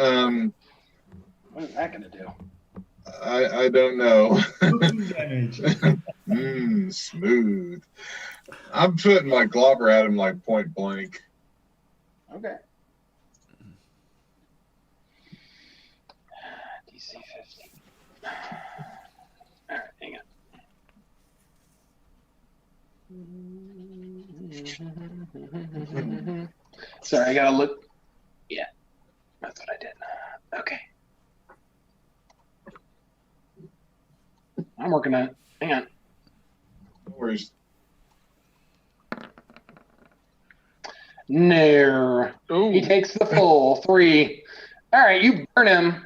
What is that going to do? I don't know. Damage. Smooth. I'm putting my globber at him like point blank. Okay. DC 50. All right, hang on. Sorry, I gotta look. Yeah, that's what I did. Okay. I'm working on it. Hang on. Where's No. Ooh. He takes the full 3. All right, you burn him.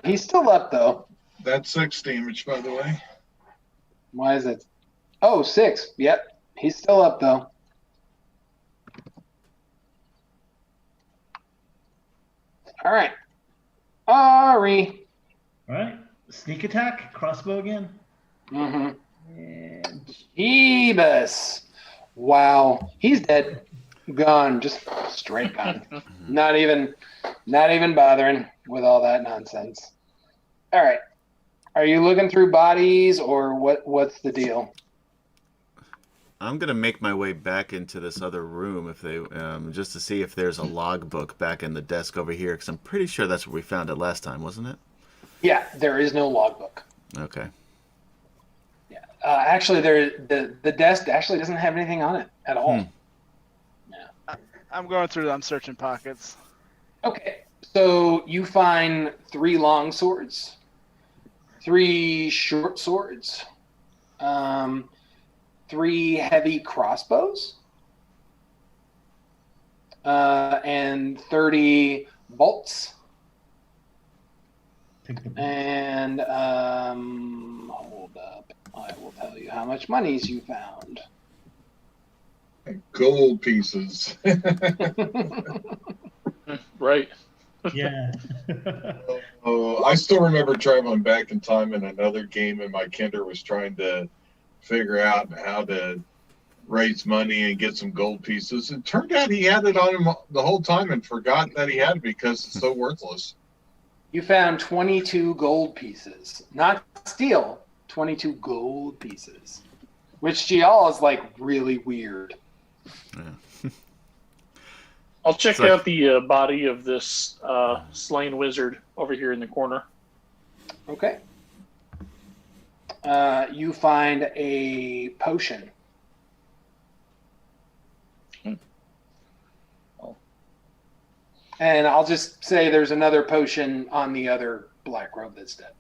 He's still up, though. that's 6 damage, by the way. Why is it? Oh, 6. Yep. He's still up, though. All right. Ari. All right. Sneak attack. Crossbow again. Mm-hmm. And Ebus. Wow. He's dead. Gone. Just straight gone. Not even bothering with all that nonsense. All right. Are you looking through bodies or what's the deal? I'm gonna make my way back into this other room if they just to see if there's a logbook back in the desk over here, because I'm pretty sure that's where we found it last time, wasn't it? Yeah, there is no logbook. Okay. Yeah, Actually, the desk actually doesn't have anything on it at all. I'm going through. I'm searching pockets. Okay, so you find 3 long swords, 3 short swords, 3 heavy crossbows, and 30 bolts. And hold up, I will tell you how much monies you found. Gold pieces. Right. Yeah. I still remember traveling back in time in another game, and my kinder was trying to figure out how to raise money and get some gold pieces. It turned out he had it on him the whole time and forgot that he had it because it's so worthless. You found 22 gold pieces, not steel, 22 gold pieces, which to y'all is like really weird. Yeah. I'll check It's like- out the body of this slain wizard over here in the corner. Okay. You find a potion. Oh. And I'll just say there's another potion on the other black robe that's dead.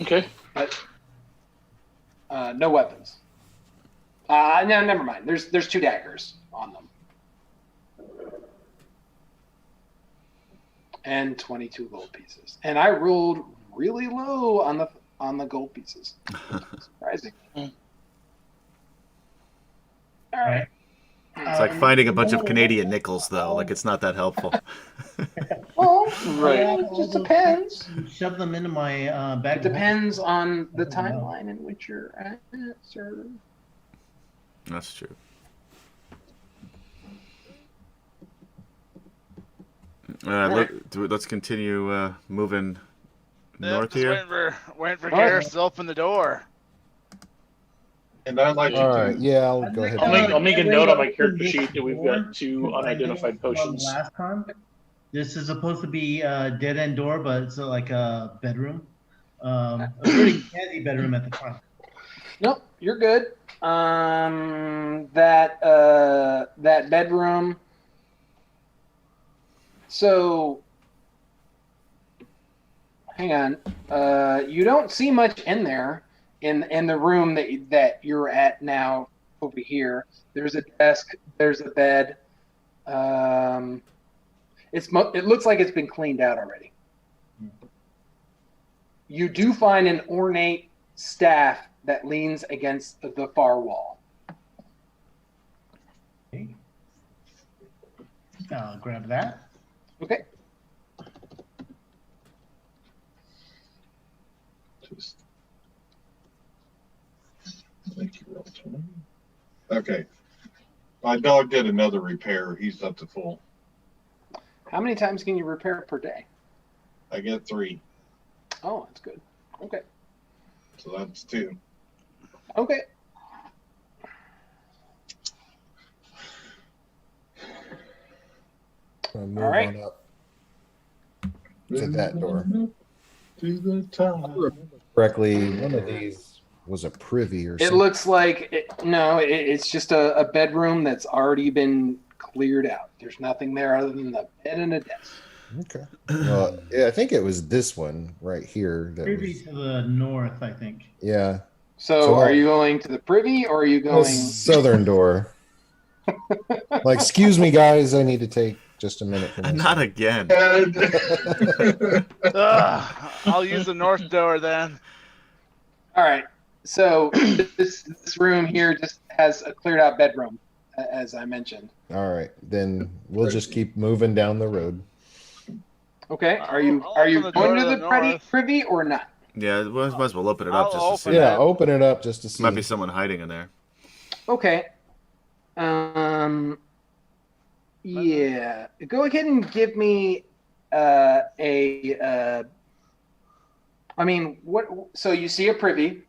Okay. But no weapons. No, never mind. There's 2 daggers on them. And 22 gold pieces. And I rolled really low on the gold pieces. Surprising. Mm. All right. It's like finding a bunch of Canadian nickels, though. Like, it's not that helpful. Well, Right. it just depends. Shove them into my bag. It depends on the timeline in which you're at, sir. That's true. Let's continue moving north Just here. waiting for North. Garrus to open the door. And I'd like All to right, yeah, I'll go ahead. I'll make a note on my character sheet that we've got 2 unidentified potions. Last time, this is supposed to be a dead end door, but it's like a bedroom. A pretty handy bedroom at the time. Nope, you're good. That bedroom. So, hang on. You don't see much in there in the room that you're at now over here. There's a desk. There's a bed. It looks like it's been cleaned out already. You do find an ornate staff that leans against the far wall. Okay. I'll grab that. Okay. just thank you, roll 20. Okay. My dog did another repair. He's up to full. How many times can you repair per day? I get 3. Oh, that's good. Okay. So that's 2. Okay. Move All right. on up to that door. To the top. Correctly, one of these was a privy or It something. looks like it's just a bedroom that's already been cleared out. There's nothing there other than the bed and a desk. Okay. Well, yeah, I think it was this one right here. That Privy was, to the north, I think. yeah. So, So are what? you going to the privy or are you The going? southern door. Like, excuse me, guys, I need to take just a minute. For this. Not again. I'll use the north door then. All right. So this room here just has a cleared out bedroom, as I mentioned. All right, then we'll just keep moving down the road. Okay. Are you I'll are you open the door going to to the the privy, north. privy or not? Yeah, might as well open it up I'll just to see. open Yeah, it. open it up just to see. Might be someone hiding in there. Okay. Yeah. Go ahead and give me I mean, what? So you see a privy,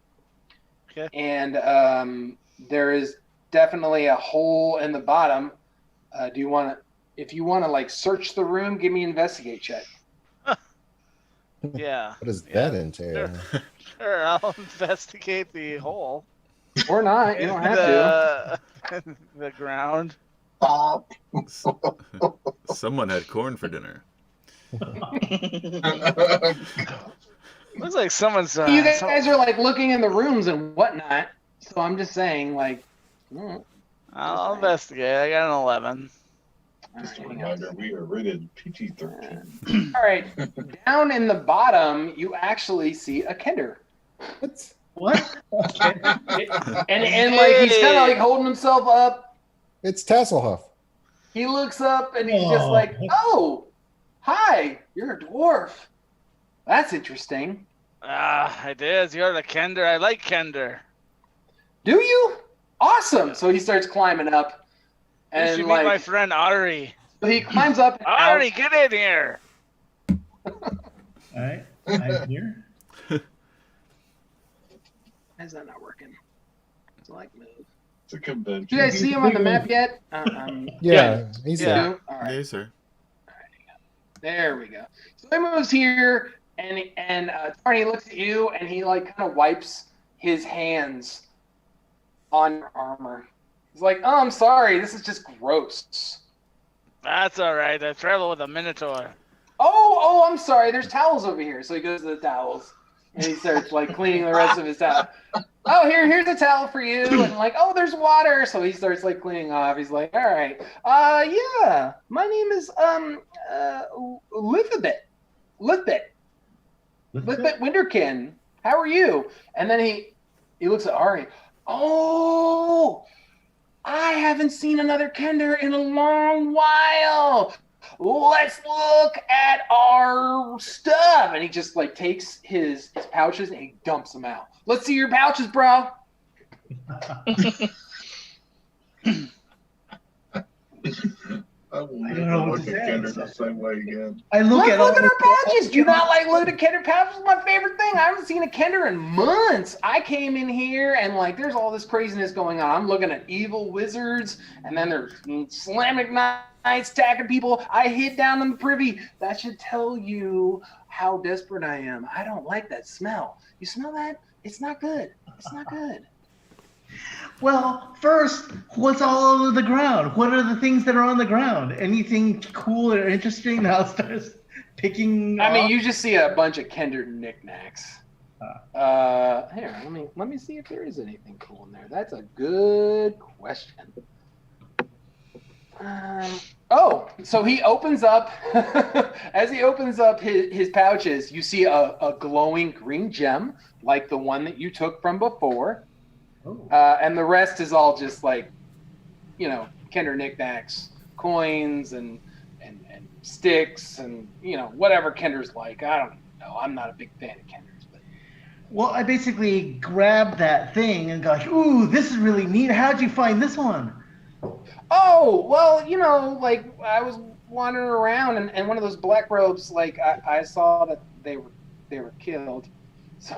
Okay. and there is definitely a hole in the bottom. Do you want to? If you want to like search the room, give me an investigate check. Yeah. What does Yeah. that entail? Sure, I'll investigate the hole. Or not. You don't have to. The ground. Stop. Someone had corn for dinner. Looks like someone's. You guys are like looking in the rooms and whatnot. So I'm just saying, like, I'll investigate. I got an 11. Just a reminder, we are rated PG-13. All right. Down in the bottom, you actually see a Kender. What? And like he's kind of like holding himself up. It's Tasselhoff. He looks up and he's just like, "Oh, hi, you're a dwarf. That's interesting. It is. You're the Kender. I like Kender. Do you? Awesome." So he starts climbing up. You And should meet like my friend Ari. so he climbs up and Ari, out. get in here. All right, I'm here. Why is that not working? It's like move. It's a convention. Do you guys see him on the map yet? Yeah, he's Yeah. there. All right. Yes, sir. There we go. So he moves here, and Tarny looks at you, and he like kind of wipes his hands on your armor. He's like, "Oh, I'm sorry. This is just gross." That's all right. I travel with a Minotaur. Oh, I'm sorry. There's towels over here. So he goes to the towels, and he starts like cleaning the rest of his towel. Oh, here's a towel for you, and like, oh, there's water. So he starts like cleaning off. He's like, all right, yeah, my name is Lithbit Winterkin. How are you? And then he looks at Ari. Oh, I haven't seen another Kender in a long while. Let's look at our stuff. And he just like takes his pouches and he dumps them out. Let's see your pouches, bro. I will I don't know never what look to at say. Kendra the same way again. I look Let's at look all at our the- pouches. Do you not like looking at Kender pouches? It's my favorite thing. I haven't seen a Kender in months. I came in here and like there's all this craziness going on. I'm looking at evil wizards and then there's Islamic knights attacking people. I hid down in the privy. That should tell you how desperate I am. I don't like that smell. You smell that? It's not good. It's not good. Well, first, what's all over the ground? What are the things that are on the ground? Anything cool or interesting? Now starts picking. I mean, off? you just see a bunch of Kender knickknacks. Here, let me see if there is anything cool in there. That's a good question. So he opens up. As he opens up his pouches, you see a glowing green gem, like the one that you took from before. Oh. And the rest is all just like, Kender knickknacks, coins, and sticks, and whatever Kender's like. I don't know. I'm not a big fan of Kenders, but Well, I basically grabbed that thing and got, ooh, this is really neat. How'd you find this one? oh well, like I was wandering around, and one of those black robes, like I saw that they were killed. So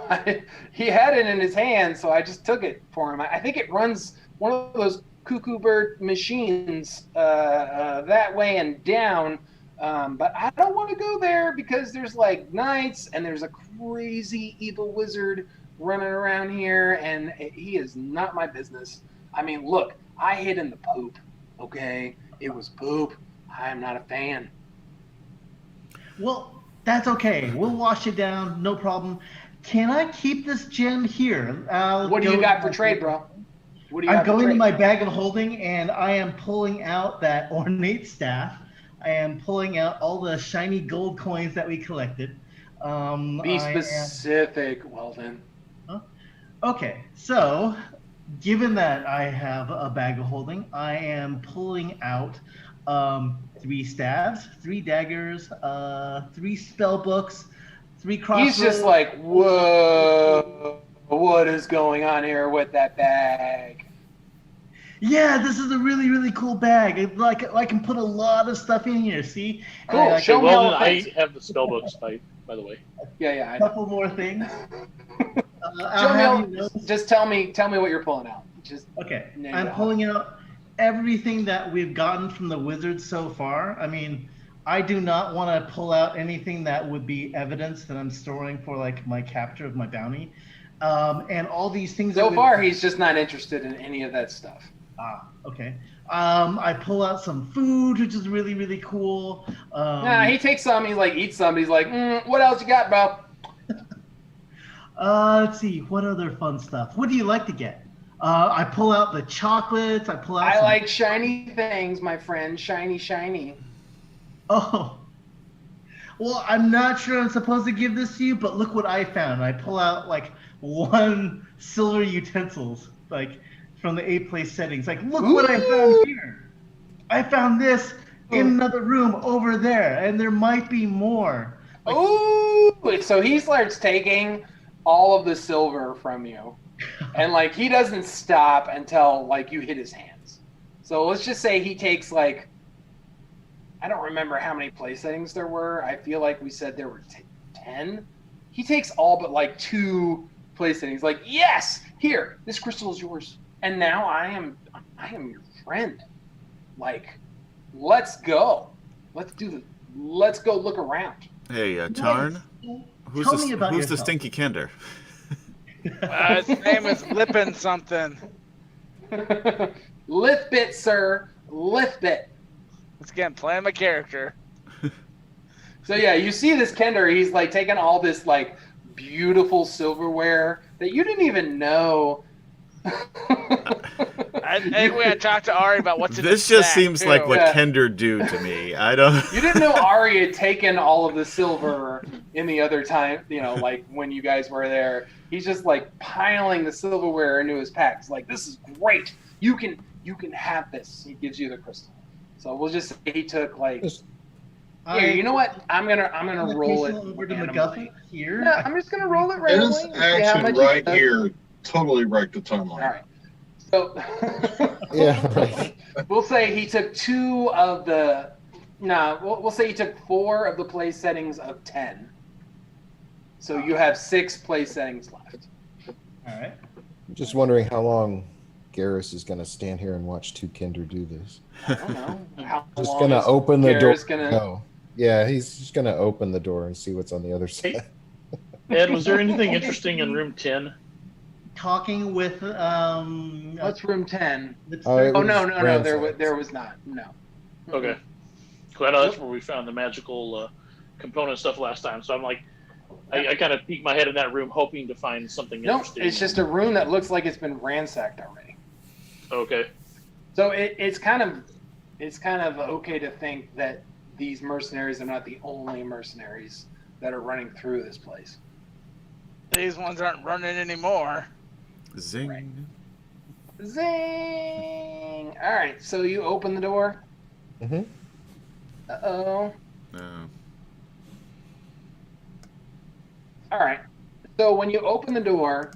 he had it in his hand, so I just took it for him. I think it runs one of those cuckoo bird machines that way and down. But I don't want to go there because there's like knights and there's a crazy evil wizard running around here, and he is not my business. I mean, look, I hid in the poop, okay? It was poop. I am not a fan. Well, that's okay. We'll wash it down. No problem. Can I keep this gem here? What do you got for trade, bro? What do you I'm got for going to trade? my bag of holding, and I am pulling out that ornate staff. I am pulling out all the shiny gold coins that we collected. Be specific, Weldon. Okay, so given that I have a bag of holding, I am pulling out 3 staves, 3 daggers, 3 spell books, 3 crossbows. He's just like, whoa, what is going on here with that bag? Yeah, this is a really, really cool bag. I can put a lot of stuff in here, see? Cool, And show me Well, all then the I things. have the spellbooks, by the way. Yeah, I a know. couple more things. Show me all, just tell me what you're pulling out. Just Okay, name I'm it. pulling out everything that we've gotten from the wizards so far. I mean, I do not want to pull out anything that would be evidence that I'm storing for like my capture of my bounty, and all these things. So far, he's just not interested in any of that stuff. Okay. I pull out some food, which is really, really cool. He takes some. He's like, eats some. He's like, what else you got, bro? Let's see. What other fun stuff? What do you like to get? I pull out the chocolates. I like shiny things, my friend. Shiny, shiny. Oh. Well, I'm not sure I'm supposed to give this to you, but look what I found. I pull out like 1 silver utensils, like from the 8 place settings. Like, look what I found here. I found this in another room over there, and there might be more. Like, ooh! So he starts taking all of the silver from you, and like he doesn't stop until like you hit his hands. So let's just say he takes like, I don't remember how many place settings there were. I feel like we said there were 10. He takes all but like 2 place settings. Like, yes, here, this crystal is yours, and now I am your friend. Like, let's go. Let's go look around. Hey, Tarn. Tell me about who's yourself. the stinky kender? His name is Lippin something. Lift sir. Lift it. Once again, playing my character. So yeah, you see this Kender, he's like taking all this like beautiful silverware that you didn't even know. I think we had to talk to Ari about what's in This the just sack, seems too. like what Yeah. Kender do to me. I don't. You didn't know Ari had taken all of the silver in the other time, like when you guys were there. He's just like piling the silverware into his packs. Like, this is great. You can have this. He gives you the crystal. So we'll just say he took like, here, you know what? I'm gonna roll it over to randomly. MacGuffin here. Yeah, I'm just gonna roll it This randomly. and see how action much right it does. here totally wrecked the timeline. All right. So Yeah, right. we'll say he took 2 of the. No, we'll say he took 4 of the place settings of 10. So you have 6 place settings left. All right. I'm just wondering how long Garrus is going to stand here and watch 2 Kinder do this. I don't know. How Just long going to is open the door. Garrus gonna- No. Yeah, he's just going to open the door and see what's on the other side. Ed, was there anything interesting in room 10? Talking with What's room 10? Oh, it Oh was no, ransacked. there was not. No. Okay. 'Cause I know that's where we found the magical component stuff last time. So I'm like, I kind of peeked my head in that room hoping to find something No, interesting. it's just a room that looks like it's been ransacked already. Okay. So it's kind of okay to think that these mercenaries are not the only mercenaries that are running through this place. These ones aren't running anymore. Zing. Right. Zing! All right, so you open the door. Mm-hmm. Uh-oh. No. All right. So when you open the door,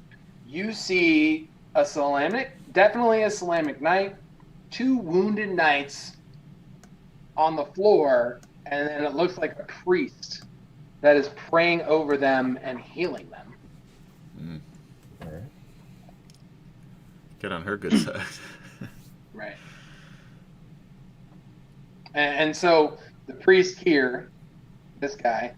you see a definitely a Solamic knight, 2 wounded knights on the floor, and then it looks like a priest that is praying over them and healing them. All right. Get on her good side. Right. And so the priest here, this guy,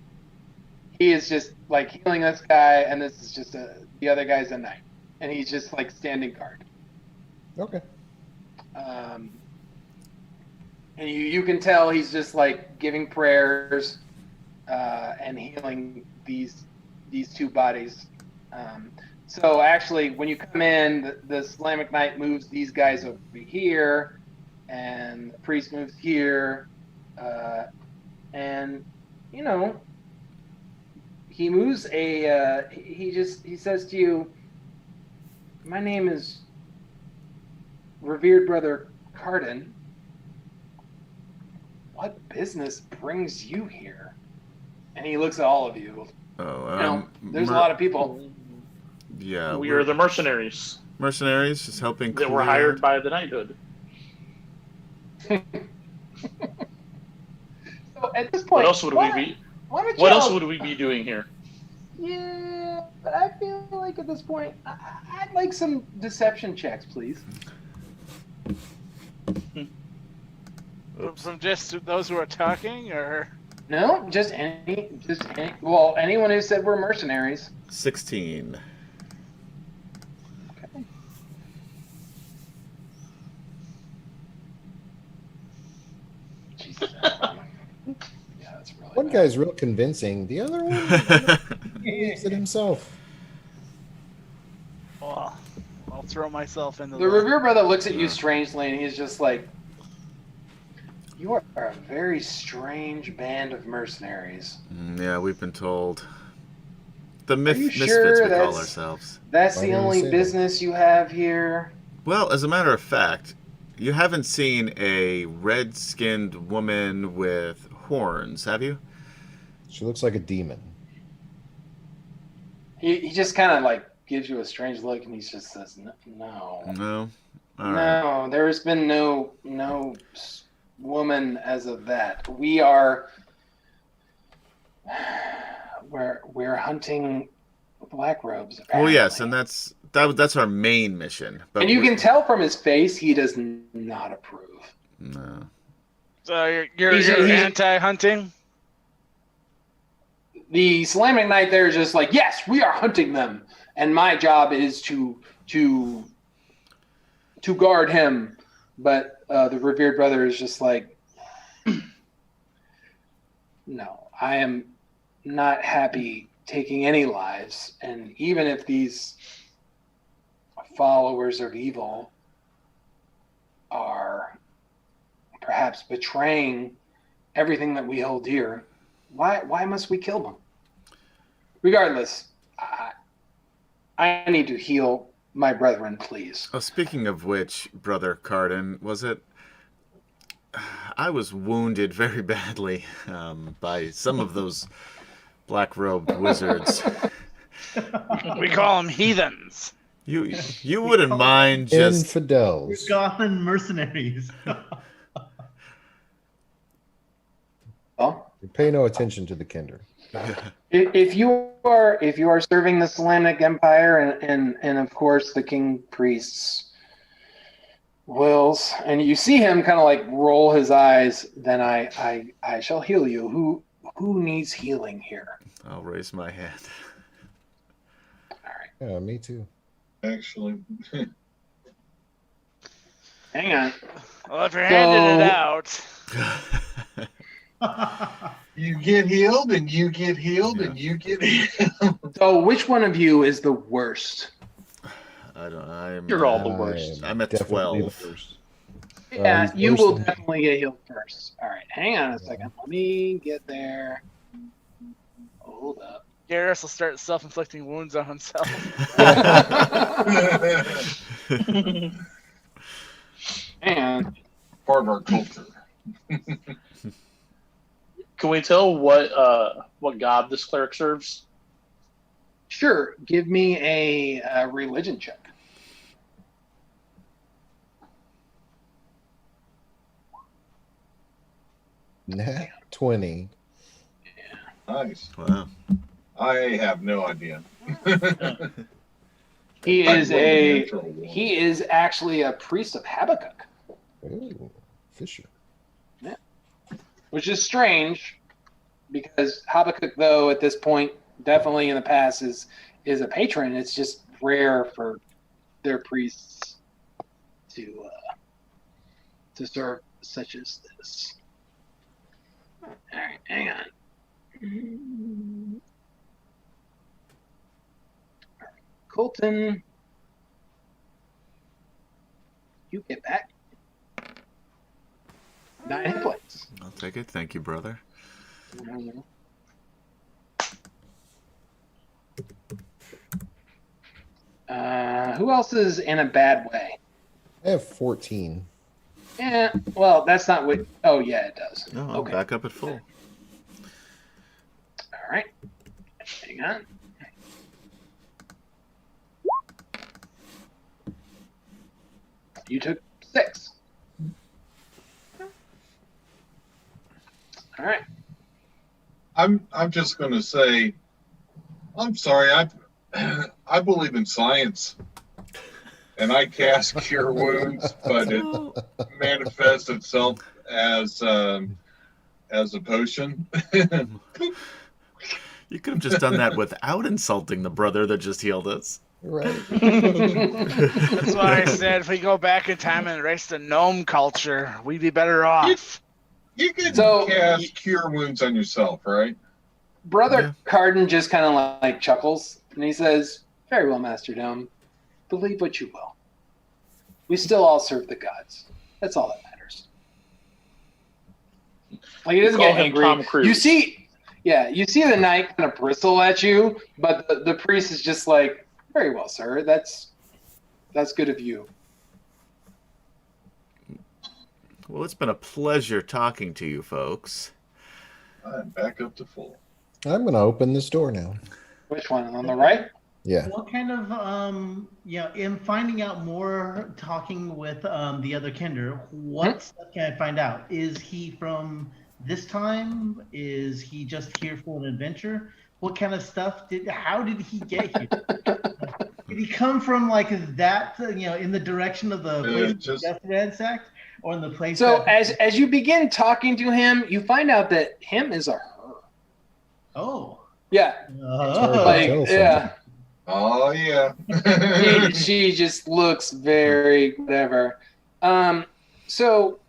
he is just like healing this guy, and this is just the other guy's a knight, and he's just like standing guard. Okay. And you can tell he's just like giving prayers and healing these 2 bodies. So actually, when you come in, the Islamic Knight moves these guys over here, and the priest moves here, and he moves he says to you, "My name is Revered Brother Cardin. What business brings you here?" And he looks at all of you. Oh, There's a lot of people. Yeah, We are the mercenaries mercenaries, just helping. that were clear- hired by the knighthood. So at this point, What else would we be? What else would we be doing here? Yeah, but I feel like at this point, I'd like some deception checks, please. From just those who are talking, or No, just any. Well, anyone who said we're mercenaries. 16. Okay. Jesus. Yeah, that's really One bad. guy's real convincing. The other one believes it himself. well, I'll throw myself into The Revere brother looks at you strangely, and he's just like, "You are a very strange band of mercenaries." Yeah, we've been told. The Are you misfits sure we call that's- ourselves. That's Why the do you only say that? business you have here. Well, as a matter of fact, you haven't seen a red-skinned woman with horns, have you? She looks like a demon. He just kind of like gives you a strange look, and he just says, "No, No. All right. no. There's been no woman as of that. We're hunting black robes." Well, Apparently. yes, and that's our main mission. But And you we- can tell from his face he does not approve. No. So you're He's- anti-hunting. The Islamic Knight there is just like, yes, we are hunting them, and my job is to guard him. But the revered brother is just like, no, I am not happy taking any lives, and even if these followers of evil are perhaps betraying everything that we hold dear, why must we kill them? Regardless, I need to heal my brethren, please. Oh, speaking of which, Brother Carden, was it? I was wounded very badly by some of those black-robed wizards. We call them heathens. You wouldn't mind just Infidels. Goblin mercenaries. Well, You pay no attention to the kinder. if you are serving the Islamic Empire and of course the king priest's wills, and you see him kind of like roll his eyes, then I shall heal you. Who needs healing here? I'll raise my hand. Yeah, me too. Actually, Hang on. Well, if you're handing it So- out, you get healed, and you get healed, and you get healed. So which one of you is the worst? You're all the worst. I'm at Definitely 12. the worst. Yeah, he's you worse will than- definitely get healed first. All right, hang on a second. Let me get there. Hold up. Garrus will start self-inflicting wounds on himself. Hang on. Part of our culture. Can we tell what god this cleric serves? Sure, give me a religion check. Nat 20. Nice. Wow. I have no idea. He is I rolled natural one. he is actually a priest of Habakkuk, Ooh, Fisher. which is strange because Habakkuk, though, at this point, definitely in the past, is a patron. It's just rare for their priests to serve such as this. All right, hang on. Colton, you get back 9 hit points. I'll take it. Thank you, brother. Who else is in a bad way? I have 14. Yeah, well, that's not what. Oh, yeah, it does. No, I'm Okay. back up at full. All right. Hang on. You took 6. All right. I'm just going to say, I'm sorry. I believe in science, and I cast cure wounds, but it manifests itself as a potion. You could have just done that without insulting the brother that just healed us. Right. That's why I said if we go back in time and erase the gnome culture, we'd be better off. You could So- cast Cure Wounds on yourself, right? Brother Yeah. Carden just kind of like chuckles, and he says, "Very well, Master Gnome. Believe what you will. We still all serve the gods. That's all that matters." Like, he doesn't Call get him angry. Tom Cruise. You see the knight kind of bristle at you, but the priest is just like, "Very well, sir. That's good of you." Well, it's been a pleasure talking to you folks. I'm back up to full. I'm going to open this door now. Which one? On the right? Yeah. What kind of, in finding out more, talking with the other Kinder, what stuff can I find out? Is he from this time? Is he just here for an adventure? What kind of stuff how did he get here? Did he come from like that, in the direction of the place just- death ransacked? Or in the place So that... as you begin talking to him, you find out that him is a her. Oh. Yeah. hard to Like, tell yeah. Oh yeah. she just looks very whatever. So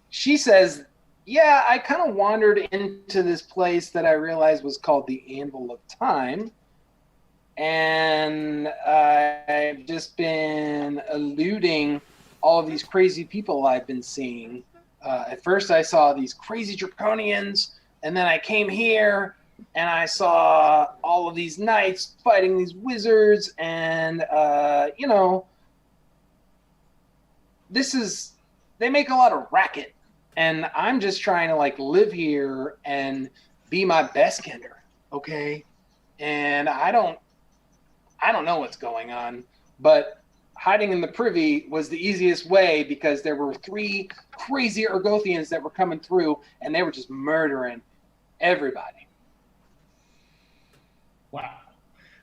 she says, "Yeah, I kind of wandered into this place that I realized was called the Anvil of Time, and I've just been eluding all of these crazy people I've been seeing. At first, I saw these crazy draconians, and then I came here." And I saw all of these knights fighting these wizards, and they make a lot of racket, and I'm just trying to like live here and be my best Kinder, okay? And I don't know what's going on, but hiding in the privy was the easiest way because there were 3 crazy Ergothians that were coming through, and they were just murdering everybody. Wow.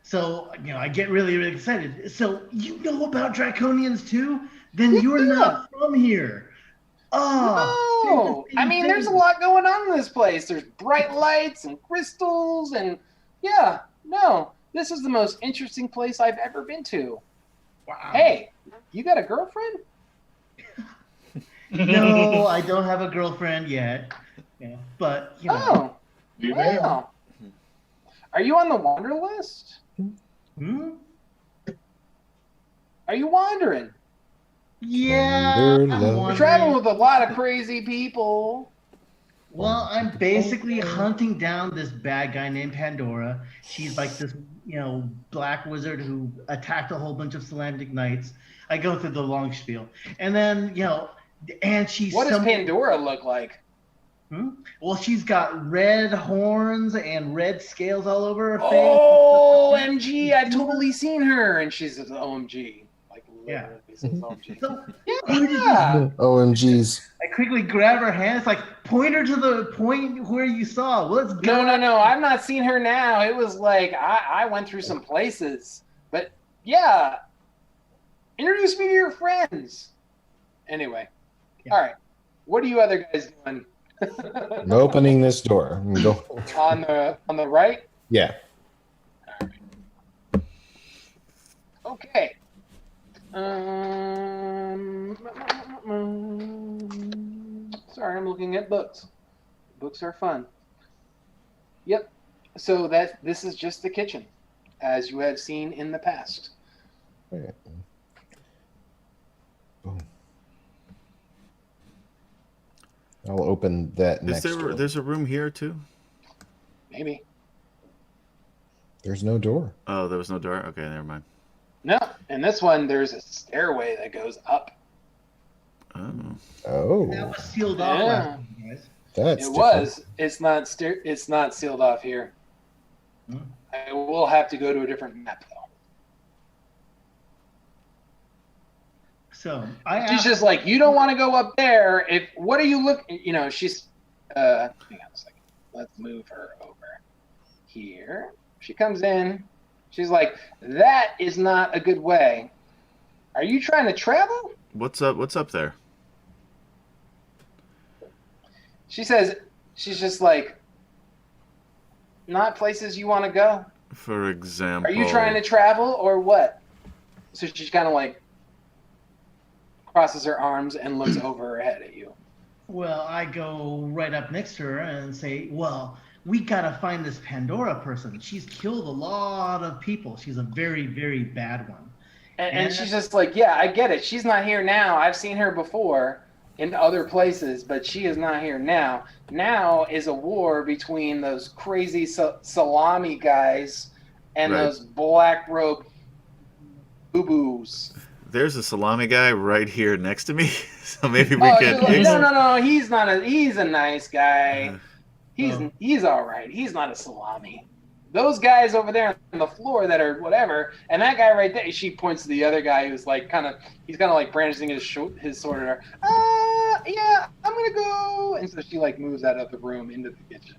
So, I get really, really excited. So, you know about Draconians too? Then you're not from here. Oh. No, I mean, there's a lot going on in this place. There's bright lights and crystals, and this is the most interesting place I've ever been to. Wow. Hey, you got a girlfriend? No, I don't have a girlfriend yet. Yeah, but, Oh, You may. wow. Are you on the wander list? Hmm? Are you wandering? Yeah. Wanderlust. I'm You're wondering. traveling with a lot of crazy people. Well, I'm basically hunting down this bad guy named Pandora. She's like this, black wizard who attacked a whole bunch of Salamdic knights. I go through the long spiel. And then, and she's... What does Pandora look like? Well, she's got red horns and red scales all over her face. Oh, OMG, I've totally seen her. And she says, OMG. Like, literally says OMG. So, Yeah. OMGs. I quickly grab her hand. It's like, point her to the point where you saw. Let's go. No. I've not seen her now. It was like, I went through some places. But, yeah. Introduce me to your friends. Anyway. Yeah. All right. What are you other guys doing? I'm opening this door. I'm go. on the right? Yeah. Okay. Sorry, I'm looking at books. Books are fun. Yep. So this is just the kitchen, as you have seen in the past. Okay. Boom. I'll open that next door. There's a room here too? Maybe. There's no door. Oh, there was no door? Okay, never mind. No, in this one, there's a stairway that goes up. Oh. Oh, That was sealed off Yeah. last time, guys. that's It different. was. It's not sealed off here. Hmm. I will have to go to a different map though. So She's just like, you don't want to go up there. What are you looking? She's. Hang on a second. Let's move her over here. She comes in. She's like, that is not a good way. Are you trying to travel? What's up there? She says, she's just like, not places you want to go. For example. Are you trying to travel or what? So she's kind of like crosses her arms and looks over her head at you. Well, I go right up next to her and say, well, we gotta find this Pandora person. She's killed a lot of people. She's a very, very bad one. And she's just like, yeah, I get it. She's not here now. I've seen her before in other places, but she is not here now. Now is a war between those crazy salami guys and Right. those black robe boo-boos. There's a salami guy right here next to me, so maybe we Oh, can. she's like, no, he's not he's a nice guy. Uh, He's all right. He's not a salami. Those guys over there on the floor that are whatever, and that guy right there, she points to the other guy who's like he's kind of like brandishing his sword at her. Yeah, I'm gonna go. And so she like moves out of the room into the kitchen.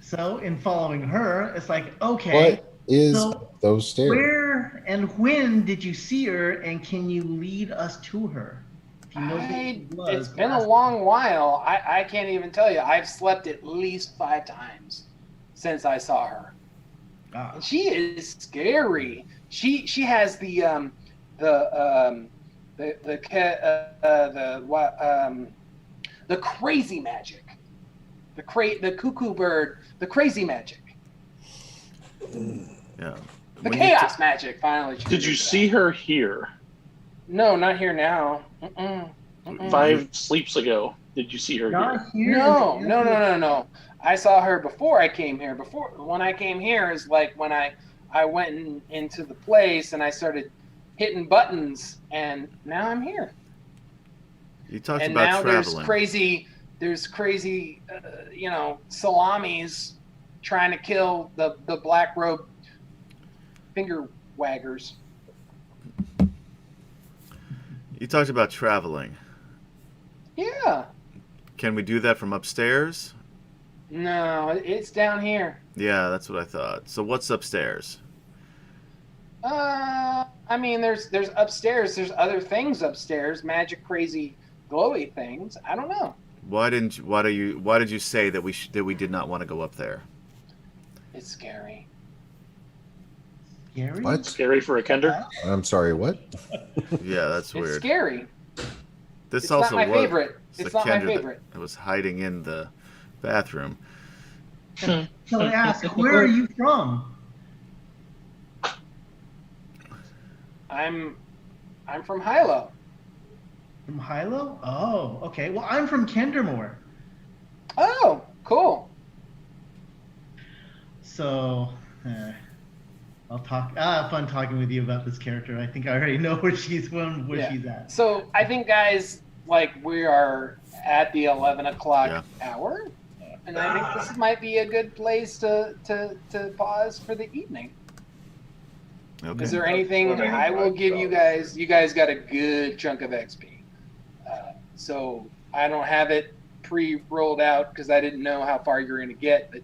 So in following her, it's like, okay, What is so those stairs? where and when did you see her, and can you lead us to her? If you know who she was, It's been a long while. I can't even tell you. I've slept at least 5 times since I saw her. Ah, And she is scary. She has the crazy magic, the cuckoo bird, the crazy magic, Yeah. the When you chaos magic. Finally, she Did you figured it see out. her here No, not here now. Mm-mm. Mm-mm. 5 sleeps ago? Did you see her here? not here. No. I saw her before I came here. When I came here is like when I went into the place and I started hitting buttons, and now I'm here. You talked And about now traveling. there's crazy, salamis trying to kill the black robe finger waggers. You talked about traveling. Yeah. Can we do that from upstairs? No, it's down here. Yeah, that's what I thought. So what's upstairs? I mean, there's upstairs. There's other things upstairs. Magic, crazy, glowy things. I don't know. Why did you say that we did not want to go up there? It's scary. Scary? What? Scary for a Kender? I'm sorry, what? Yeah, that's It's weird. scary. This It's also not my was favorite. the It's not my Kender favorite. that was hiding in the bathroom. So I ask, where are you from? I'm from Hilo. From Hilo? Oh, okay. Well, I'm from Kendermore. Oh, cool. So, I'll talk. Fun talking with you about this character. I think I already know where she's from, where Yeah. she's at. So I think, guys, like we are at the 11 o'clock hour, and I think this might be a good place to pause for the evening. Okay. Is there anything Okay. I will give you guys? You guys got a good chunk of XP. So I don't have it pre-rolled out because I didn't know how far you're going to get, but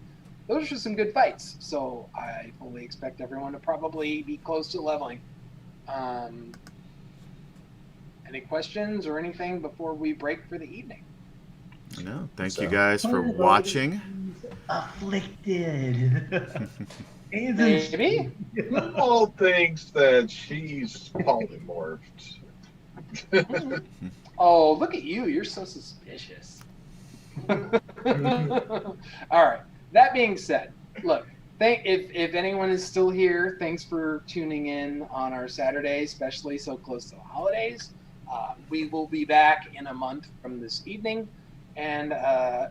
those are some good fights. So I fully expect everyone to probably be close to leveling. Any questions or anything before we break for the evening? No, thank So- you guys for watching. Afflicted. Maybe? All thinks that she's polymorphed. Oh, look at you. You're so suspicious. All right. That being said, look, if anyone is still here, thanks for tuning in on our Saturday, especially so close to the holidays. We will be back in a month from this evening, and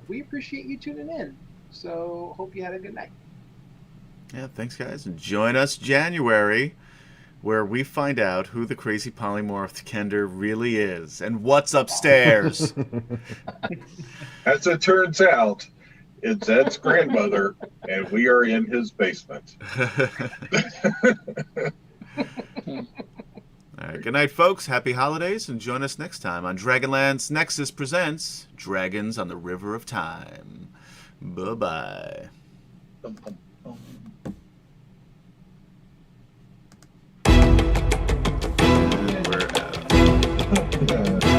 we appreciate you tuning in. So hope you had a good night. Yeah, thanks guys. And join us January, where we find out who the crazy polymorphed Kender really is and what's upstairs. As it turns out, it's Ed's grandmother, and we are in his basement. All right, good night, folks. Happy holidays, and join us next time on DragonLance Nexus presents Dragons on the River of Time. Bye-bye. And we're out.